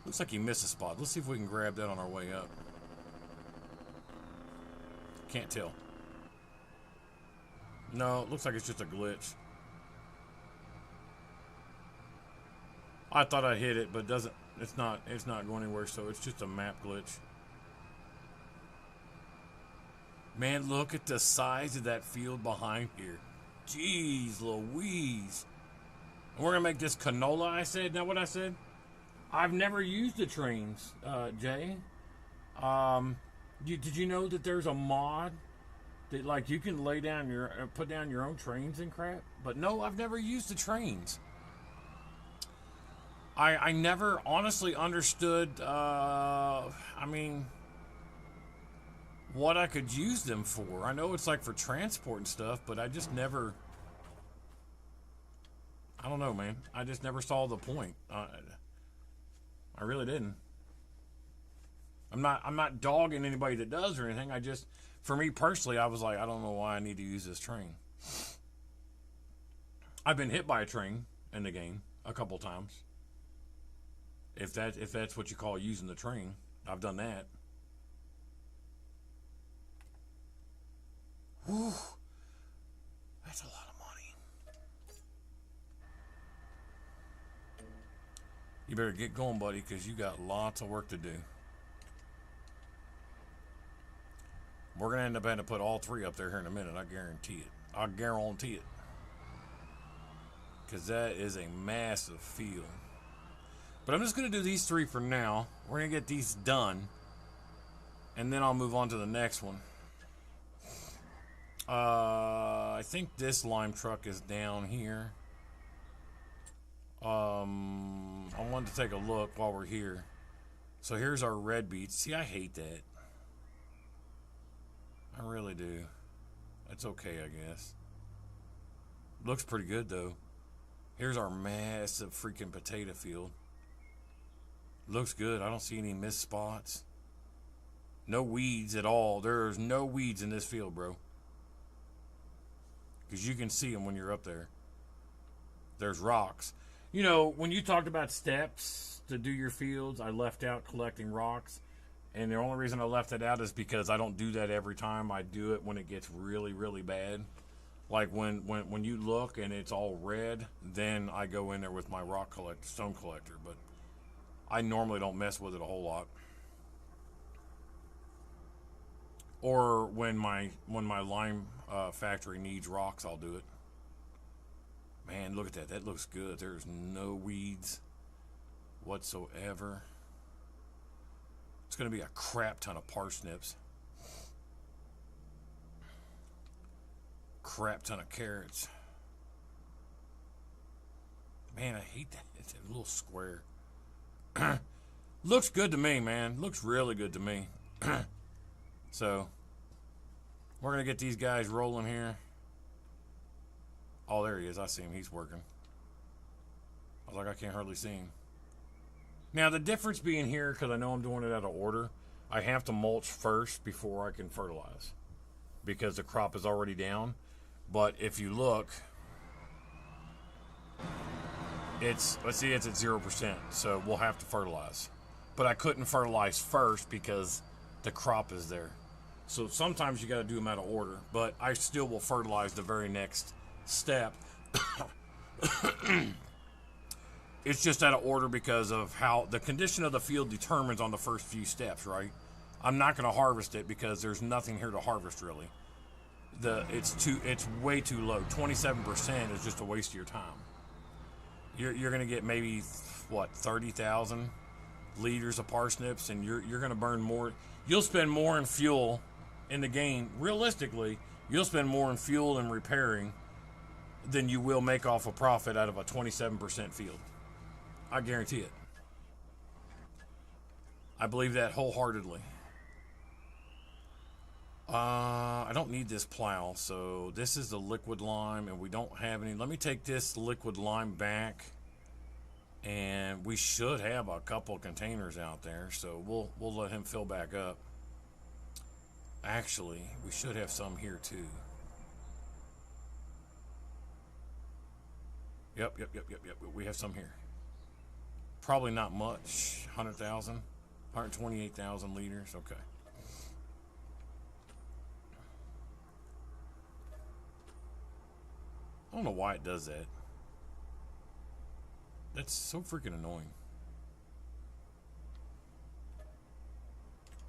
Looks like he missed a spot. Let's see if we can grab that on our way up. Can't tell. No, it looks like it's just a glitch. I thought I hit it, but it doesn't. It's not going anywhere, so it's just a map glitch. Man, look at the size of that field behind here. Jeez Louise. And we're gonna make this canola, I said. Is that what I said? I've never used the trains, Jay. Did you know that there's a mod that, like, you can lay down put down your own trains and crap? But no, I've never used the trains. I never honestly understood, I mean, what I could use them for. I know it's like for transport and stuff, but I just never, I don't know, man. I just never saw the point. I really didn't. I'm not dogging anybody that does or anything. I just, for me personally, I was like, I don't know why I need to use this train. I've been hit by a train in the game a couple times. If that's what you call using the train, I've done that. Whew. That's a lot of money. You better get going, buddy, because you got lots of work to do. We're going to end up having to put all three up there here in a minute. I guarantee it. I guarantee it. Because that is a massive field. But I'm just going to do these three for now. We're going to get these done. And then I'll move on to the next one. I think this lime truck is down here. I wanted to take a look while we're here. So here's our red beets. See, I hate that. I really do. It's okay, I guess. Looks pretty good, though. Here's our massive freaking potato field. Looks good. I don't see any missed spots. No weeds at all. There's no weeds in this field, bro. Because you can see them when you're up there. There's rocks. You know, when you talked about steps to do your fields, I left out collecting rocks. And the only reason I left it out is because I don't do that every time. I do it when it gets really, really bad. Like when you look and it's all red, then I go in there with my stone collector. But I normally don't mess with it a whole lot. Or when my lime factory needs rocks, I'll do it. Man, look at that. That looks good. There's no weeds whatsoever. It's going to be a crap ton of parsnips. Crap ton of carrots. Man, I hate that. It's a little square. Looks good to me, man. Looks really good to me. So, we're going to get these guys rolling here. Oh, there he is. I see him. He's working. I was like, I can't hardly see him. Now, the difference being here, because I know I'm doing it out of order, I have to mulch first before I can fertilize. Because the crop is already down. But if you look, let's see, it's at 0%. So we'll have to fertilize. But I couldn't fertilize first because the crop is there. So sometimes you got to do them out of order. But I still will fertilize the very next step. It's just out of order because of how the condition of the field determines on the first few steps, right? I'm not going to harvest it because there's nothing here to harvest really. It's way too low. 27% is just a waste of your time. You're going to get maybe what, 30,000 liters of parsnips, and you're going to burn more. You'll spend more in fuel in the game. Realistically, you'll spend more in fuel and repairing than you will make off a profit out of a 27% field. I guarantee it. I believe that wholeheartedly. I don't need this plow, so this is the liquid lime, and we don't have any. Let me take this liquid lime back, and we should have a couple containers out there, so we'll let him fill back up. Actually, we should have some here too. Yep. We have some here. Probably not much. 100,000, 128,000 liters. Okay. I don't know why it does that. That's so freaking annoying.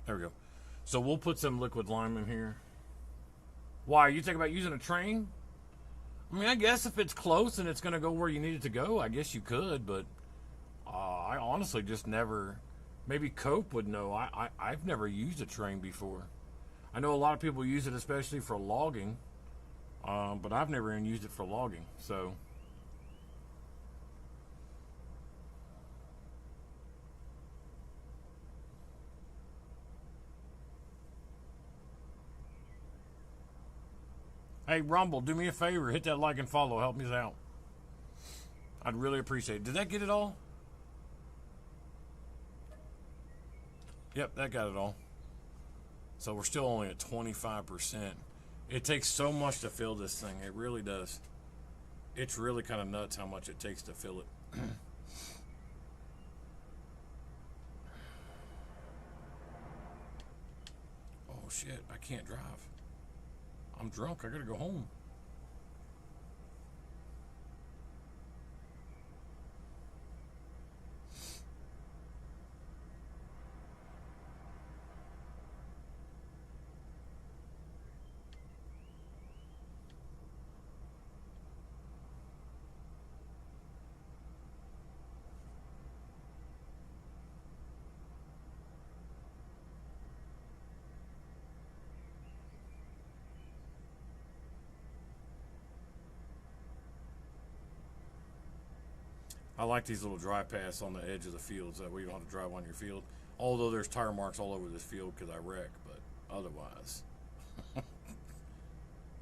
There we go. So we'll put some liquid lime in here. Why? You think about using a train? I mean, I guess if it's close and it's going to go where you need it to go, I guess you could, but I honestly just never. Maybe Cope would know. I've never used a train before. I know a lot of people use it, especially for logging, but I've never even used it for logging. So, hey, Rumble, do me a favor, hit that like and follow, help me out. I'd really appreciate it. Did that get it all? Yep, that got it all. So we're still only at 25%. It takes so much to fill this thing. It really does. It's really kind of nuts how much it takes to fill it. Oh, shit. I can't drive. I'm drunk. I gotta go home. I like these little dry paths on the edge of the fields. That way you don't have to drive on your field. Although there's tire marks all over this field because I wreck, but otherwise.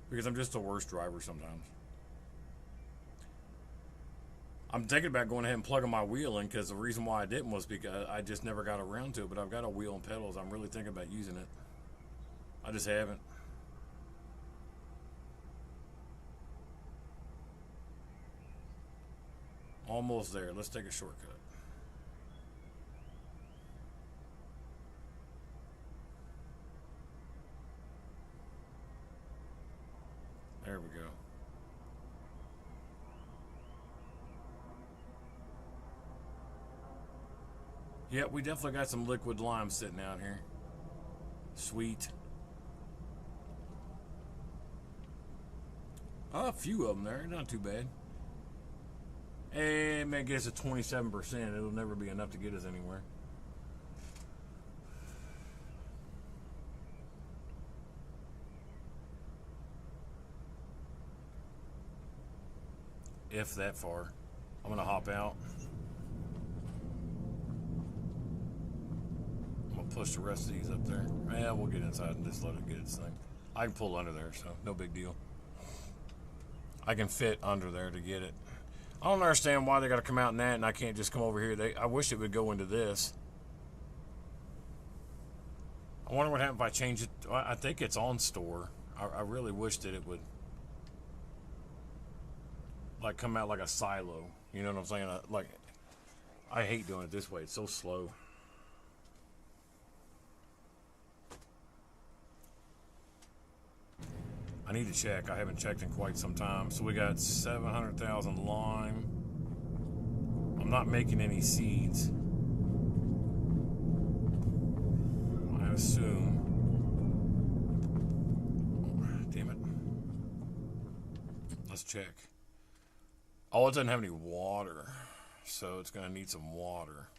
Because I'm just the worst driver sometimes. I'm thinking about going ahead and plugging my wheel in because the reason why I didn't was because I just never got around to it. But I've got a wheel and pedals. I'm really thinking about using it. I just haven't. Almost there. Let's take a shortcut. There we go. Yeah, we definitely got some liquid lime sitting out here. Sweet. A few of them there. Not too bad. It may get us a 27%. It'll never be enough to get us anywhere. If that far. I'm going to hop out. I'm going to push the rest of these up there. Yeah, we'll get inside and just let it get its thing. I can pull under there, so no big deal. I can fit under there to get it. I don't understand why they got to come out in that and I can't just come over here. I wish it would go into this. I wonder what happens if I change it. I think it's on store. I really wish that it would like come out like a silo. You know what I'm saying? Like, I hate doing it this way. It's so slow. I need to check. I haven't checked in quite some time. So we got 700,000 lime. I'm not making any seeds. I assume. Damn it. Let's check. Oh, it doesn't have any water. So it's going to need some water.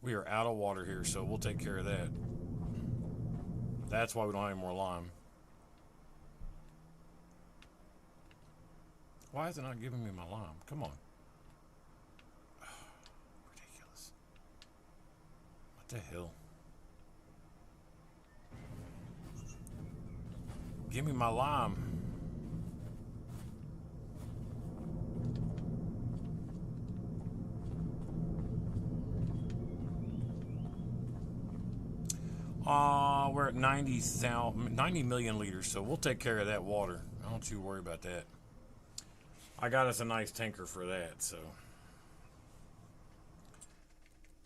We are out of water here, so we'll take care of that. That's why we don't have any more lime. Why is it not giving me my lime? Come on. Ridiculous. What the hell? Give me my lime. We're at 90 million liters, so we'll take care of that water. Don't you worry about that. I got us a nice tanker for that, so.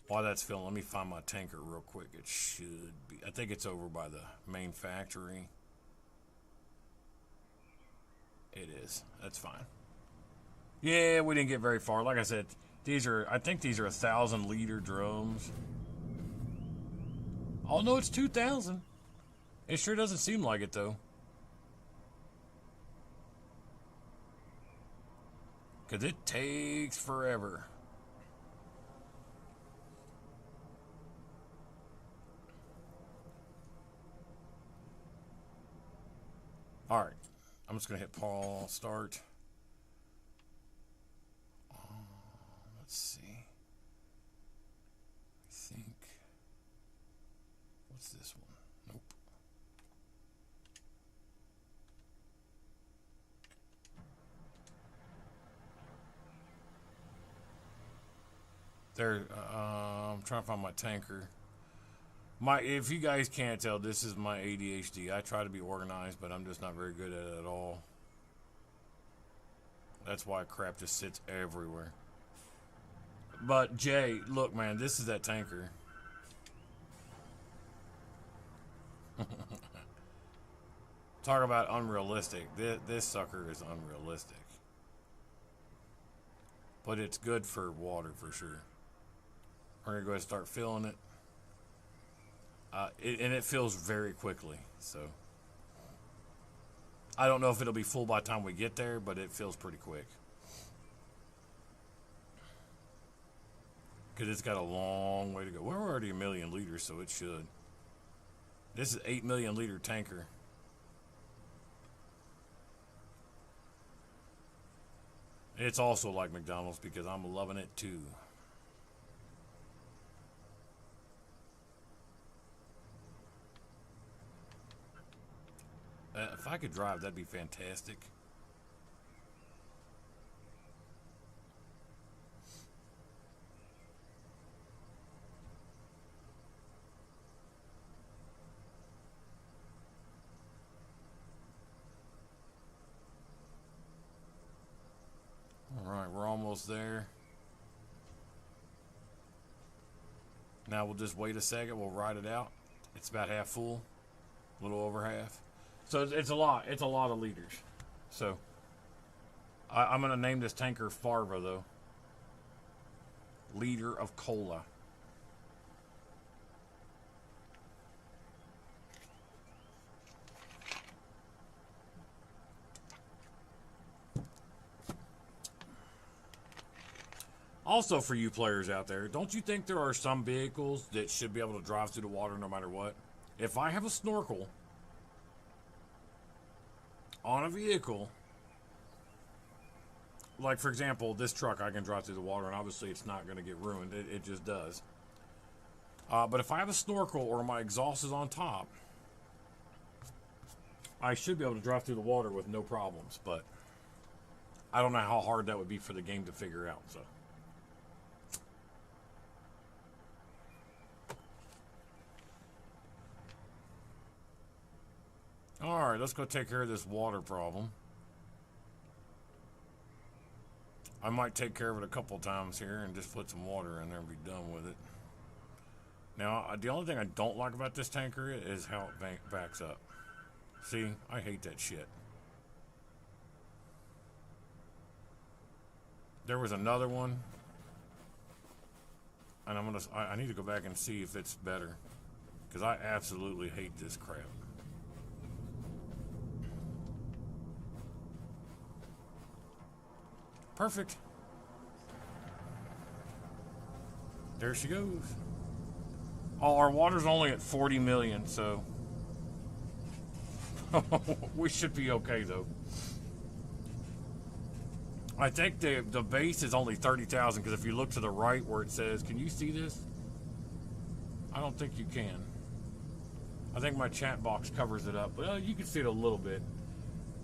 While that's filling, let me find my tanker real quick. It should be, I think it's over by the main factory. It is. That's fine. Yeah, we didn't get very far. Like I said, I think these are 1,000-liter drums. Oh, no, it's 2,000. It sure doesn't seem like it, though. Because it takes forever. Alright. I'm just going to hit pause, start. Let's see. I think. What's this one? Nope. I'm trying to find my tanker. If you guys can't tell, this is my ADHD. I try to be organized, but I'm just not very good at it at all. That's why crap just sits everywhere. But Jay, look, man, this is that tanker. Talk about unrealistic. This sucker is unrealistic. But it's good for water for sure. We're going to go ahead and start filling it. And it fills very quickly. So I don't know if it'll be full by the time we get there, but it fills pretty quick. Because it's got a long way to go. We're already 1 million liters, so it should. This is 8 million liter tanker. It's also like McDonald's because I'm loving it too. If I could drive, that'd be fantastic. All right, we're almost there. Now we'll just wait a second. We'll ride it out. It's about half full, a little over half. So it's a lot. It's a lot of liters. So I'm going to name this tanker Farva, though. Liter of cola. Also, for you players out there, don't you think there are some vehicles that should be able to drive through the water no matter what? If I have a snorkel on a vehicle, like for example, this truck, I can drive through the water, and obviously it's not going to get ruined. It just does. But if I have a snorkel or my exhaust is on top, I should be able to drive through the water with no problems. But I don't know how hard that would be for the game to figure out. So. Alright, let's go take care of this water problem. I might take care of it a couple times here and just put some water in there and be done with it. Now, the only thing I don't like about this tanker is how it backs up. See, I hate that shit. There was another one, and I need to go back and see if it's better, because I absolutely hate this crap. Perfect. There she goes. Oh, our water's only at 40 million, so we should be okay though. I think the base is only 30,000 because if you look to the right where it says, can you see this? I don't think you can. I think my chat box covers it up, but you can see it a little bit.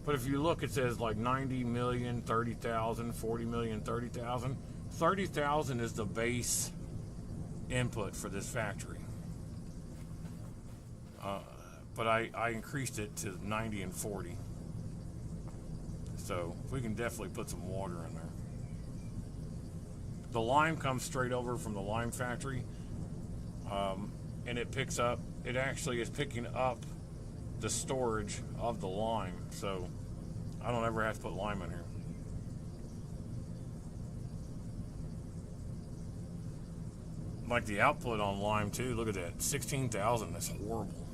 But if you look, it says like 90 million, 30,000, 40 million, 30,000. 30,000 is the base input for this factory. But I increased it to 90 and 40. So we can definitely put some water in there. The lime comes straight over from the lime factory. And it picks up, it actually is picking up the storage of the lime, so I don't ever have to put lime in here. Like the output on lime too, look at that, 16,000, that's horrible.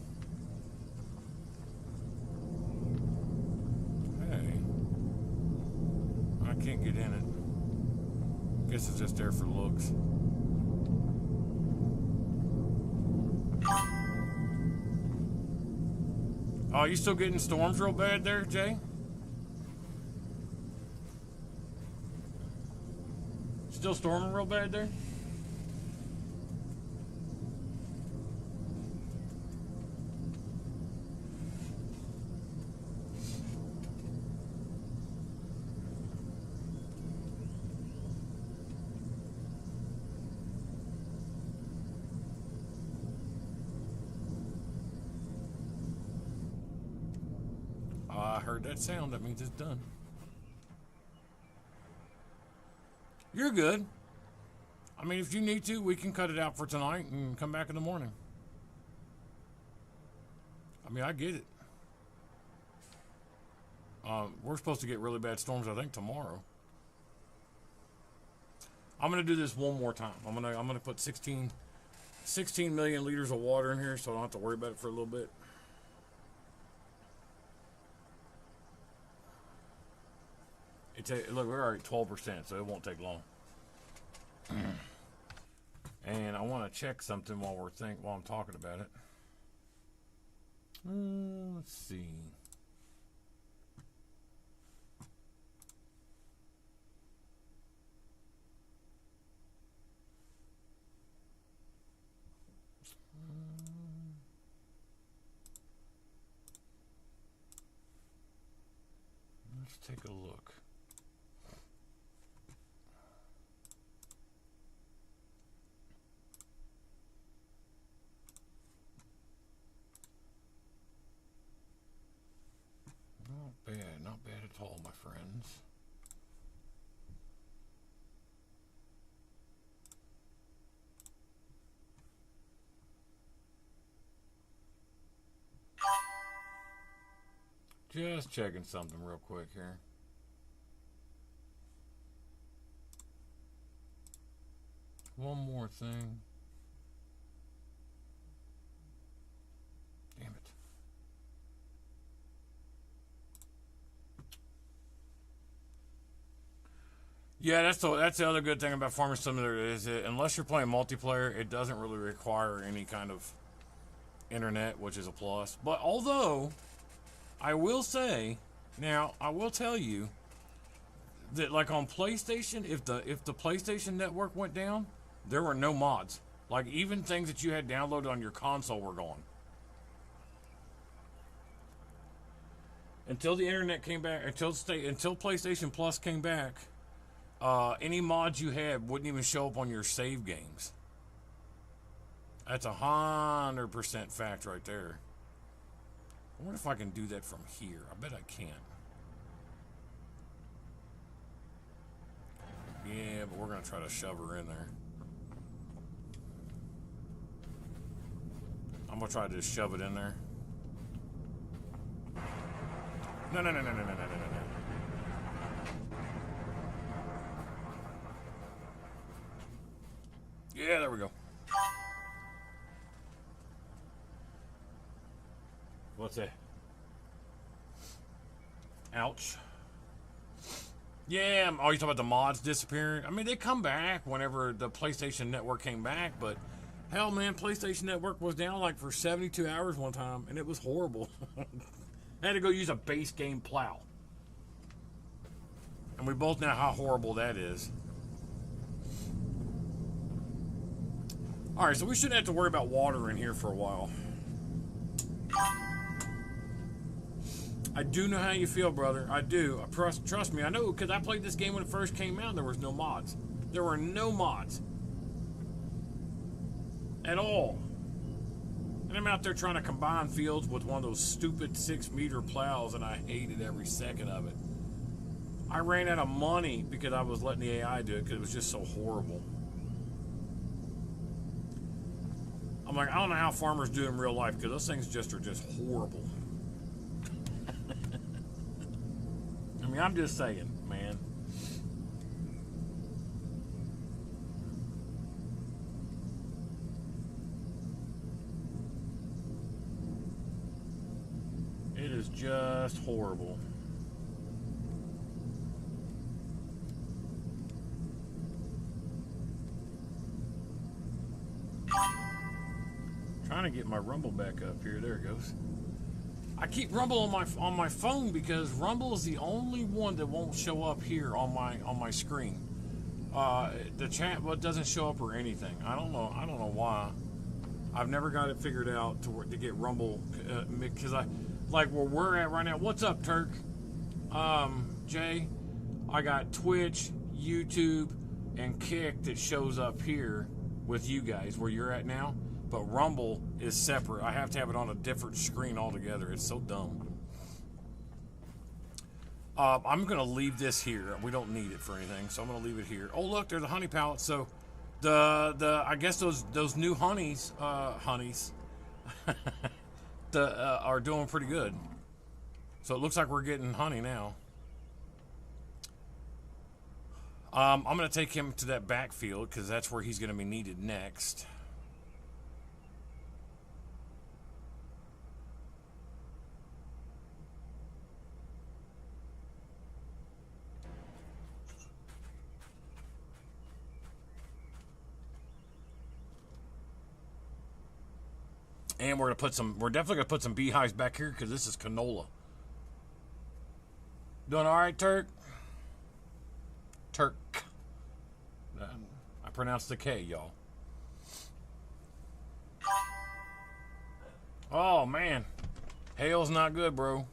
Hey, I can't get in it. Guess it's just there for looks. Oh, you still getting storms real bad there, Jay? Still storming real bad there? I heard that sound. That means it's done. You're good. I mean, if you need to, we can cut it out for tonight and come back in the morning. I mean, I get it. We're supposed to get really bad storms, I think, tomorrow. I'm gonna do this one more time. I'm gonna put 16 million liters of water in here, so I don't have to worry about it for a little bit. Look, we're already at 12%, so it won't take long. And I want to check something while I'm talking about it. Let's see. Let's take a look. Not bad at all, my friends. Just checking something real quick here. One more thing. Damn it. Yeah, that's the other good thing about Farming Simulator is that unless you're playing multiplayer, it doesn't really require any kind of internet, which is a plus. But although I will say, now I will tell you that like on PlayStation, if the PlayStation network went down, there were no mods. Like even things that you had downloaded on your console were gone. Until the internet came back, until PlayStation Plus came back, any mods you had wouldn't even show up on your save games. That's 100% fact right there. I wonder if I can do that from here. I bet I can. Yeah, but we're going to try to shove her in there. I'm going to try to just shove it in there. No. Yeah, there we go. What's that? Ouch. Yeah, oh, you talking about the mods disappearing? I mean, they come back whenever the PlayStation Network came back, but hell, man, PlayStation Network was down like for 72 hours one time, and it was horrible. I had to go use a base game plow. And we both know how horrible that is. Alright, so we shouldn't have to worry about water in here for a while. I do know how you feel, brother. I do. Trust me, I know, because I played this game when it first came out and there was no mods. There were no mods. At all. And I'm out there trying to combine fields with one of those stupid 6-meter plows, and I hated every second of it. I ran out of money because I was letting the AI do it because it was just so horrible. I'm like, I don't know how farmers do in real life because those things are just horrible. I mean, I'm just saying, man. It is just horrible. Trying to get my Rumble back up here. There it goes. I keep Rumble on my phone because Rumble is the only one that won't show up here on my screen. The chat doesn't show up or anything. I don't know why. I've never got it figured out to get Rumble because I like where we're at right now. What's up, Turk? Jay, I got Twitch, YouTube, and Kick that shows up here with you guys where you're at now. But Rumble is separate. I have to have it on a different screen altogether. It's so dumb. I'm going to leave this here. We don't need it for anything, so I'm going to leave it here. Oh, look, there's a honey pallet. So I guess those new honeys are doing pretty good. So it looks like we're getting honey now. I'm going to take him to that backfield because that's where he's going to be needed next. And we're definitely gonna put some beehives back here because this is canola. Doing all right, Turk? Turk. I pronounced the K, y'all. Oh man, hail's not good, bro.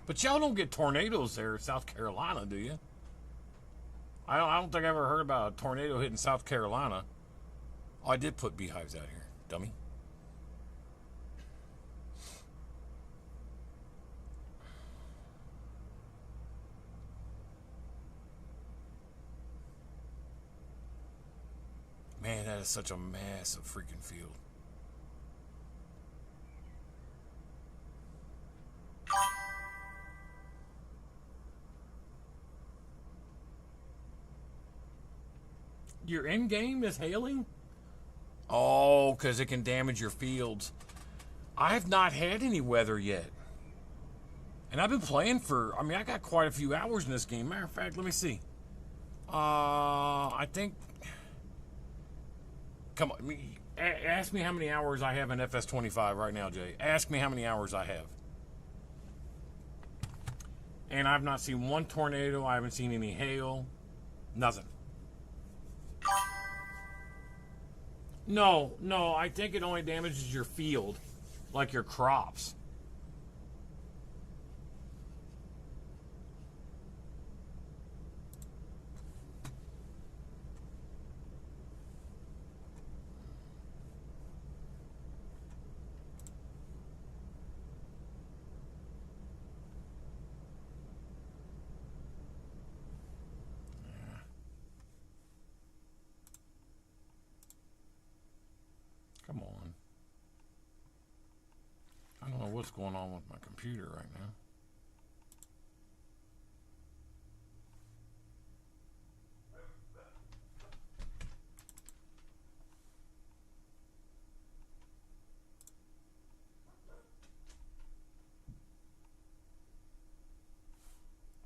But y'all don't get tornadoes there in South Carolina, do you? I don't think I ever heard about a tornado hitting South Carolina. Oh, I did put beehives out here, dummy. Man, that is such a massive freaking field. Your end game is hailing? Oh, because it can damage your fields. I have not had any weather yet. And I've been playing for, I mean, I got quite a few hours in this game. Matter of fact, let me see. I think, come on, ask me how many hours I have in FS25 right now, Jay. Ask me how many hours I have. And I've not seen one tornado. I haven't seen any hail. Nothing. No, I think it only damages your field, like your crops. Come on. I don't know what's going on with my computer right now.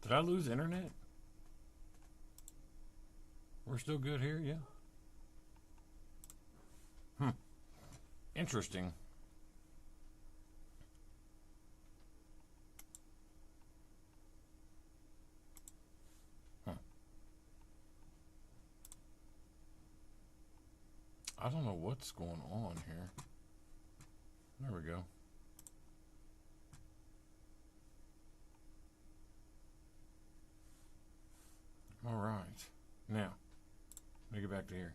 Did I lose internet? We're still good here, yeah. Interesting. I don't know what's going on here. There we go. All right. Now, let me get back to here.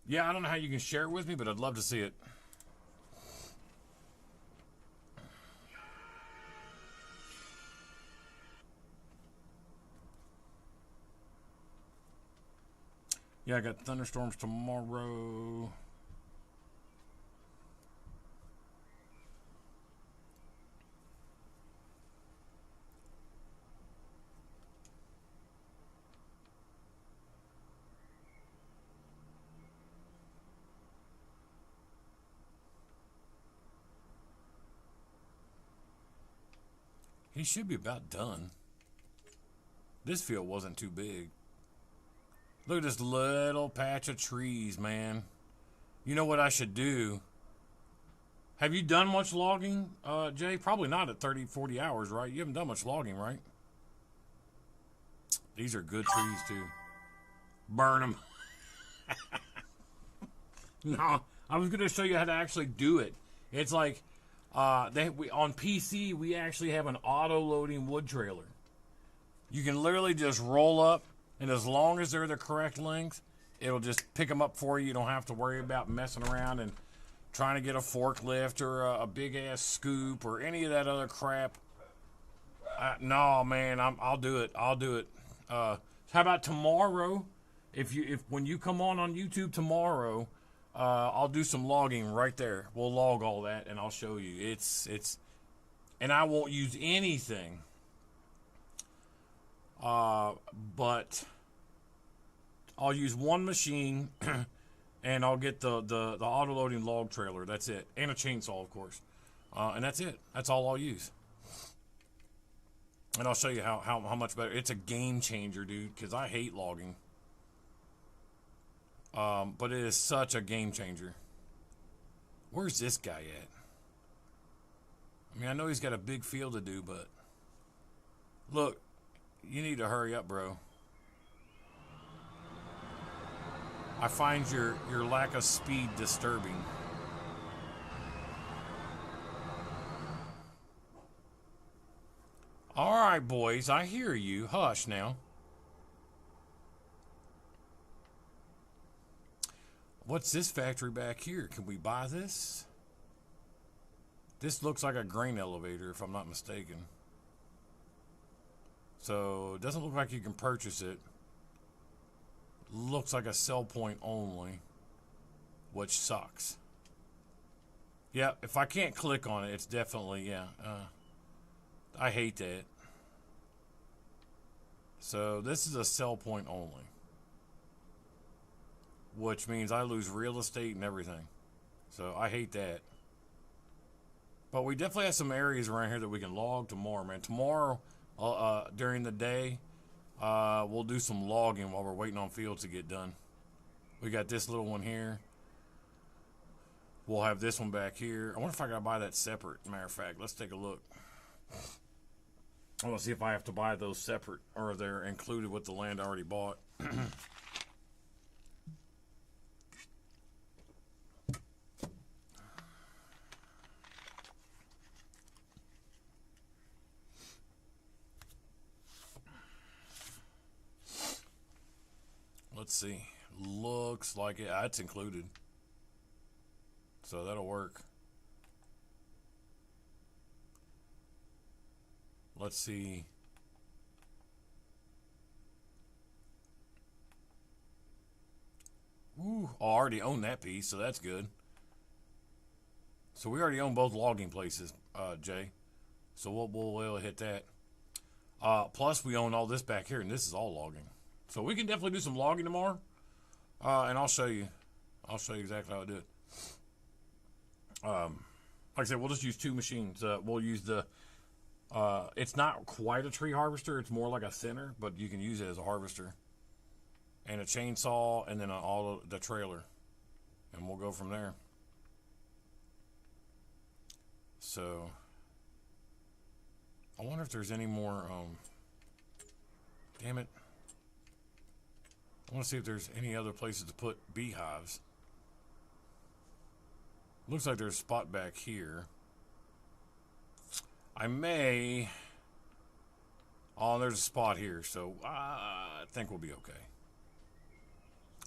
Yeah, I don't know how you can share it with me, but I'd love to see it. Yeah, I got thunderstorms tomorrow. He should be about done. This field wasn't too big. Look at this little patch of trees, man. You know what I should do? Have you done much logging, Jay? Probably not at 30, 40 hours, right? You haven't done much logging, right? These are good trees, too. Burn them. No, I was going to show you how to actually do it. It's like, on PC, we actually have an auto-loading wood trailer. You can literally just roll up, and as long as they're the correct length, it'll just pick them up for you. You don't have to worry about messing around and trying to get a forklift or a big-ass scoop or any of that other crap. No, man, I'll do it. I'll do it. How about tomorrow? When you come on YouTube tomorrow, I'll do some logging right there. We'll log all that, and I'll show you. And I won't use anything. But I'll use one machine, and I'll get the auto-loading log trailer. That's it. And a chainsaw, of course. And that's it. That's all I'll use. And I'll show you how much better. It's a game changer, dude, because I hate logging. But it is such a game changer. Where's this guy at? I mean, I know he's got a big field to do, but look, you need to hurry up, bro. I find your lack of speed disturbing. right, boys, I hear you. Hush now. What's this factory back here? Can we buy this? This looks like a grain elevator, if I'm not mistaken. So, it doesn't look like you can purchase it. Looks like a sell point only, which sucks. Yeah, if I can't click on it, it's definitely, yeah. I hate that. So, this is a sell point only, which means I lose real estate and everything. So, I hate that. But we definitely have some areas around here that we can log tomorrow, man. Tomorrow, during the day, we'll do some logging while we're waiting on fields to get done. We got this little one here. We'll have this one back here. I wonder if I gotta buy that separate. Matter of fact, let's take a look. I want to see if I have to buy those separate or they're included with the land I already bought. Let's see. Looks like it's included. So that'll work. Let's see. Ooh, I already own that piece, so that's good. So we already own both logging places, Jay. So we'll hit that. Plus, we own all this back here, and this is all logging. So we can definitely do some logging tomorrow, and I'll show you. I'll show you exactly how to do it. Like I said, we'll just use two machines. We'll use the. It's not quite a tree harvester. It's more like a thinner, but you can use it as a harvester. And a chainsaw, and then the trailer, and we'll go from there. So, I wonder if there's any more. Damn it! I want to see if there's any other places to put beehives. Looks like there's a spot back here. I may. Oh, there's a spot here, so I think we'll be okay.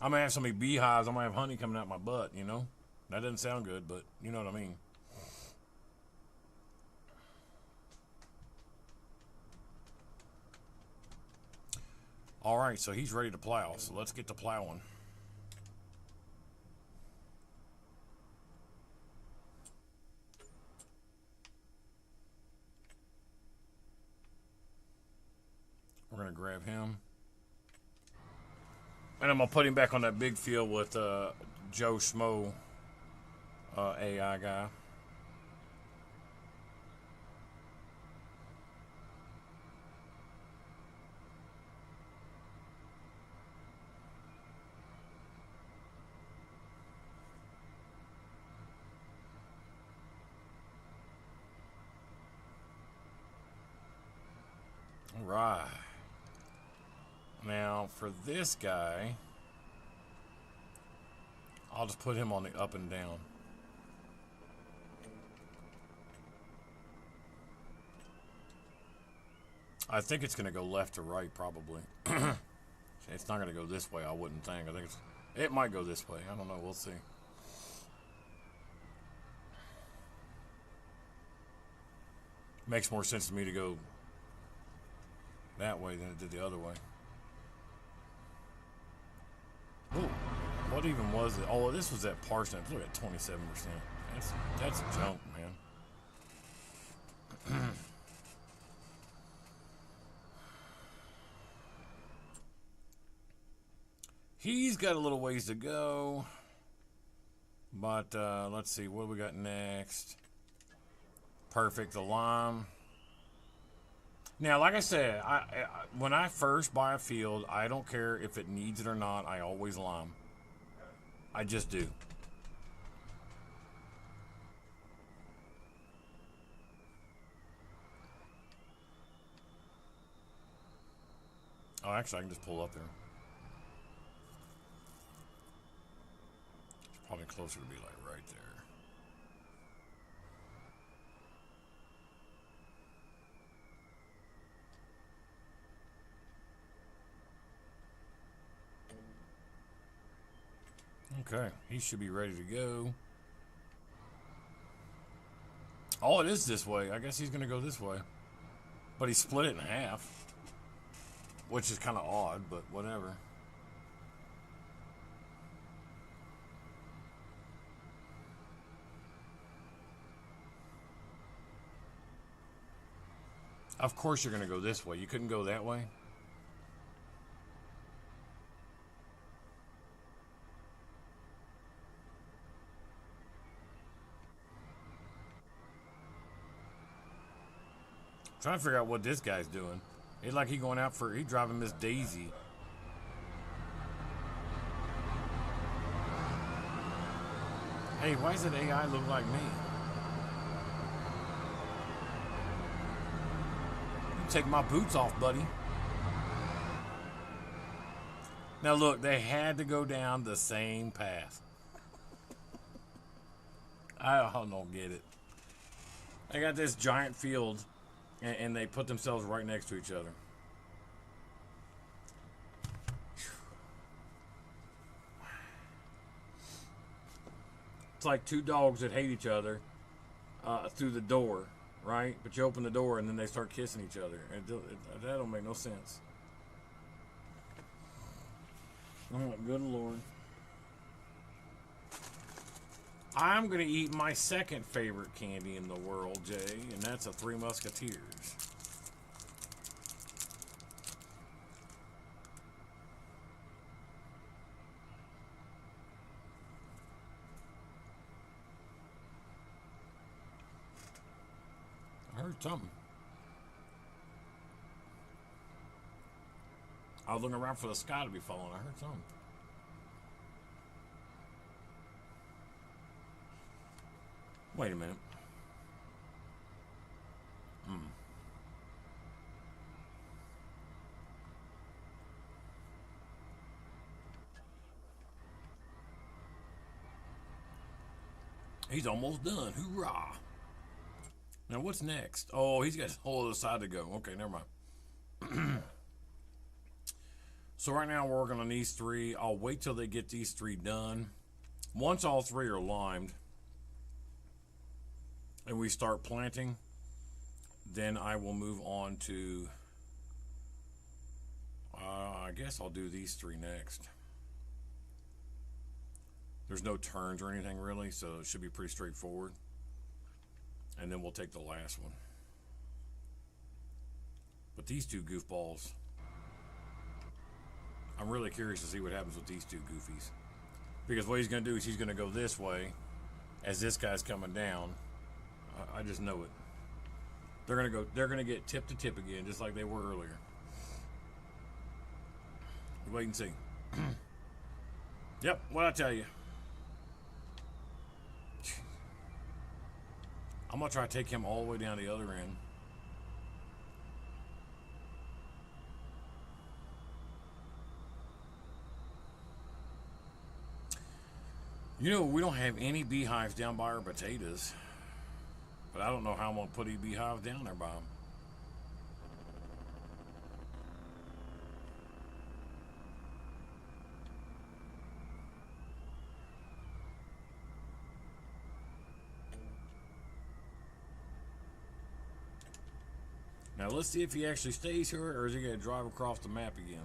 I might have so many beehives, I might have honey coming out my butt, you know? That doesn't sound good, but you know what I mean. Alright, so he's ready to plow, so let's get to plowing. We're going to grab him. And I'm going to put him back on that big field with Joe Schmo, AI guy. All right. Now, for this guy, I'll just put him on the up and down. I think it's going to go left to right, probably. It's not going to go this way, I wouldn't think. I think it might go this way. I don't know. We'll see. Makes more sense to me to go that way than it did the other way. Ooh, what even was it? Oh, this was that parsnip. Look at 27%. That's junk, man. He's got a little ways to go. But let's see, what do we got next? Perfect, the lime. Now, like I said, when I first buy a field, I don't care if it needs it or not. I always lime. I just do. Oh, actually, I can just pull up there. It's probably closer to be like right there. Okay, he should be ready to go. Oh, it is this way. I guess he's going to go this way. But he split it in half. Which is kind of odd, but whatever. Of course you're going to go this way. You couldn't go that way? Trying to figure out what this guy's doing. It's like he going out for, he driving Miss Daisy. Hey, why does that AI look like me? You take my boots off, buddy. Now look, they had to go down the same path. I don't get it. They got this giant field, and they put themselves right next to each other. It's like two dogs that hate each other through the door, right? But you open the door and then they start kissing each other. That don't make no sense. Oh, good Lord. I'm going to eat my second favorite candy in the world, Jay, and that's a Three Musketeers. I heard something. I was looking around for the sky to be falling. I heard something. Wait a minute. He's almost done. Hoorah. Now what's next? Oh, he's got a whole other side to go. Okay, never mind. So right now we're working on these three. I'll wait till they get these three done. Once all three are limed and we start planting, then I will move on to, I guess I'll do these three next. There's no turns or anything really, so it should be pretty straightforward. And then we'll take the last one. But these two goofballs, I'm really curious to see what happens with these two goofies. Because what he's going to do is he's going to go this way as this guy's coming down. I just know it. They're going to go, they're going to get tip to tip again, just like they were earlier. Wait and see. Yep, what I tell you. I'm going to try to take him all the way down the other end. You know, we don't have any beehives down by our potatoes. But I don't know how I'm going to put any beehives down there by them. Now let's see if he actually stays here, or is he going to drive across the map again?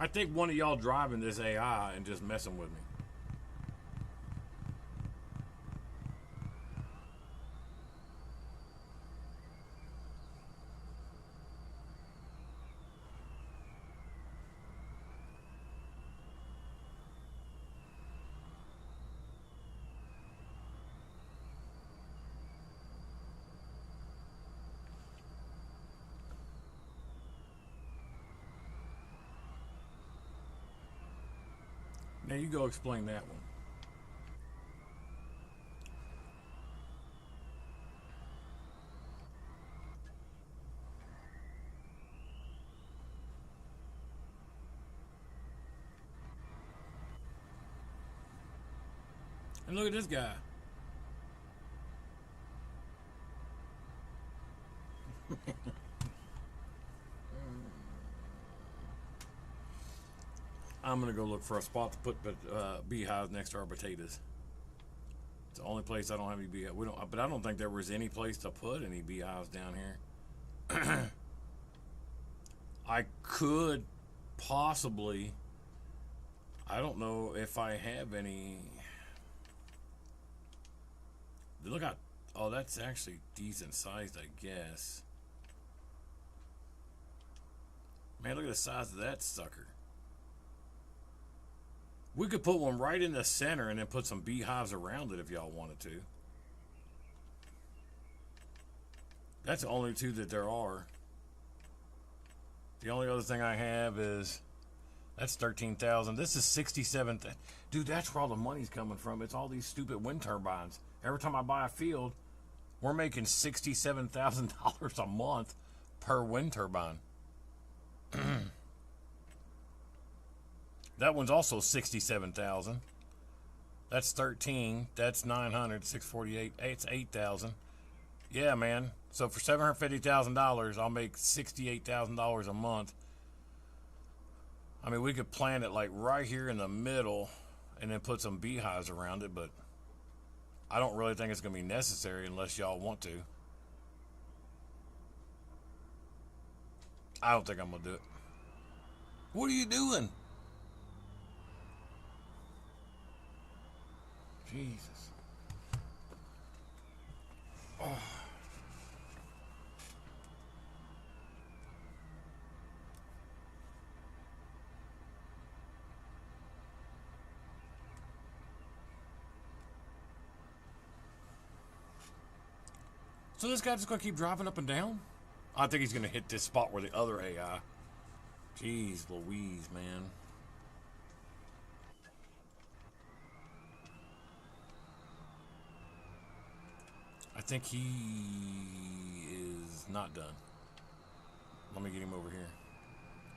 I think one of y'all driving this AI and just messing with me. Now you go explain that one. And look at this guy. I'm gonna go look for a spot to put beehives next to our potatoes. It's the only place I don't have any beehives. We don't, but I don't think there was any place to put any beehives down here. I could possibly. I don't know if I have any. Look at. Oh, that's actually decent sized, I guess. Man, look at the size of that sucker. We could put one right in the center and then put some beehives around it if y'all wanted to. That's the only two that there are. The only other thing I have is, that's 13,000. This is 67. Dude, that's where all the money's coming from. It's all these stupid wind turbines. Every time I buy a field, we're making $67,000 a month per wind turbine. That one's also 67,000. That's 13. That's 900. 648. It's 8,000. Yeah, man. So for $750,000, I'll make $68,000 a month. I mean, we could plant it like right here in the middle and then put some beehives around it, but I don't really think it's going to be necessary unless y'all want to. I don't think I'm going to do it. What are you doing? Jesus. Oh. So this guy just gonna keep dropping up and down? I think he's gonna hit this spot where the other AI. Jeez Louise, man. I think he is not done. Let me get him over here.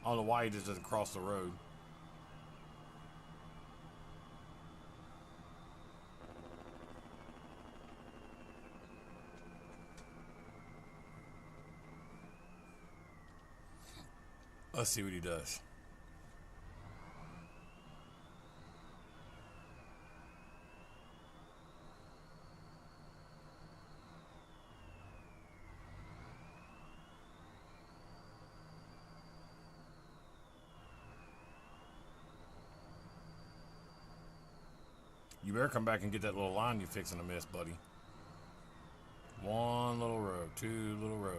I don't know why he just doesn't cross the road. Let's see what he does. You better come back and get that little line you're fixing to miss, buddy. One little row, two little rows.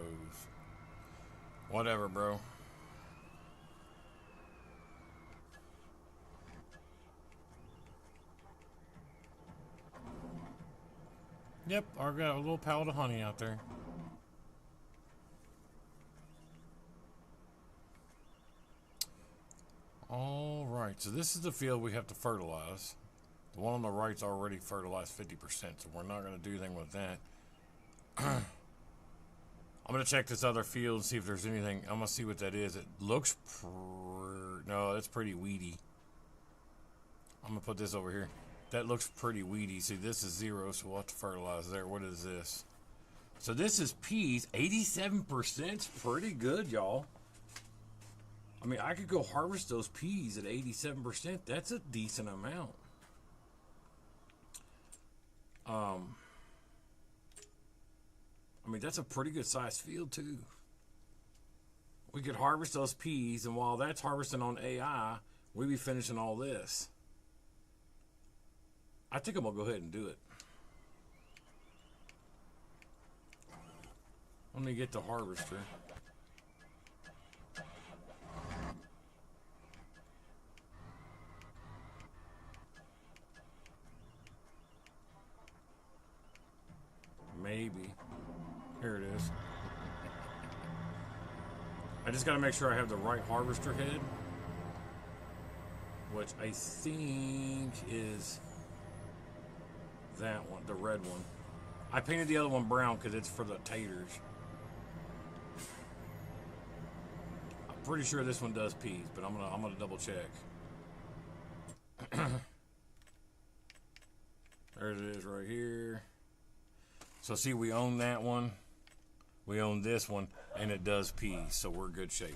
Whatever, bro. Yep, I got a little pallet of honey out there. Alright, so this is the field we have to fertilize. The one on the right's already fertilized 50%, so we're not going to do anything with that. I'm going to check this other field and see if there's anything. I'm going to see what that is. It looks no, that's pretty weedy. I'm going to put this over here. That looks pretty weedy. See, this is 0, so we'll have to fertilize there. What is this? So this is peas. 87% is pretty good, y'all. I mean, I could go harvest those peas at 87%. That's a decent amount. I mean, that's a pretty good sized field, too. We could harvest those peas, and while that's harvesting on AI, we'd be finishing all this. I think I'm going to go ahead and do it. Let me get the harvester. Maybe. Here it is. I just got to make sure I have the right harvester head, which I think is that one, the red one. I painted the other one brown because it's for the taters. I'm pretty sure this one does peas, but I'm gonna double check. There it is right here. So see, we own that one. We own this one, and it does peas, so we're in good shape.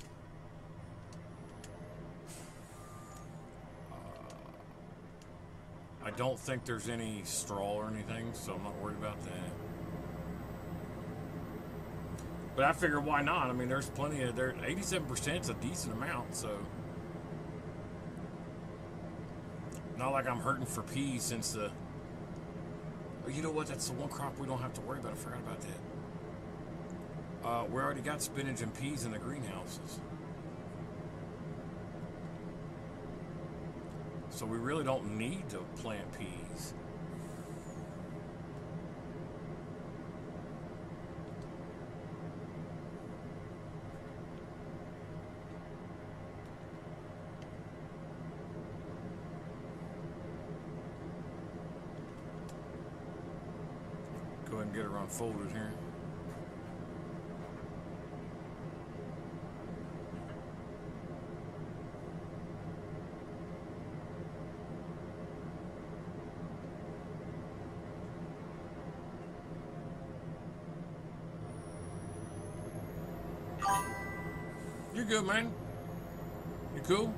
I don't think there's any straw or anything, so I'm not worried about that. But I figure, why not? I mean, there's plenty of there. 87% is a decent amount, so not like I'm hurting for peas since the. But you know what? That's the one crop we don't have to worry about. I forgot about that. We already got spinach and peas in the greenhouses, so we really don't need to plant peas. Go ahead and get her unfolded here. You're good, man. You cool?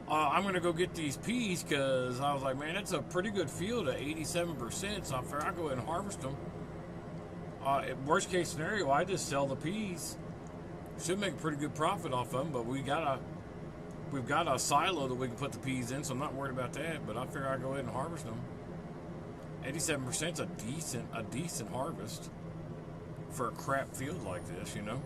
I'm gonna go get these peas because I was like, man, it's a pretty good field at 87%, so I figured I'll go ahead and harvest them. Worst case scenario, I just sell the peas. Should make a pretty good profit off of them, but we've got a silo that we can put the peas in, so I'm not worried about that. But I figure I'll go ahead and harvest them. 87% is a decent harvest for a crap field like this, you know.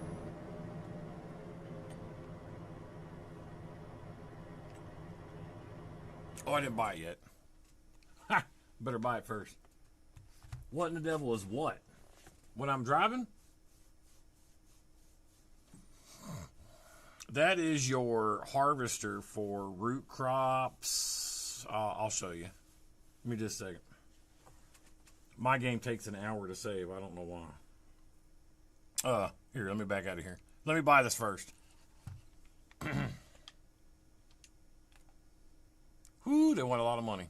Oh, I didn't buy it yet. Ha! Better buy it first. What in the devil is what? When I'm driving? That is your harvester for root crops. I'll show you. Give me just a second. My game takes an hour to save. I don't know why. Here, let me back out of here. Let me buy this first. Whoo, they want a lot of money.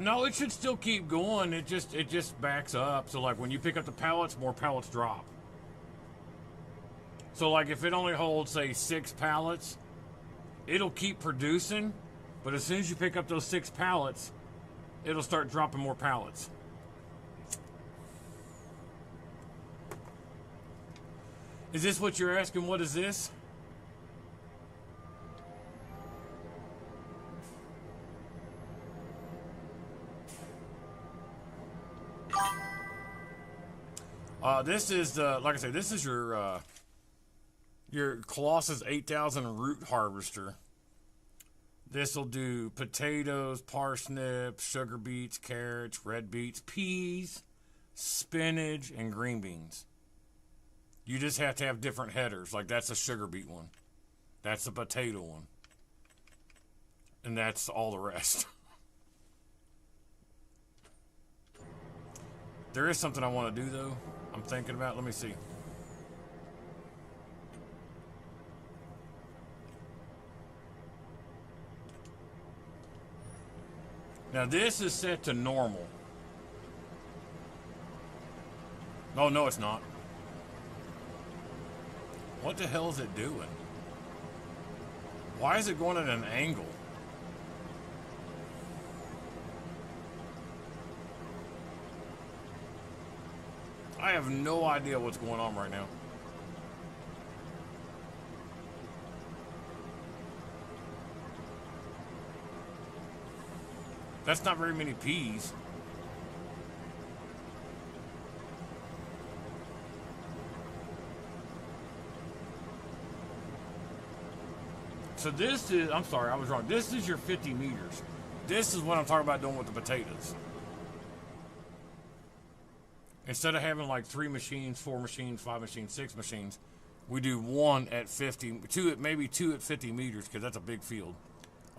No, it should still keep going. It just backs up. So like when you pick up the pallets, more pallets drop. So like if it only holds, say, 6 pallets, it'll keep producing, but as soon as you pick up those 6 pallets, it'll start dropping more pallets. Is this what you're asking? What is this? This is like I said, this is your Colossus 8000 root harvester. This will do potatoes, parsnips, sugar beets, carrots, red beets, peas, spinach, and green beans. You just have to have different headers. Like that's a sugar beet one. That's a potato one. And that's all the rest. There is something I want to do though. I'm thinking about. Let me see. Now this is set to normal. Oh, no, it's not. What the hell is it doing? Why is it going at an angle? I have no idea what's going on right now. That's not very many peas. So this is, I'm sorry, I was wrong. This is your 50 meters. This is what I'm talking about doing with the potatoes. Instead of having like 3 machines, 4 machines, 5 machines, 6 machines, we do 1 at 50, 2 at maybe 2 at 50 meters because that's a big field.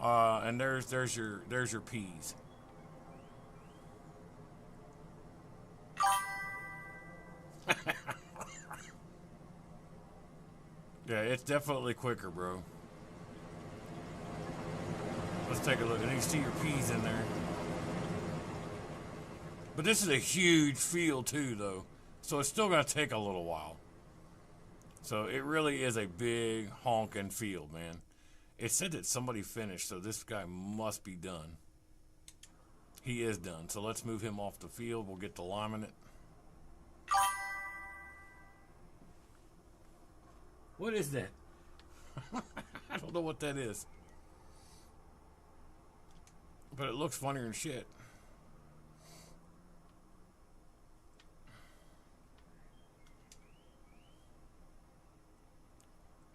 And there's your peas. Yeah, it's definitely quicker, bro. Let's take a look. And you see your peas in there. But this is a huge field too, though. So it's still going to take a little while. So it really is a big honking field, man. It said that somebody finished, so this guy must be done. He is done. So let's move him off the field. We'll get to liming it. What is that? I don't know what that is. But it looks funnier than shit.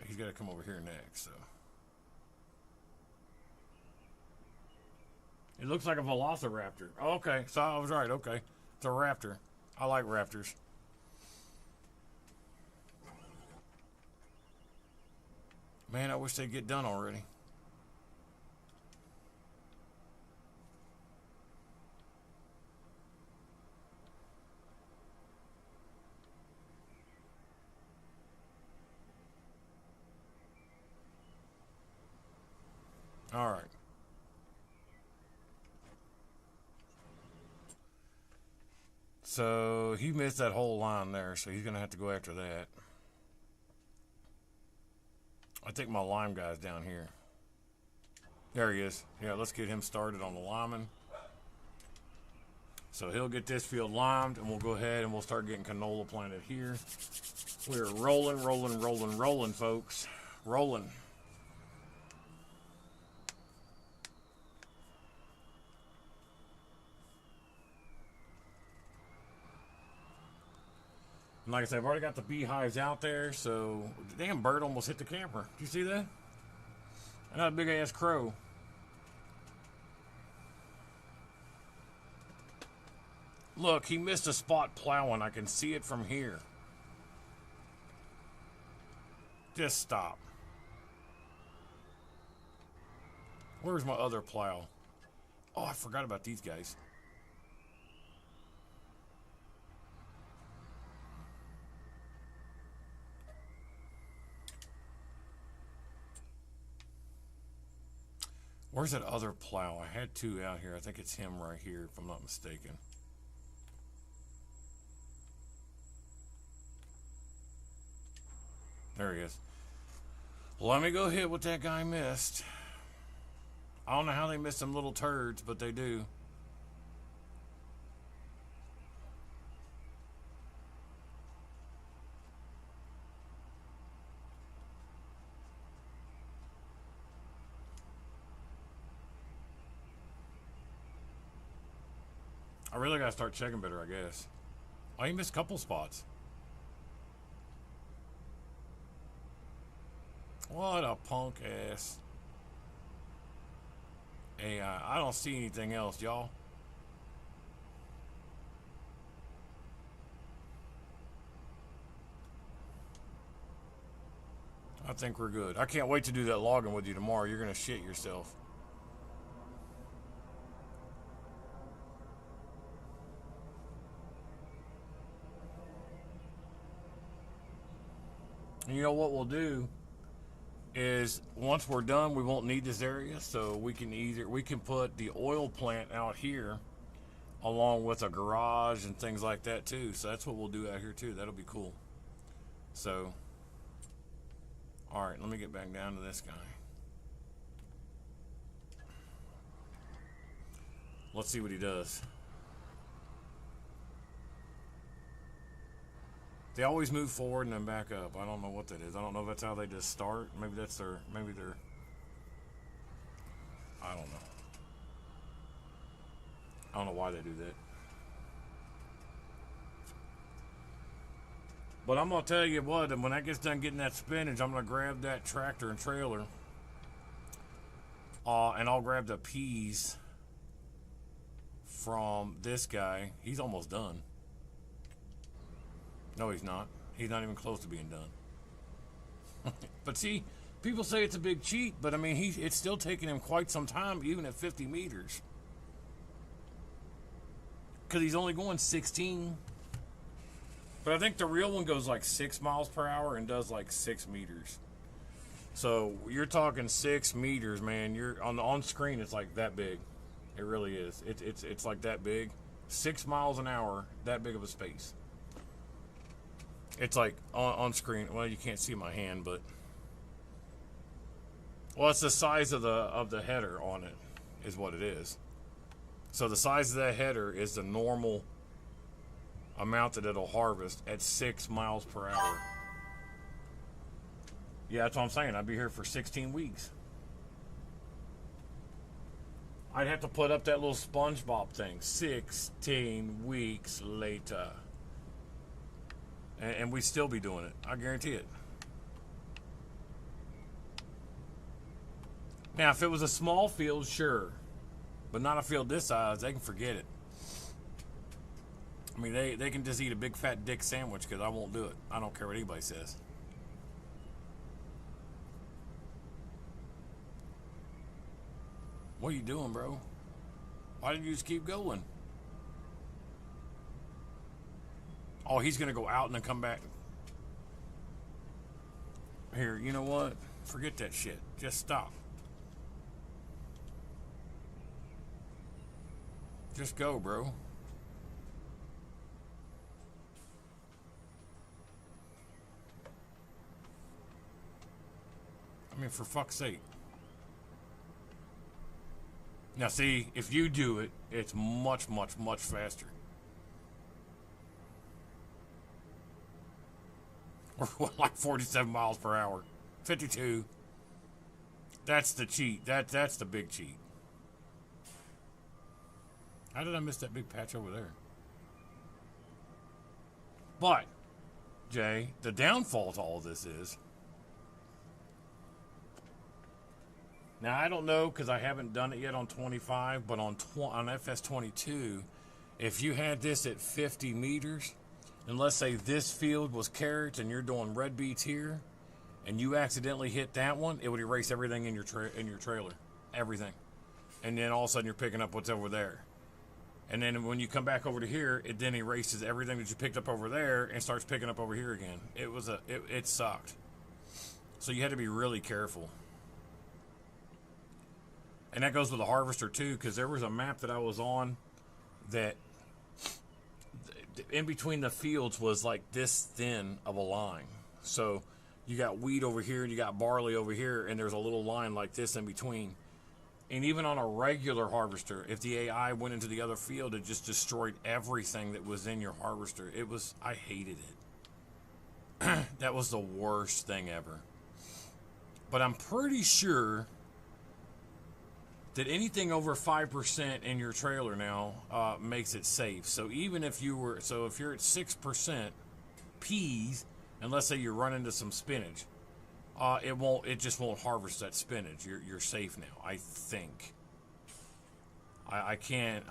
He's got to come over here next, so. It looks like a velociraptor. Oh, okay, so I was right, okay. It's a raptor. I like raptors. Man, I wish they'd get done already. All right. So he missed that whole line there, so he's going to have to go after that. I think my lime guy's down here. There he is. Yeah, let's get him started on the liming. So he'll get this field limed, and we'll go ahead and we'll start getting canola planted here. We're rolling, rolling, rolling, rolling, folks. Rolling. And like I said, I've already got the beehives out there, so the damn bird almost hit the camera. Do you see that? I got a big ass crow. Look, he missed a spot plowing. I can see it from here. Just stop. Where's my other plow? Oh, I forgot about these guys. Where's that other plow? I had two out here. I think it's him right here, if I'm not mistaken. There he is. Let me go hit what that guy missed. I don't know how they miss them little turds, but they do. I really gotta start checking better, I guess. Oh, he missed a couple spots. What a punk ass AI. I don't see anything else, y'all. I think we're good. I can't wait to do that logging with you tomorrow. You're gonna shit yourself. And you know what we'll do is once we're done, we won't need this area, so we can put the oil plant out here along with a garage and things like that too. So that's what we'll do out here too. That'll be cool. So all right, let me get back down to this guy. Let's see what he does. They always move forward and then back up. I don't know what that is. I don't know if that's how they just start. Maybe that's their, maybe they're, I don't know. I don't know why they do that. But I'm going to tell you what, and when that gets done getting that spinach, I'm going to grab that tractor and trailer. And I'll grab the peas from this guy. He's almost done. No, he's not. He's not even close to being done. But see, people say it's a big cheat, but I mean, it's still taking him quite some time, even at 50 meters. Because he's only going 16. But I think the real one goes like 6 miles per hour and does like 6 meters. So you're talking 6 meters, man. You're on screen. It's like that big. It really is. It's like that big. 6 miles an hour. That big of a space. It's like on screen. Well, you can't see my hand, but well, it's the size of the header on it, is what it is. So the size of that header is the normal amount that it'll harvest at 6 miles per hour. Yeah, that's what I'm saying. I'd be here for 16 weeks. I'd have to put up that little SpongeBob thing. 16 weeks later. And we'd still be doing it. I guarantee it. Now, if it was a small field, sure. But not a field this size. They can forget it. I mean, they can just eat a big fat dick sandwich because I won't do it. I don't care what anybody says. What are you doing, bro? Why didn't you just keep going? Oh, he's going to go out and then come back. Here, you know what? Forget that shit. Just stop. Just go, bro. I mean, for fuck's sake. Now, see, if you do it, it's much, much, much faster. Or like 47 miles per hour. 52. That's the cheat. That's the big cheat. How did I miss that big patch over there? But, Jay, the downfall to all of this is... Now, I don't know because I haven't done it yet on 25, but on FS22, if you had this at 50 meters, and let's say this field was carrots and you're doing red beets here, and you accidentally hit that one, it would erase everything in your trailer. Everything. And then all of a sudden you're picking up what's over there. And then when you come back over to here, it then erases everything that you picked up over there and starts picking up over here again. It sucked. So you had to be really careful. And that goes with the harvester too, because there was a map that I was on that in between the fields was like this thin of a line. So you got wheat over here and you got barley over here, and there's a little line like this in between. And even on a regular harvester, if the AI went into the other field, it just destroyed everything that was in your harvester. I hated it. That was the worst thing ever. But I'm pretty sure that anything over 5% in your trailer now makes it safe. So even if you're at 6% peas, and let's say you run into some spinach, it just won't harvest that spinach. You're safe now, I think. I can't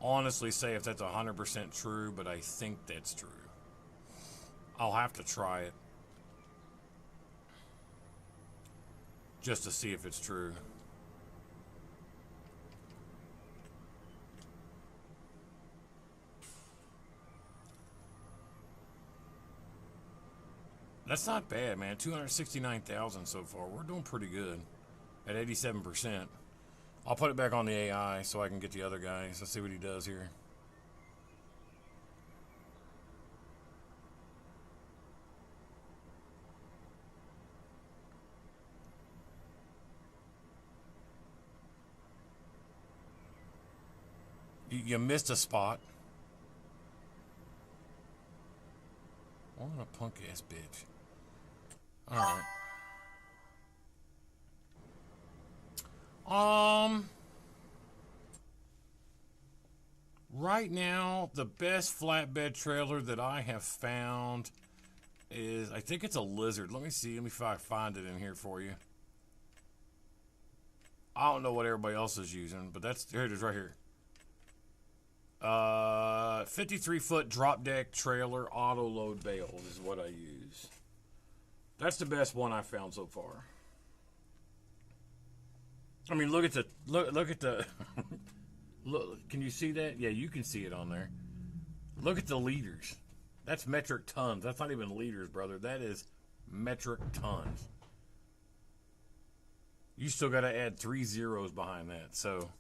honestly say if that's 100% true, but I think that's true. I'll have to try it just to see if it's true. That's not bad, man. 269,000 so far. We're doing pretty good at 87%. I'll put it back on the AI so I can get the other guys. Let's see what he does here. You missed a spot. What a punk ass bitch. Alright. Right now, the best flatbed trailer that I have found is, I think it's a Lizard. Let me see. Let me find it in here for you. I don't know what everybody else is using, but here it is right here. 53-foot drop deck trailer auto load bales is what I use. That's the best one I found so far. I mean, look at the look. Can you see that? Yeah, you can see it on there. Look at the liters. That's metric tons. That's not even liters, brother. That is metric tons. You still got to add 3 zeros behind that. So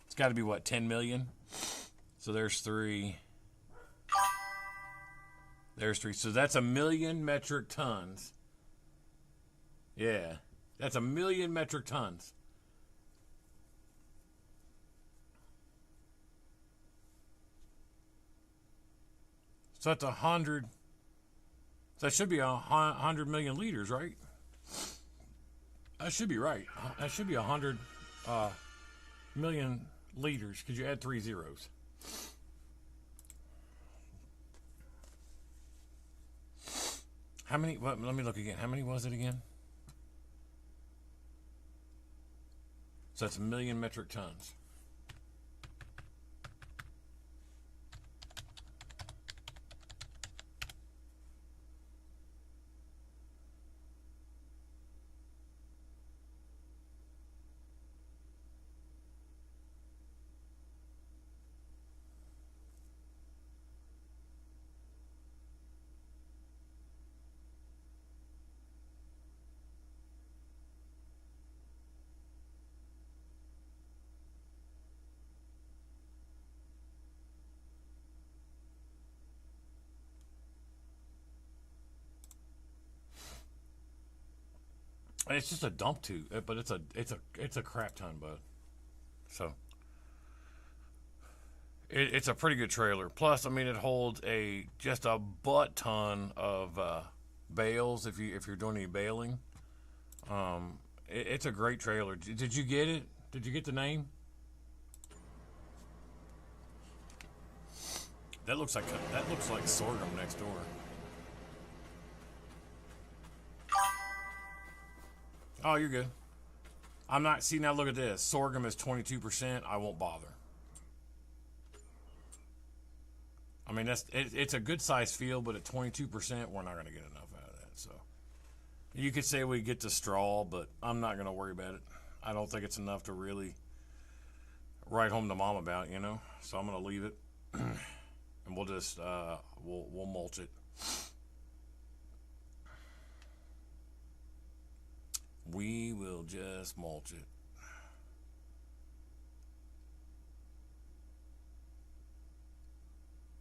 it's got to be, what, 10 million? So there's 3. There's 3. So that's 1 million metric tons. Yeah. That's 1 million metric tons. So that's 100. So that should be 100 million liters, right? That should be right. That should be 100 million liters because you add 3 zeros. How many? Let me look again. How many was it again? So that's 1 million metric tons. It's just a dump too, but it's a crap ton, bud. So it's a pretty good trailer. Plus, I mean, it holds just a butt ton of bales if you're doing any baling. It's a great trailer. Did you get it? Did you get the name? That looks like sorghum next door. Oh, you're good. I'm not. See, now look at this. Sorghum is 22%. I won't bother. I mean, it's a good size field, but at 22%, we're not going to get enough out of that. So you could say we get to straw, but I'm not going to worry about it. I don't think it's enough to really write home to mom about, you know. So I'm going to leave it, and we'll just we'll mulch it. We will just mulch it.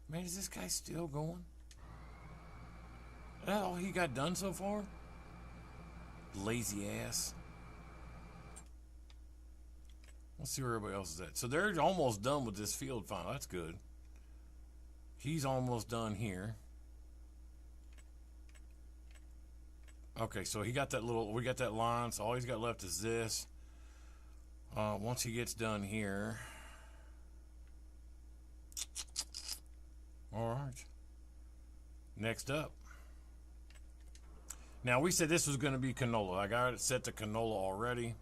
Man, is this guy still going? That all he got done so far? Lazy ass. Let's see where everybody else is at. So they're almost done with this field final. That's good. He's almost done here. Okay, so he got that we got that line, so all he's got left is this. Once he gets done here. All right. Next up. Now, we said this was going to be canola. I got it set to canola already.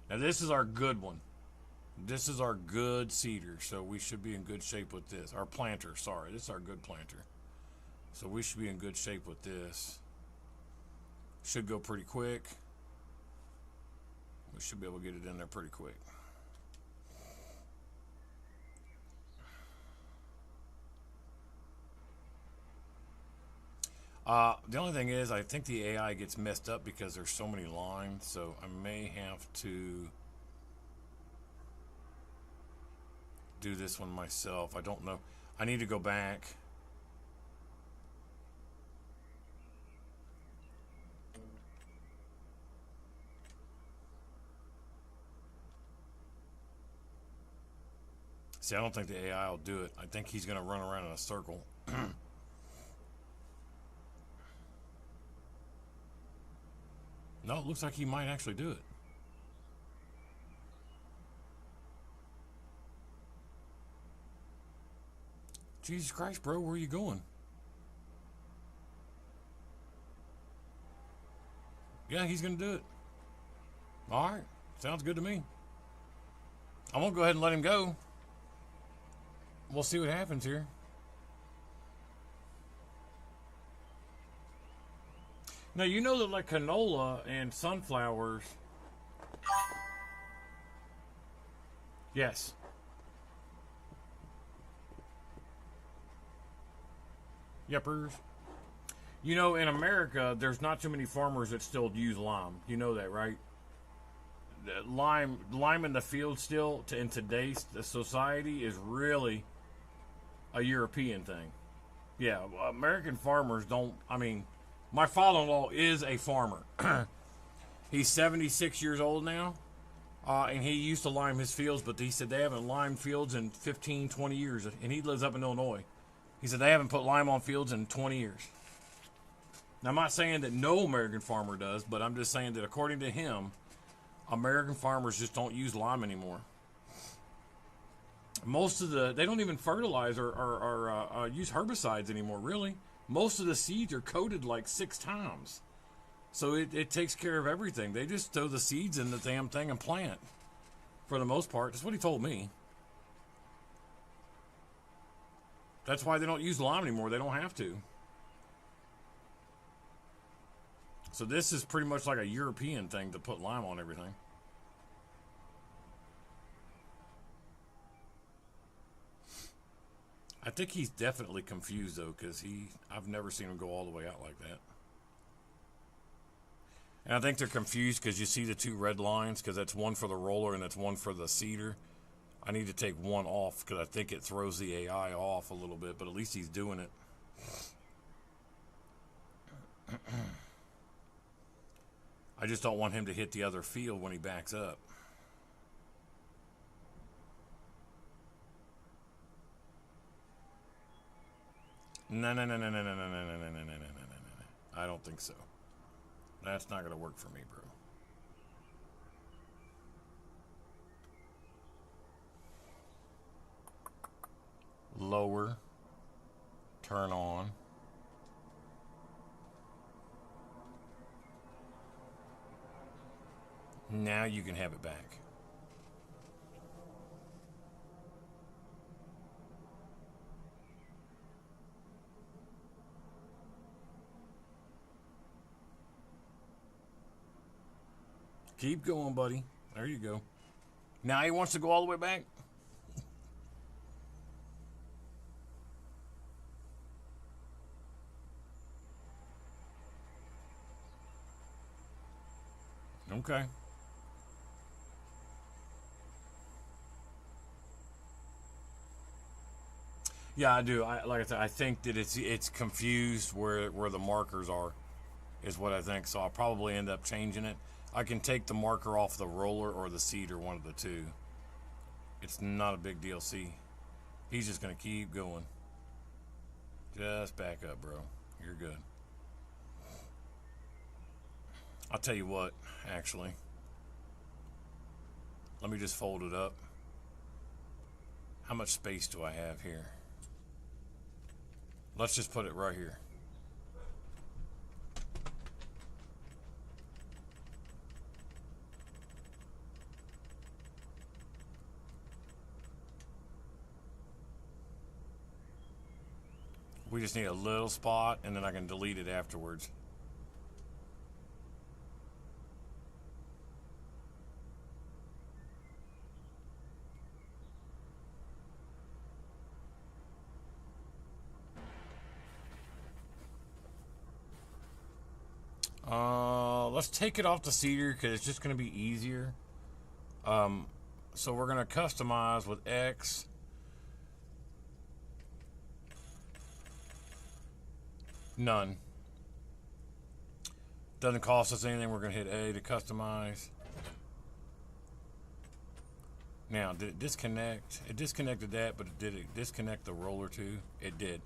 Now, this is our good one. This is our good seeder, so we should be in good shape with this. Our planter, sorry. This is our good planter. So we should be in good shape with this. Should go pretty quick. We should be able to get it in there pretty quick. The only thing is, I think the AI gets messed up because there's so many lines, so I may have to do this one myself. I don't know. I need to go back. See, I don't think the AI will do it. I think he's going to run around in a circle. No, it looks like he might actually do it. Jesus Christ, bro, where are you going? Yeah, he's going to do it. All right. Sounds good to me. I'm going to go ahead and let him go. We'll see what happens here. Now, you know that like canola and sunflowers. Yes. Yepers. You know, in America, there's not too many farmers that still use lime. You know that, right? Lime in the field still in today's society is really a European thing. Yeah, American farmers don't. I mean, my father-in-law is a farmer. He's 76 years old now, and he used to lime his fields, but he said they haven't limed fields in 15, 20 years, and he lives up in Illinois. He said they haven't put lime on fields in 20 years. Now, I'm not saying that no American farmer does, but I'm just saying that according to him, American farmers just don't use lime anymore. They don't even fertilize or use herbicides anymore, really. Most of the seeds are coated like 6 times. So it takes care of everything. They just throw the seeds in the damn thing and plant. For the most part. That's what he told me. That's why they don't use lime anymore. They don't have to. So this is pretty much like a European thing to put lime on everything. I think he's definitely confused though, because I've never seen him go all the way out like that. And I think they're confused because you see the 2 red lines, because that's one for the roller and that's one for the seeder. I need to take one off because I think it throws the AI off a little bit, but at least he's doing it. I just don't want him to hit the other field when he backs up. No. I don't think so. That's not going to work for me, bro. Lower. Turn on. Now you can have it back. Keep going, buddy. There you go. Now he wants to go all the way back. Okay. Yeah, I do. Like I said, I think that it's confused where the markers are, is what I think. So I'll probably end up changing it. I can take the marker off the roller or the seeder, one of the two. It's not a big deal. See, he's just gonna keep going. Just back up, bro. You're good. I'll tell you what, actually. Let me just fold it up. How much space do I have here? Let's just put it right here. We just need a little spot, and then I can delete it afterwards. Let's take it off the seeder because it's just going to be easier. So we're going to customize with X. None. Doesn't cost us anything. We're going to hit A to customize. Now, did it disconnect? It disconnected that, but did it disconnect the roller too? It did.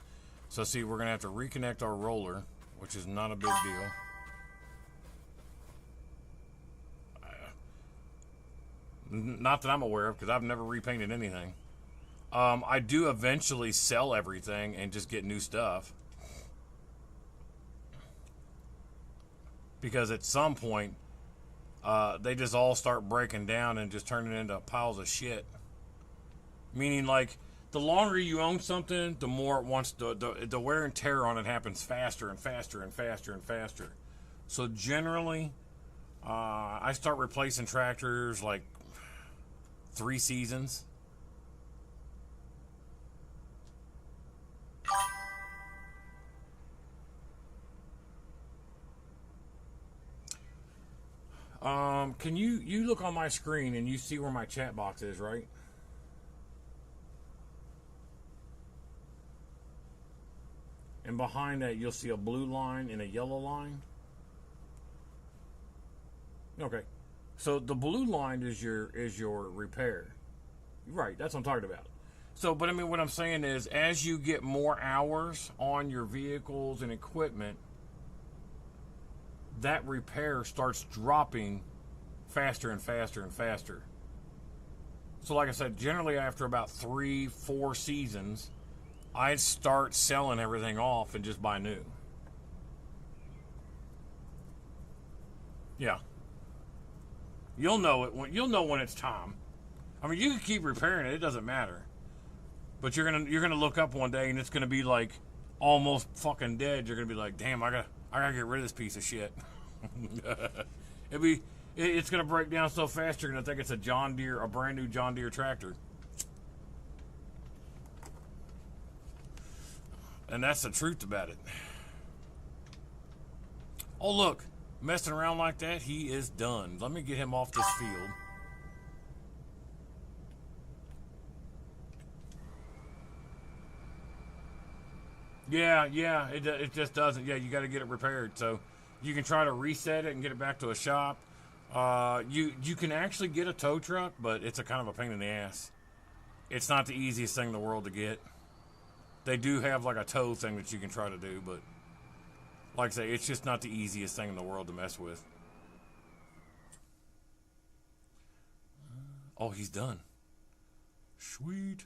So see, we're going to have to reconnect our roller, which is not a big deal. Not that I'm aware of, because I've never repainted anything. I do eventually sell everything and just get new stuff. Because at some point, they just all start breaking down and just turning into piles of shit. Meaning, like, the longer you own something, the more it wants the wear and tear on it happens faster and faster and faster and faster. So generally, I start replacing tractors like 3 seasons. can you look on my screen and you see where my chat box is, right? And behind that, you'll see a blue line and a yellow line. Okay. So the blue line is your repair. Right, that's what I'm talking about. So, but I mean, what I'm saying is, as you get more hours on your vehicles and equipment, that repair starts dropping faster and faster and faster. So like I said, generally after about 3-4 seasons, I'd start selling everything off and just buy new. Yeah. You'll know it when it's time. I mean, you can keep repairing it, it doesn't matter. But you're gonna look up one day and it's gonna be like almost fucking dead. You're gonna be like, damn, I gotta get rid of this piece of shit. It's gonna break down so fast you're gonna think it's a brand new John Deere tractor. And that's the truth about it. Oh look, messing around like that, he is done. Let me get him off this field. Yeah, it just doesn't. Yeah, you got to get it repaired. So you can try to reset it and get it back to a shop. You can actually get a tow truck, but it's a kind of a pain in the ass. It's not the easiest thing in the world to get. They do have like a tow thing that you can try to do, but like I say, it's just not the easiest thing in the world to mess with. Oh, he's done. Sweet.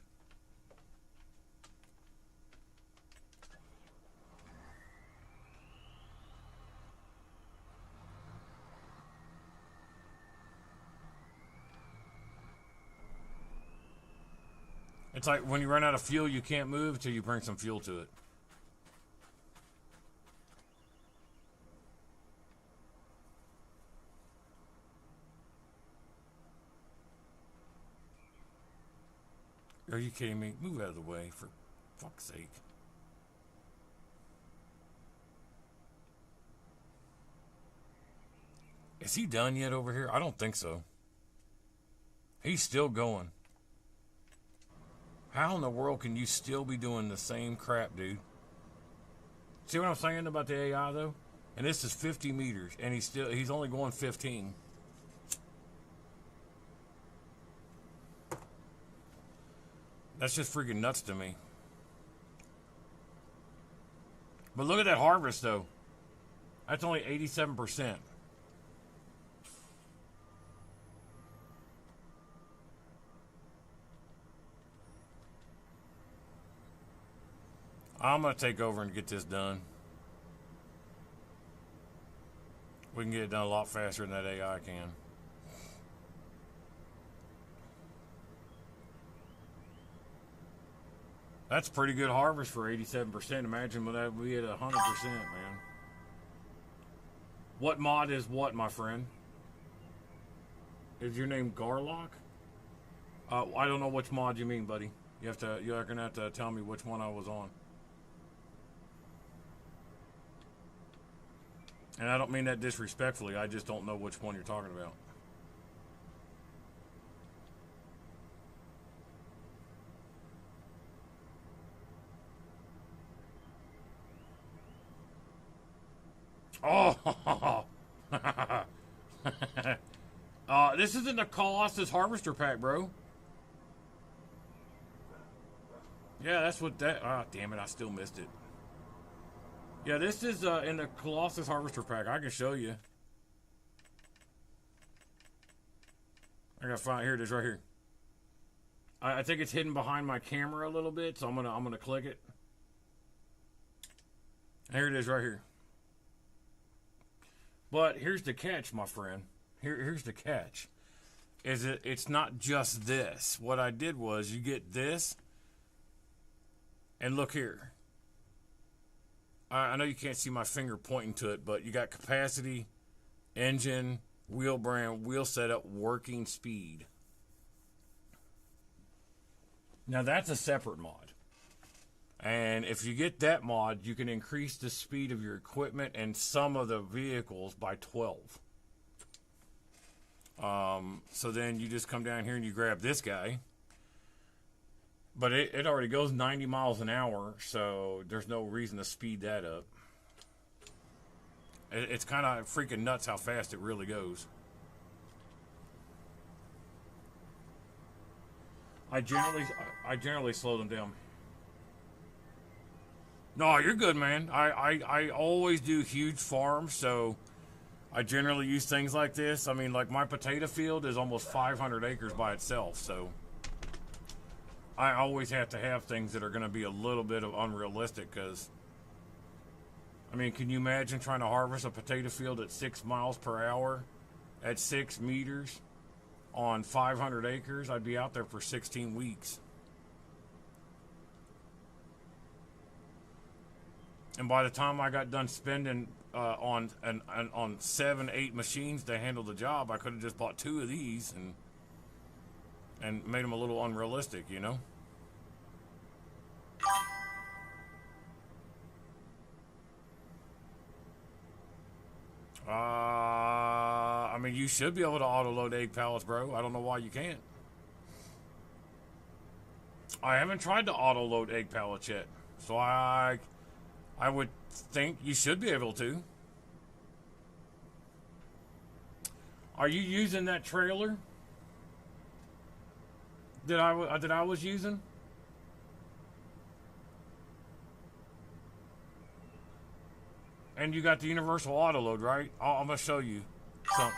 It's like when you run out of fuel, you can't move until you bring some fuel to it. Are you kidding me? Move out of the way, for fuck's sake. Is he done yet over here? I don't think so. He's still going. How in the world can you still be doing the same crap, dude? See what I'm saying about the AI, though? And this is 50 meters, and he's only going 15. That's just freaking nuts to me. But look at that harvest, though. That's only 87%. I'm going to take over and get this done. We can get it done a lot faster than that AI can. That's pretty good harvest for 87%. Imagine when that we had 100%, man. What mod is what, my friend? Is your name Garlock? I don't know which mod you mean, buddy. You're gonna have to tell me which one I was on. And I don't mean that disrespectfully. I just don't know which one you're talking about. Oh, this isn't a Colossus Harvester Pack, bro. Yeah, that's what that. Ah, damn it! I still missed it. Yeah, this is in the Colossus Harvester Pack. I can show you. I gotta find here. It is right here. I think it's hidden behind my camera a little bit, so I'm gonna click it. Here it is right here. But here's the catch, my friend. Here's the catch. It's not just this. What I did was you get this, and look here. I know you can't see my finger pointing to it, but you got capacity, engine, wheel brand, wheel setup, working speed. Now that's a separate mod. And if you get that mod, you can increase the speed of your equipment and some of the vehicles by 12. So then you just come down here and you grab this guy. But it already goes 90 miles an hour, so there's no reason to speed that up. It's kind of freaking nuts how fast it really goes. I generally slow them down. No, you're good, man. I always do huge farms, so I generally use things like this. I mean, like my potato field is almost 500 acres by itself, so I always have to have things that are going to be a little bit of unrealistic because, I mean, can you imagine trying to harvest a potato field at 6 miles per hour at 6 meters on 500 acres? I'd be out there for 16 weeks. And by the time I got done spending on 7-8 machines to handle the job, I could have just bought 2 of these and made them a little unrealistic, you know? I mean, you should be able to auto-load egg pallets, bro. I don't know why you can't. I haven't tried to auto-load egg pallets yet, so I would think you should be able to. Are you using that trailer that I was using? And you got the universal auto load, right? I'm gonna show you something.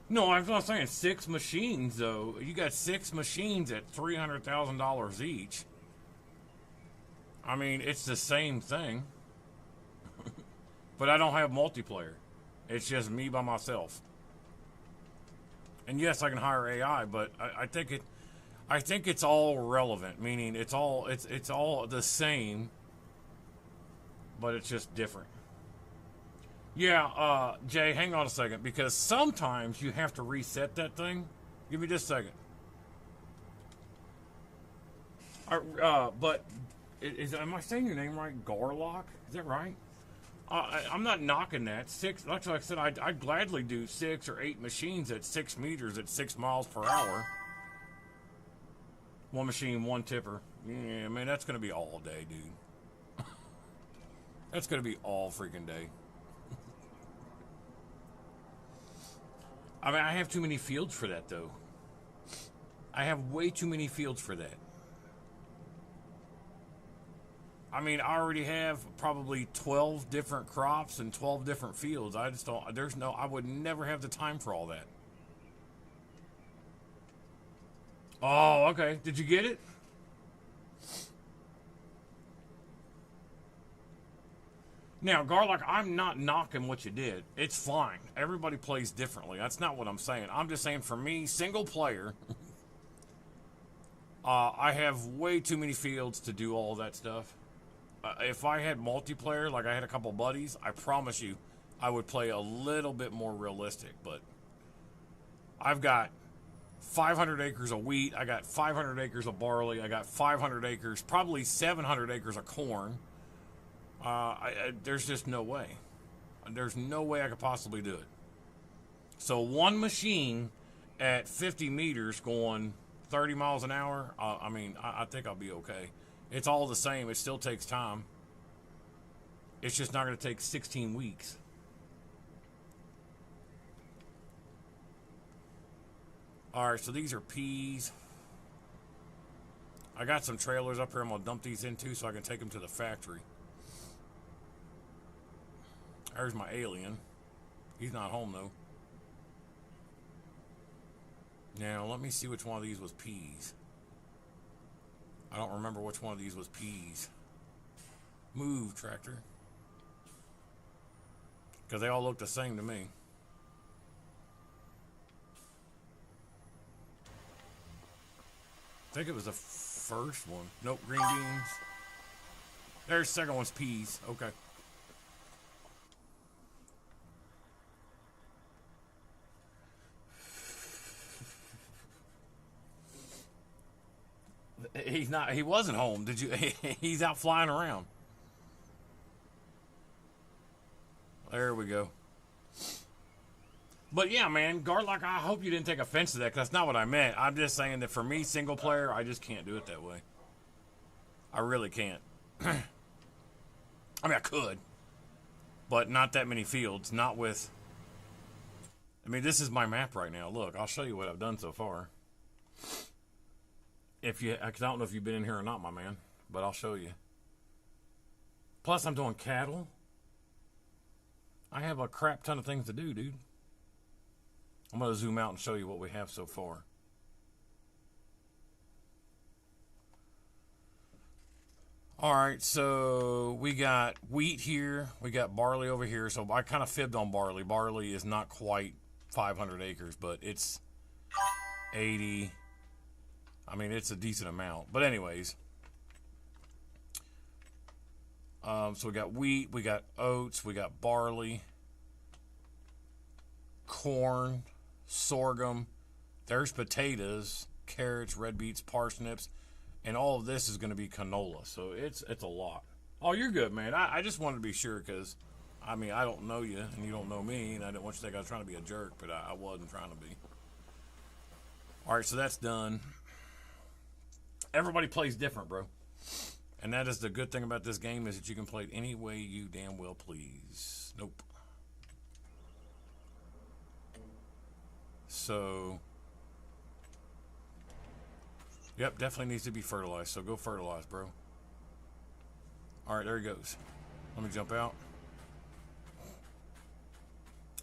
No, I'm not saying 6 machines though. You got 6 machines at $300,000 each. I mean, it's the same thing. But I don't have multiplayer. It's just me by myself. And yes, I can hire AI, but I think it's all relevant, meaning it's all the same, but it's just different. Yeah, Jay, hang on a second, because sometimes you have to reset that thing. Give me just a second. But am I saying your name right? Garlock? Is that right? I'm not knocking that. 6, like I said, I'd gladly do 6 or 8 machines at 6 meters at 6 miles per hour. One machine, one tipper. Yeah, man, that's going to be all day, dude. That's going to be all freaking day. I mean, I have too many fields for that, though. I have way too many fields for that. I mean, I already have probably 12 different crops and 12 different fields. I just don't, I would never have the time for all that. Oh, okay. Did you get it? Now, Garlock, I'm not knocking what you did. It's fine. Everybody plays differently. That's not what I'm saying. I'm just saying for me, single player, I have way too many fields to do all that stuff. If I had multiplayer, like I had a couple buddies, I promise you, I would play a little bit more realistic. But I've got 500 acres of wheat. I got 500 acres of barley. I got 500 acres, probably 700 acres of corn. There's just no way. There's no way I could possibly do it. So one machine at 50 meters going 30 miles an hour, I think I'll be okay. It's all the same. It still takes time. It's just not going to take 16 weeks. All right, so these are peas. I got some trailers up here I'm going to dump these into so I can take them to the factory. There's my alien. He's not home, though. Now, let me see which one of these was peas. I don't remember which one of these was peas. Move, tractor. Because they all look the same to me. I think it was the first one. Nope, green beans. There's the second one's peas. Okay. not. He wasn't home. Did you? He's out flying around. There we go. But yeah, man, Garlock, I hope you didn't take offense to that, because that's not what I meant. I'm just saying that for me, single player, I just can't do it that way. I really can't. I mean, I could, but not that many fields. Not with... I mean, this is my map right now. Look, I'll show you what I've done so far. If you, I don't know if you've been in here or not, my man, but I'll show you. Plus, I'm doing cattle. I have a crap ton of things to do, dude. I'm going to zoom out and show you what we have so far. All right, so we got wheat here. We got barley over here. So I kind of fibbed on barley. Barley is not quite 500 acres, but it's 80. I mean, it's a decent amount. But anyways. So we got wheat. We got oats. We got barley. Corn. Sorghum. There's potatoes. Carrots, red beets, parsnips. And all of this is going to be canola. So it's a lot. Oh, you're good, man. I just wanted to be sure because, I mean, I don't know you and you don't know me. And I didn't want you to think I was trying to be a jerk, but I wasn't trying to be. All right, so that's done. Everybody plays different, bro. And that is the good thing about this game is that you can play it any way you damn well please. Nope. So... Yep, definitely needs to be fertilized, so go fertilize, bro. Alright, there he goes. Let me jump out.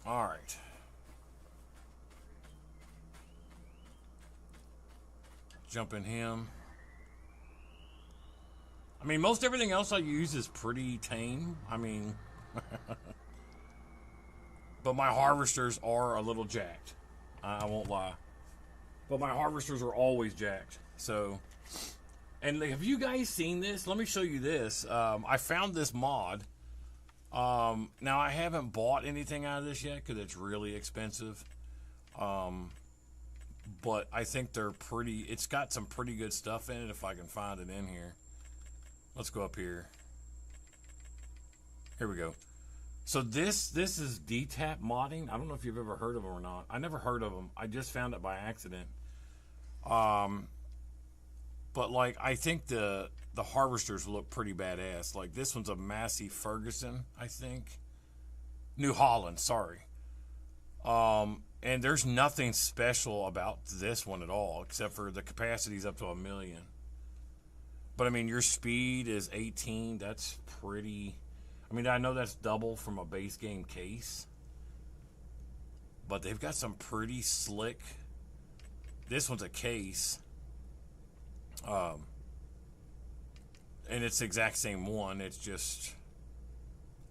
Alright. Jump in him. I mean, most everything else I use is pretty tame. I mean... but my harvesters are a little jacked. I won't lie. But my harvesters are always jacked. So, and have you guys seen this? Let me show you this. I found this mod. Now, I haven't bought anything out of this yet because it's really expensive. But I think they're pretty... It's got some pretty good stuff in it if I can find it in here. Let's go up here. Here we go. So this is DTAP modding. I don't know if you've ever heard of them or not. I never heard of them. I just found it by accident. But like I think the harvesters look pretty badass. Like this one's a Massey Ferguson, I think. New Holland, sorry. And there's nothing special about this one at all, except for the capacity's up to 1 million. But I mean, your speed is 18. That's pretty. I mean, I know that's double from a base game case, but they've got some pretty slick. This one's a case. And it's the exact same one. It's just,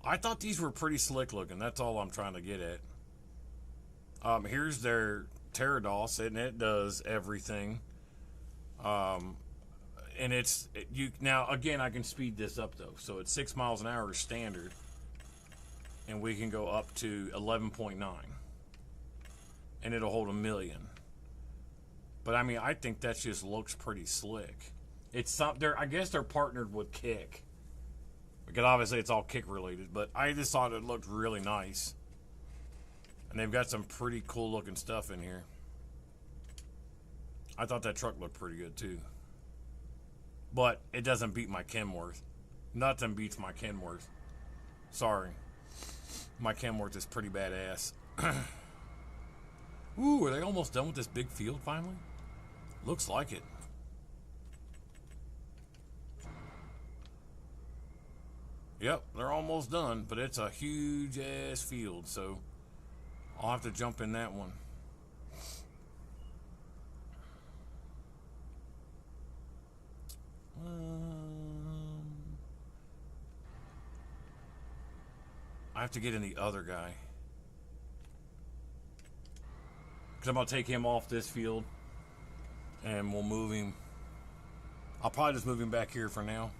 I thought these were pretty slick looking. That's all I'm trying to get at. Here's their Pterodos, and it does everything. And now again, I can speed this up though. So it's 6 miles an hour standard, and we can go up to 11.9, and it'll hold 1 million. But I mean, I think that just looks pretty slick. It's something. I guess they're partnered with Kick, because obviously it's all Kick related. But I just thought it looked really nice, and they've got some pretty cool looking stuff in here. I thought that truck looked pretty good too, but it doesn't beat my Kenworth. Nothing beats my Kenworth. Sorry, my Kenworth is pretty badass. Ooh, are they almost done with this big field finally? Looks like it. Yep, they're almost done, but it's a huge ass field, so I'll have to jump in that one. I have to get in the other guy, because I'm going to take him off this field, and we'll move him. I'll probably just move him back here for now.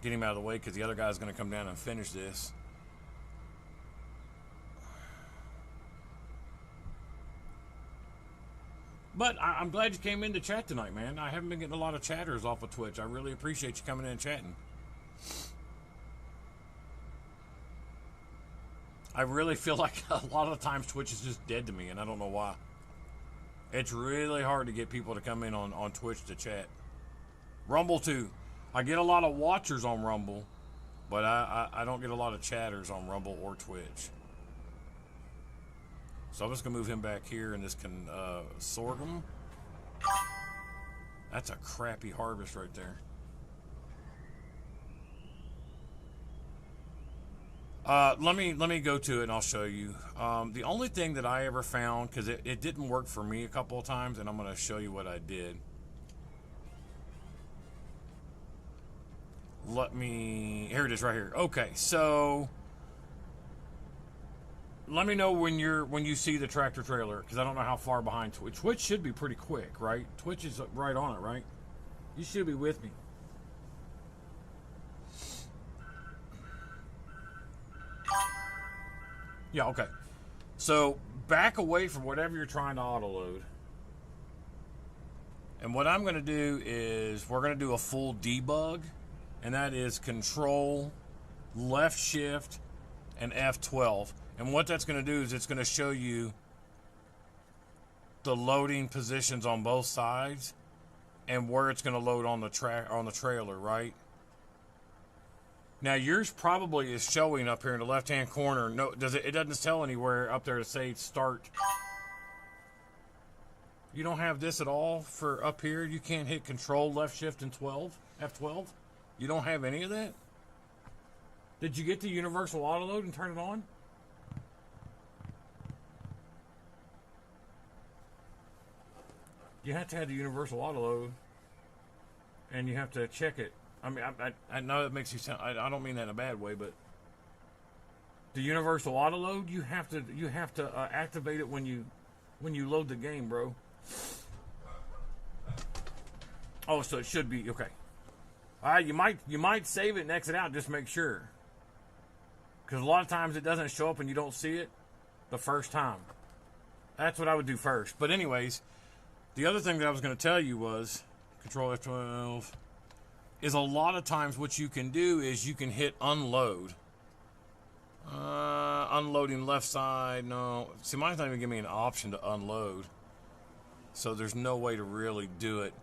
Get him out of the way, because the other guy's going to come down and finish this. But I'm glad you came in to chat tonight, man. I haven't been getting a lot of chatters off of Twitch. I really appreciate you coming in and chatting. I really feel like a lot of the times Twitch is just dead to me, and I don't know why. It's really hard to get people to come in on Twitch to chat. Rumble too. I get a lot of watchers on Rumble, but I don't get a lot of chatters on Rumble or Twitch. So I'm just going to move him back here, and this can sorghum. That's a crappy harvest right there. Let me go to it and I'll show you. The only thing that I ever found, because it didn't work for me a couple of times, and I'm going to show you what I did. Here it is right here. Okay, so let me know when you see the tractor trailer, because I don't know how far behind Twitch. Twitch should be pretty quick, right? Twitch is right on it, right? You should be with me. Yeah, okay. So back away from whatever you're trying to auto-load. And what I'm going to do is we're going to do a full debug. And that is Control, Left Shift, and F12. And what that's going to do is it's going to show you the loading positions on both sides and where it's going to load on the trailer, right? Now yours probably is showing up here in the left-hand corner. No, it doesn't tell anywhere up there to say start. You don't have this at all for up here. You can't hit Control, Left Shift, and F12. You don't have any of that. Did you get the universal autoload and turn it on? You have to have the universal autoload, and you have to check it. I mean, I know it makes you sound. I don't mean that in a bad way, but the universal autoload, you have to activate it when you load the game, bro. Oh, so it should be okay. All right, you might save it and exit out. Just make sure, because a lot of times it doesn't show up and you don't see it the first time. That's what I would do first. But anyways, the other thing that I was going to tell you was Control F12. Is a lot of times what you can do is you can hit unload. Unloading left side, no. See, mine's not even giving me an option to unload. So there's no way to really do it.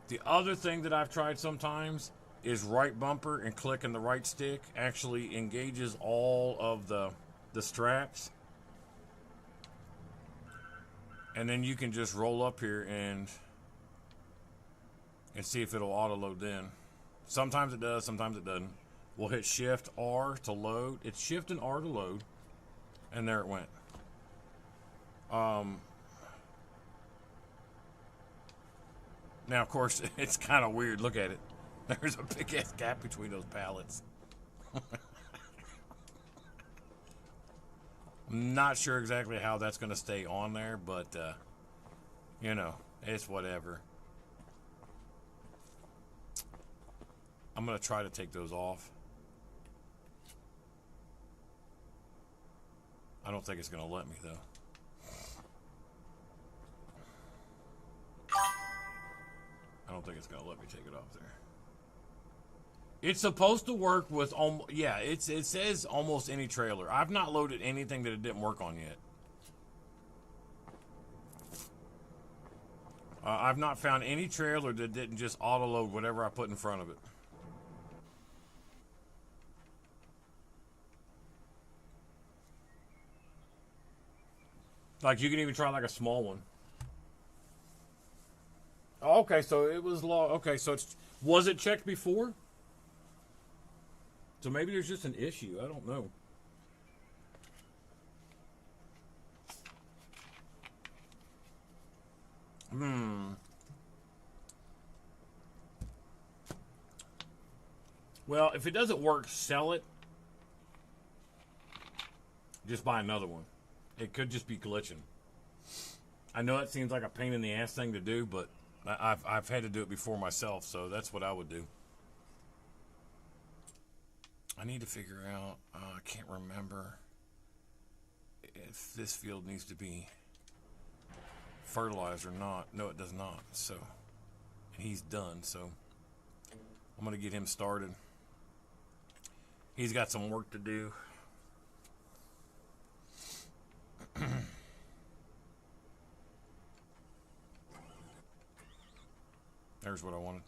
The other thing that I've tried sometimes is right bumper and clicking the right stick actually engages all of the straps. And then you can just roll up here and see if it'll auto load then. Sometimes it does, sometimes it doesn't. We'll hit Shift R to load. It's Shift and R to load. And there it went. Now, of course, it's kind of weird. Look at it. There's a big-ass gap between those pallets. I'm not sure exactly how that's going to stay on there, but, you know, it's whatever. I'm going to try to take those off. I don't think it's going to let me, though. I don't think it's going to let me take it off there. It's supposed to work with, yeah, it says almost any trailer. I've not loaded anything that it didn't work on yet. I've not found any trailer that didn't just auto-load whatever I put in front of it. Like, you can even try, like, a small one. Okay, so it was okay, so was it checked before? So maybe there's just an issue. I don't know. Well, if it doesn't work, sell it. Just buy another one. It could just be glitching. I know it seems like a pain in the ass thing to do, but I've had to do it before myself, so that's what I would do. I need to figure out, I can't remember if this field needs to be fertilizer not. No, it does not. So, and he's done. So, I'm going to get him started. He's got some work to do. There's what I wanted.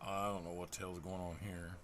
I don't know what the hell's going on here.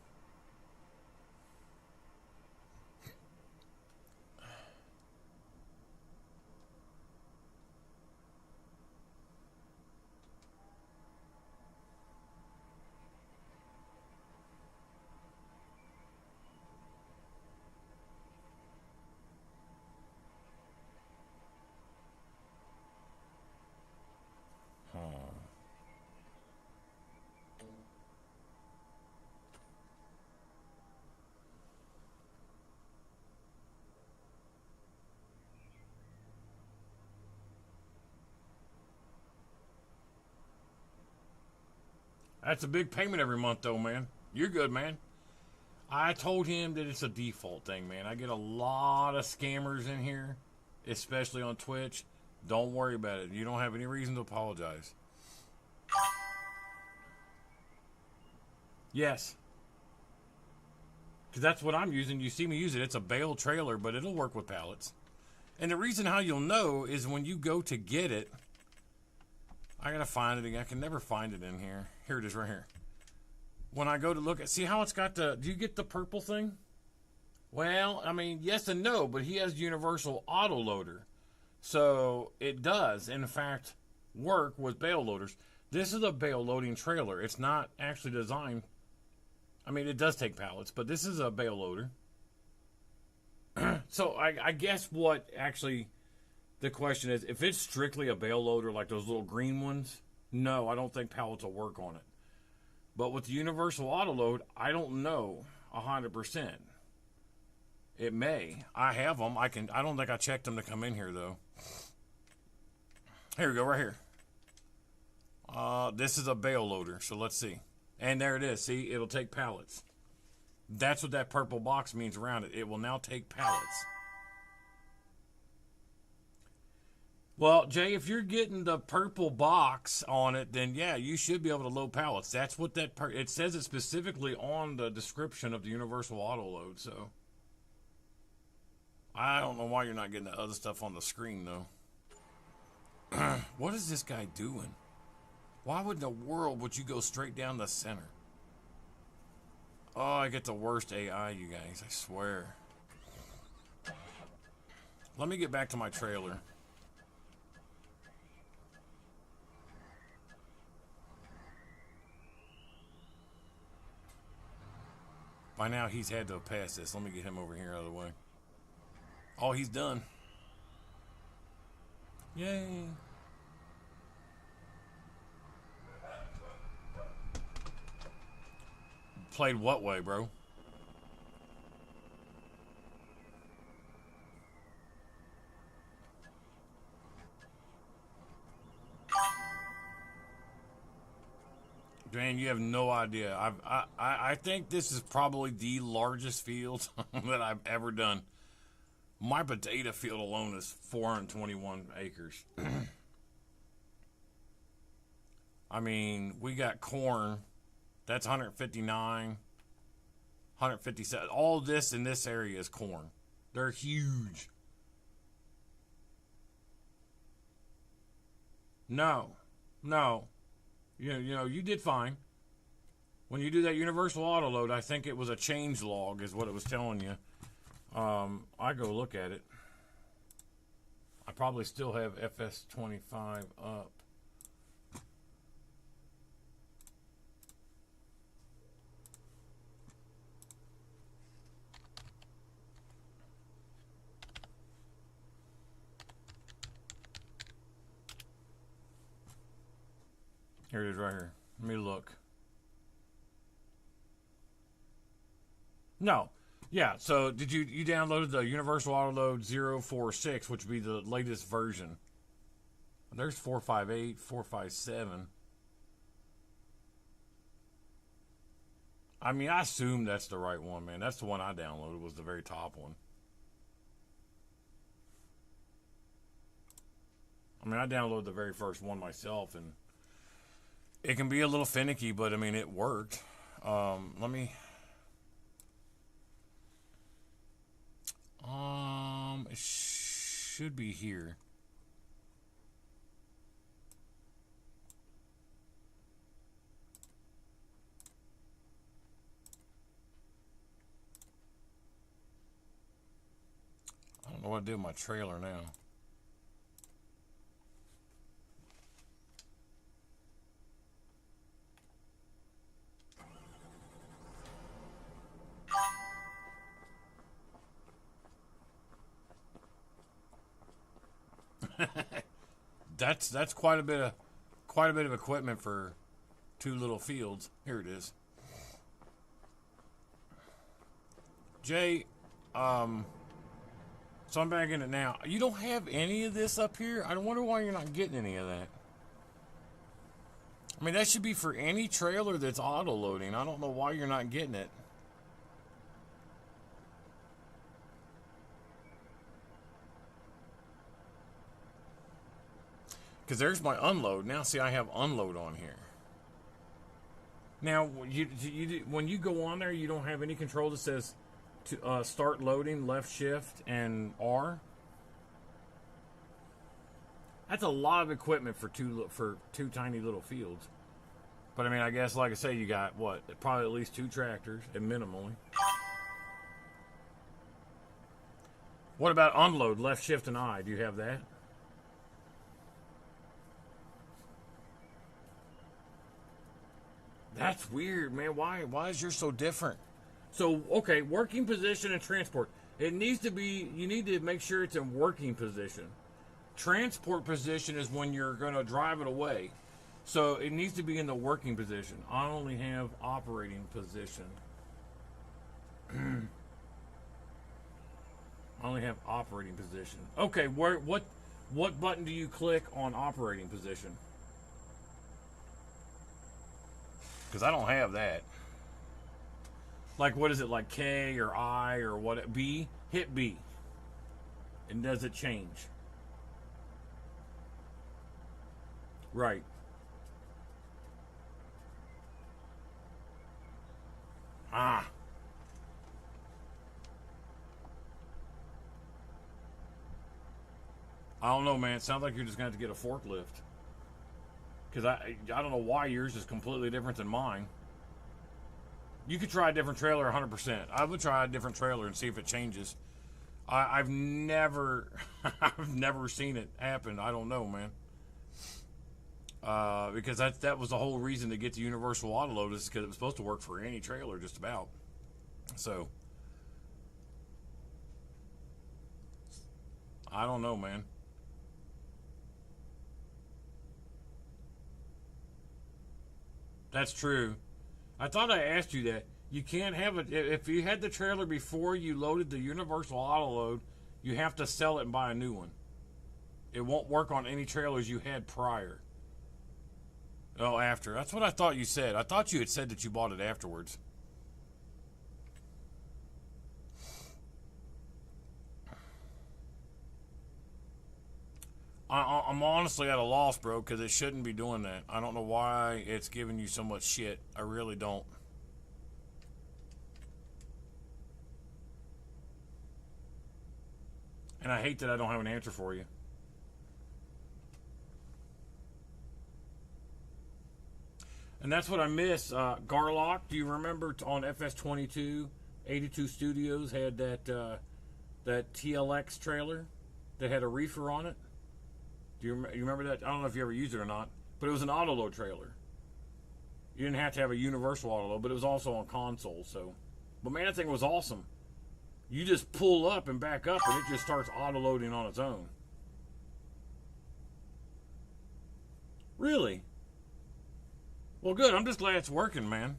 That's a big payment every month, though, man. You're good, man. I told him that it's a default thing, man. I get a lot of scammers in here, especially on Twitch. Don't worry about it. You don't have any reason to apologize. Yes. Because that's what I'm using. You see me use it. It's a bale trailer, but it'll work with pallets. And the reason how you'll know is when you go to get it. I gotta find it again. I can never find it in here. Here it is right here. When I go to look at, see how it's got the, do you get the purple thing? Well, I mean, yes and no, but he has universal auto loader. So it does, in fact, work with bale loaders. This is a bale loading trailer. It's not actually designed, I mean, it does take pallets, but this is a bale loader. So I guess what actually... The question is, if it's strictly a bale loader like those little green ones, no, I don't think pallets will work on it. But with the universal auto load, I don't know 100%. It may. I have them. I don't think I checked them to come in here though. Here we go, right here. This is a bale loader, so let's see. And there it is. See, it'll take pallets. That's what that purple box means around it. It will now take pallets. Well, Jay, if you're getting the purple box on it, then yeah, you should be able to load pallets. That's what that it says it specifically on the description of the universal auto load. So I don't know why you're not getting the other stuff on the screen though. What is this guy doing? Why would in the world would you go straight down the center? Oh, I get the worst AI, you guys. I swear. Let me get back to my trailer. By now, he's had to have passed this. Let me get him over here out of the way. Oh, he's done. Yay. Played what way, bro? Man, you have no idea. I think this is probably the largest field that I've ever done. My potato field alone is 421 acres. I mean, we got corn. That's 159, 157. All this in this area is corn. They're huge. No. You know, you did fine. When you do that universal auto load, I think it was a change log is what it was telling you. I go look at it. I probably still have FS25 up. Here it is right here. Let me look. No. Yeah, so did you downloaded the Universal Autoload 046, which would be the latest version. There's 458, 457. I mean, I assume that's the right one, man. That's the one I downloaded, was the very top one. I mean, I downloaded the very first one myself, and it can be a little finicky, but I mean, it worked. Let me. It should be here. I don't know what to do with my trailer now. That's quite a bit of equipment for two little fields. Here it is. Jay, so I'm back in it now. You don't have any of this up here? I wonder why you're not getting any of that. I mean, that should be for any trailer that's auto-loading. I don't know why you're not getting it. Because there's my unload. Now, see, I have unload on here. Now, when you go on there, you don't have any control that says to start loading, left shift, and R. That's a lot of equipment for two tiny little fields. But I mean, I guess, like I say, you got what? Probably at least 2 tractors, and minimally. What about unload, left shift, and I? Do you have that? That's weird, man. Why is yours so different? So, okay, working position and transport. It needs to be, you need to make sure it's in working position. Transport position is when you're going to drive it away. So it needs to be in the working position. I only have operating position. I only have operating position. Okay, what button do you click on operating position? Because I don't have that. Like, what is it, like K or I or what? B? Hit B. And does it change? Right. Ah. I don't know, man. It sounds like you're just going to have to get a forklift. Because I don't know why yours is completely different than mine. You could try a different trailer 100%. I would try a different trailer and see if it changes. I've never I've never seen it happen. I don't know, man. Because that was the whole reason to get the universal autoload, is because it was supposed to work for any trailer just about. So I don't know, man. That's true. I thought I asked you that. You can't have it if you had the trailer before you loaded the universal autoload. You have to sell it and buy a new one. It won't work on any trailers you had prior. Oh, after. That's what I thought you said. I thought you had said that you bought it afterwards. I'm honestly at a loss, bro, because it shouldn't be doing that. I don't know why it's giving you so much shit. I really don't. And I hate that I don't have an answer for you. And that's what I miss. Garlock, do you remember on FS22, 82 Studios had that TLX trailer that had a reefer on it? You remember that? I don't know if you ever used it or not, but it was an autoload trailer. You didn't have to have a universal autoload, but it was also on console. So, but man, that thing was awesome. You just pull up and back up, and it just starts autoloading on its own. Really? Well, good. I'm just glad it's working, man.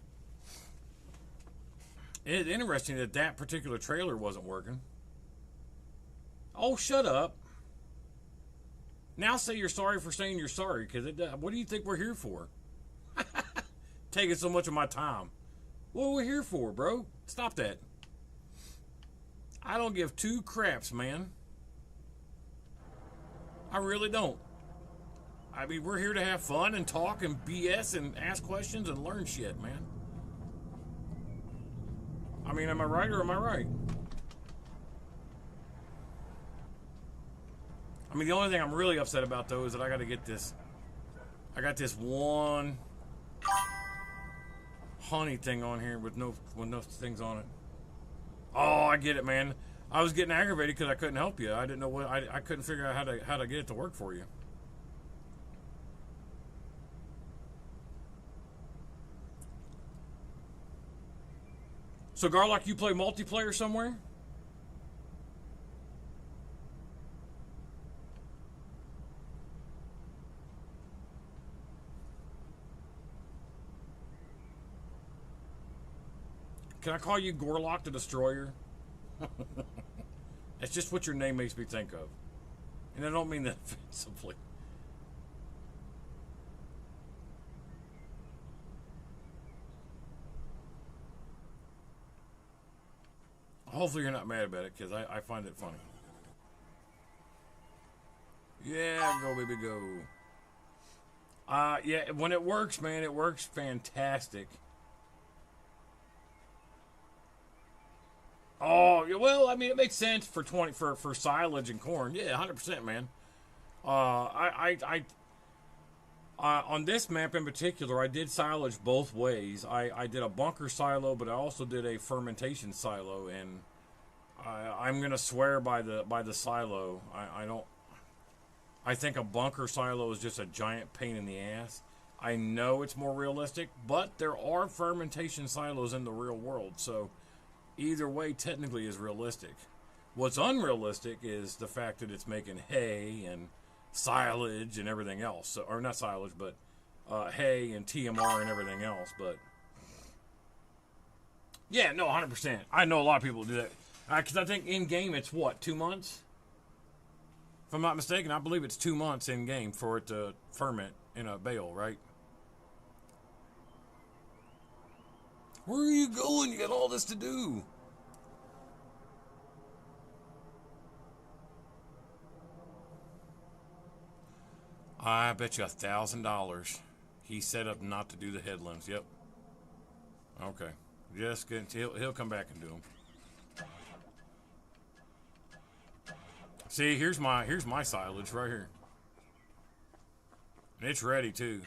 It's interesting that that particular trailer wasn't working. Oh, shut up. Now say you're sorry for saying you're sorry, because what do you think we're here for? Taking so much of my time. What are we here for, bro? Stop that. I don't give two craps, man. I really don't. I mean, we're here to have fun and talk and BS and ask questions and learn shit, man. I mean, am I right or am I right? I mean, the only thing I'm really upset about, though, is that I got to get this. I got this one honey thing on here with no things on it. Oh, I get it, man. I was getting aggravated because I couldn't help you. I didn't know what I couldn't figure out how to get it to work for you. So, Garlock, you play multiplayer somewhere? Can I call you Gorlock the Destroyer? That's just what your name makes me think of. And I don't mean that offensively. Hopefully you're not mad about it, because I find it funny. Yeah, go baby go. Yeah, when it works, man, it works fantastic. Oh, well, I mean, it makes sense for for silage and corn. Yeah, 100%, man. On this map in particular, I did silage both ways. I did a bunker silo, but I also did a fermentation silo, and I'm gonna swear by the silo. I think a bunker silo is just a giant pain in the ass. I know it's more realistic, but there are fermentation silos in the real world, so either way technically is realistic. What's unrealistic is the fact that it's making hay and silage and everything else. So, or not silage, but hay and TMR and everything else. But yeah, no, 100%. I know a lot of people do that. Because I think in game it's what, 2 months? If I'm not mistaken, I believe it's 2 months in game for it to ferment in a bale, right? Where are you going? You got all this to do. I bet you $1,000 he set up not to do the headlands. Yep. Okay. Just get, he'll come back and do them. See, here's my silage right here. And it's ready too.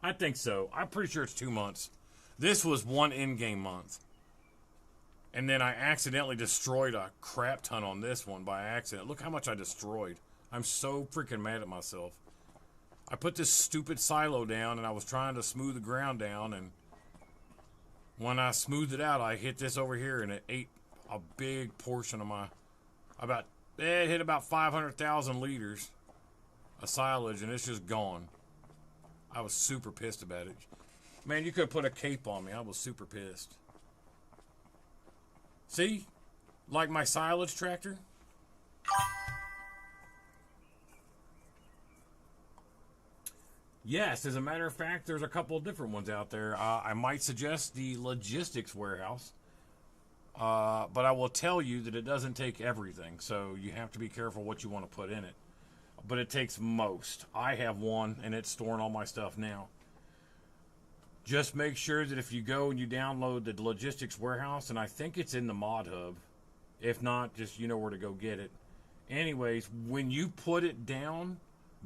I think so. I'm pretty sure it's 2 months. This was one in-game month. And then I accidentally destroyed a crap ton on this one by accident. Look how much I destroyed. I'm so freaking mad at myself. I put this stupid silo down and I was trying to smooth the ground down, and when I smoothed it out, I hit this over here and it ate a big portion of my, it hit about 500,000 liters of silage, and it's just gone. I was super pissed about it. Man, you could have put a cape on me. I was super pissed. See? Like my silage tractor? Yes, as a matter of fact, there's a couple of different ones out there. I might suggest the logistics warehouse. But I will tell you that it doesn't take everything. So you have to be careful what you want to put in it. But it takes most. I have one, and it's storing all my stuff now. Just make sure that if you go and you download the logistics warehouse, and I think it's in the mod hub. If not, just you know where to go get it. Anyways, when you put it down,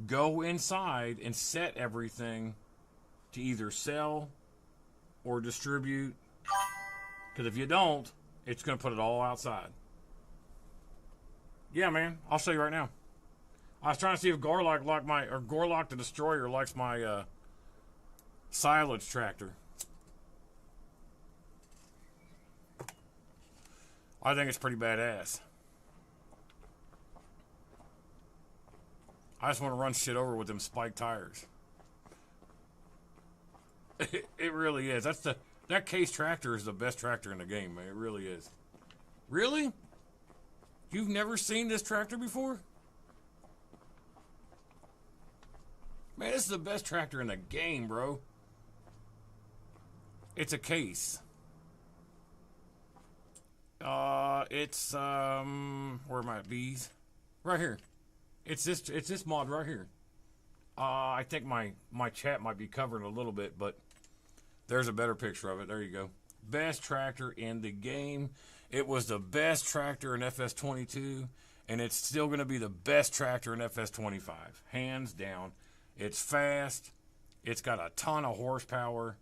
go inside and set everything to either sell or distribute. Because if you don't, it's going to put it all outside. Yeah, man. I'll show you right now. I was trying to see if Gorlock the Destroyer likes my silage tractor. I think it's pretty badass. I just want to run shit over with them spiked tires. It really is. That Case tractor is the best tractor in the game, man. It really is. Really? You've never seen this tractor before? Man, this is the best tractor in the game, bro. It's a Case. It's where are my B's? Right here. It's this mod right here. I think my chat might be covering a little bit, but there's a better picture of it. There you go. Best tractor in the game. It was the best tractor in FS22, and it's still going to be the best tractor in FS25. Hands down. It's fast. It's got a ton of horsepower,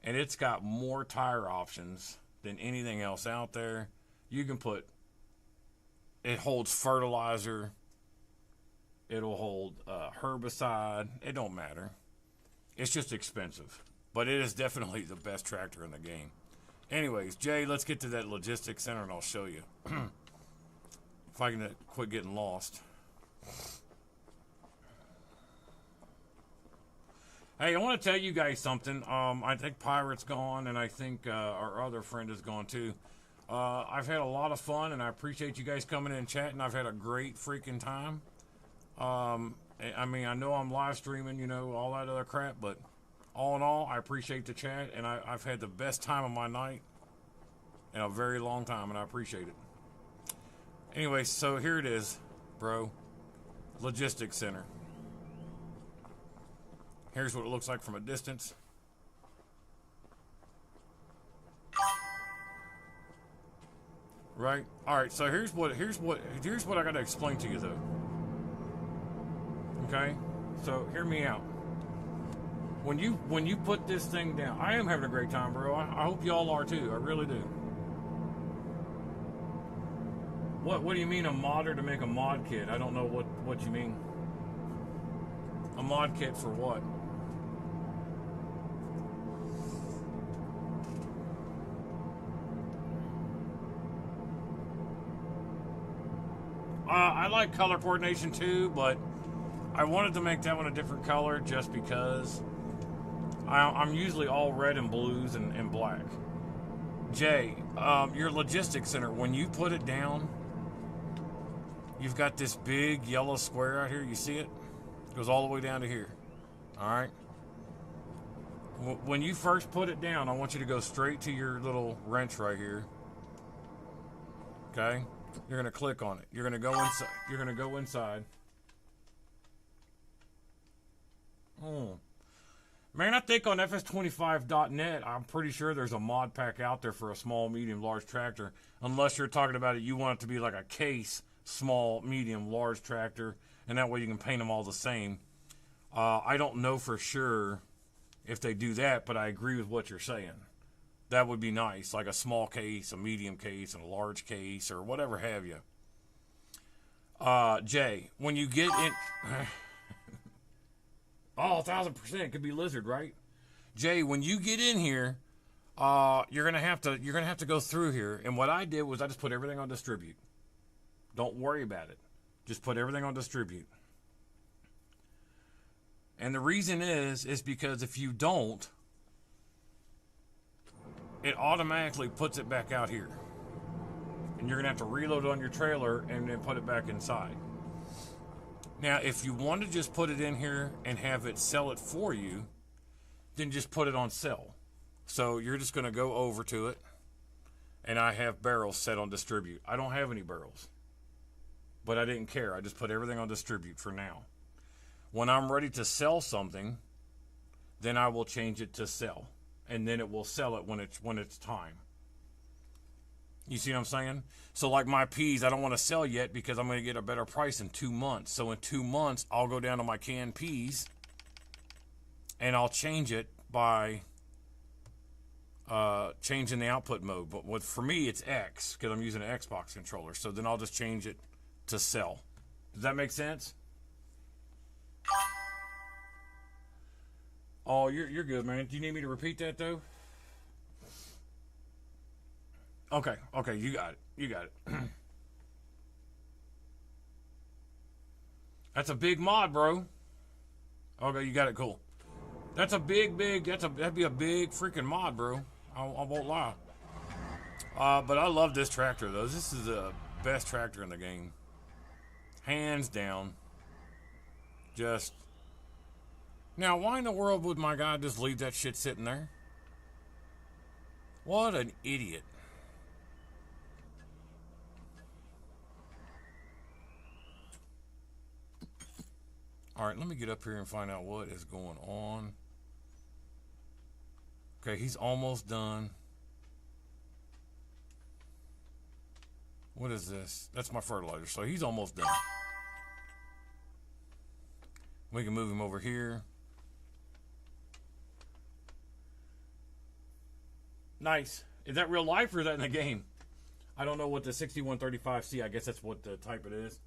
and it's got more tire options than anything else out there. You can put, it holds fertilizer. It'll hold herbicide. It don't matter. It's just expensive. But it is definitely the best tractor in the game. Anyways, Jay, let's get to that logistics center and I'll show you. If I can quit getting lost. Hey, I want to tell you guys something. I think Pirate's gone, and I think our other friend is gone too. I've had a lot of fun, and I appreciate you guys coming in and chatting. I've had a great freaking time. I mean, I know I'm live streaming, you know, all that other crap, but all in all, I appreciate the chat, and I've had the best time of my night in a very long time, and I appreciate it. Anyway, so here it is, bro. Logistics Center. Here's what it looks like from a distance. Right? Alright, so here's what I gotta explain to you though. Okay? So hear me out. When you put this thing down, I am having a great time, bro. I hope y'all are too. I really do. What do you mean a modder to make a mod kit? I don't know what you mean. A mod kit for what? I like color coordination too, but I wanted to make that one a different color just because I'm usually all red and blues and black. Jay, your logistics center, when you put it down, you've got this big yellow square out here. You see it? It goes all the way down to here. All right? When you first put it down, I want you to go straight to your little wrench right here. Okay? You're going to click on it. You're going to go inside. You're going to go inside. Oh. Man, I think on FS25.net, I'm pretty sure there's a mod pack out there for a small, medium, large tractor. Unless you're talking about it, you want it to be like a Case, small, medium, large tractor. And that way you can paint them all the same. I don't know for sure if they do that, but I agree with what you're saying. That would be nice, like a small Case, a medium Case, and a large Case, or whatever have you. Jay, when you get in... Oh, 1,000% could be lizard, right? Jay, when you get in here, you're gonna have to go through here. And what I did was I just put everything on distribute. Don't worry about it. Just put everything on distribute. And the reason is because if you don't, it automatically puts it back out here. And you're gonna have to reload it on your trailer and then put it back inside. Now, if you want to just put it in here and have it sell it for you, then just put it on sell. So you're just going to go over to it, and I have barrels set on distribute. I don't have any barrels, but I didn't care. I just put everything on distribute for now. When I'm ready to sell something, then I will change it to sell, and then it will sell it when it's time. You see what I'm saying? So like my peas, I don't want to sell yet because I'm going to get a better price in 2 months. So in 2 months, I'll go down to my canned peas and I'll change it by changing the output mode. But for me, it's X because I'm using an Xbox controller. So then I'll just change it to sell. Does that make sense? Oh, you're good, man. Do you need me to repeat that though? Okay, you got it. That's a big mod, bro. Okay, you got it, cool. That's a big, that'd be a big freaking mod, bro. I won't lie. But I love this tractor, though. This is the best tractor in the game. Hands down. Just... Now, why in the world would my guy just leave that shit sitting there? What an idiot. Alright, let me get up here and find out what is going on. Okay, he's almost done. What is this? That's my fertilizer, so he's almost done. We can move him over here. Nice. Is that real life or is that in the game? I don't know what the 6135C, I guess that's what the type it is.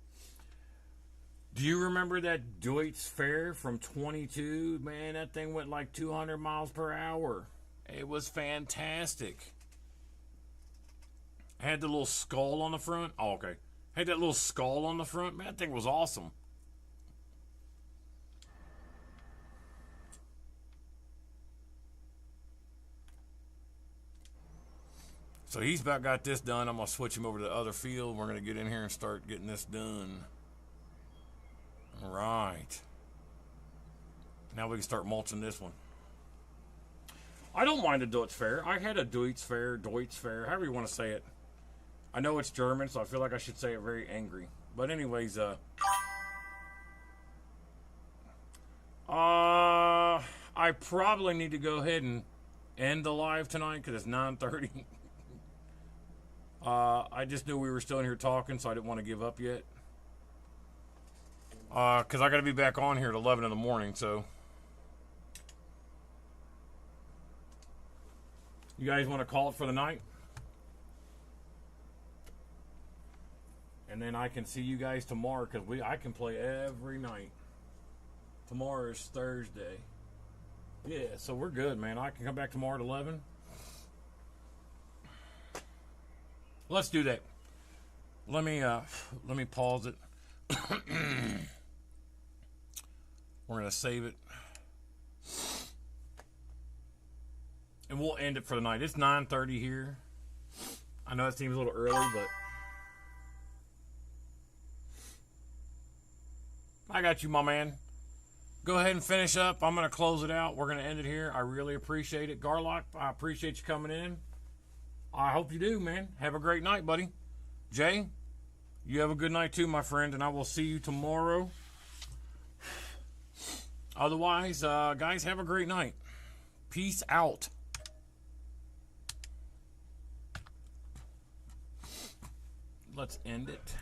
Do you remember that Deutz Fair from 22? Man, that thing went like 200 miles per hour. It was fantastic. Had the little skull on the front. Oh, okay. Had that little skull on the front. Man, that thing was awesome. So he's about got this done. I'm going to switch him over to the other field. We're going to get in here and start getting this done. All right. Now we can start mulching this one. I don't mind a Deutz Fair. I had a Deutz Fair, however you want to say it. I know it's German, so I feel like I should say it very angry. But anyways, I probably need to go ahead and end the live tonight because it's 9:30. I just knew we were still in here talking, so I didn't want to give up yet. Because I got to be back on here at 11 in the morning, so. You guys want to call it for the night? And then I can see you guys tomorrow, because I can play every night. Tomorrow is Thursday. Yeah, so we're good, man. I can come back tomorrow at 11. Let's do that. Let me pause it. We're gonna save it, and we'll end it for the night. It's 9:30 here. I know it seems a little early, but I got you, my man. Go ahead and finish up. I'm gonna close it out. We're gonna end it here. I really appreciate it, Garlock. I appreciate you coming in. I hope you do, man. Have a great night, buddy. Jay, you have a good night too, my friend, and I will see you tomorrow. Otherwise, guys, have a great night. Peace out. Let's end it.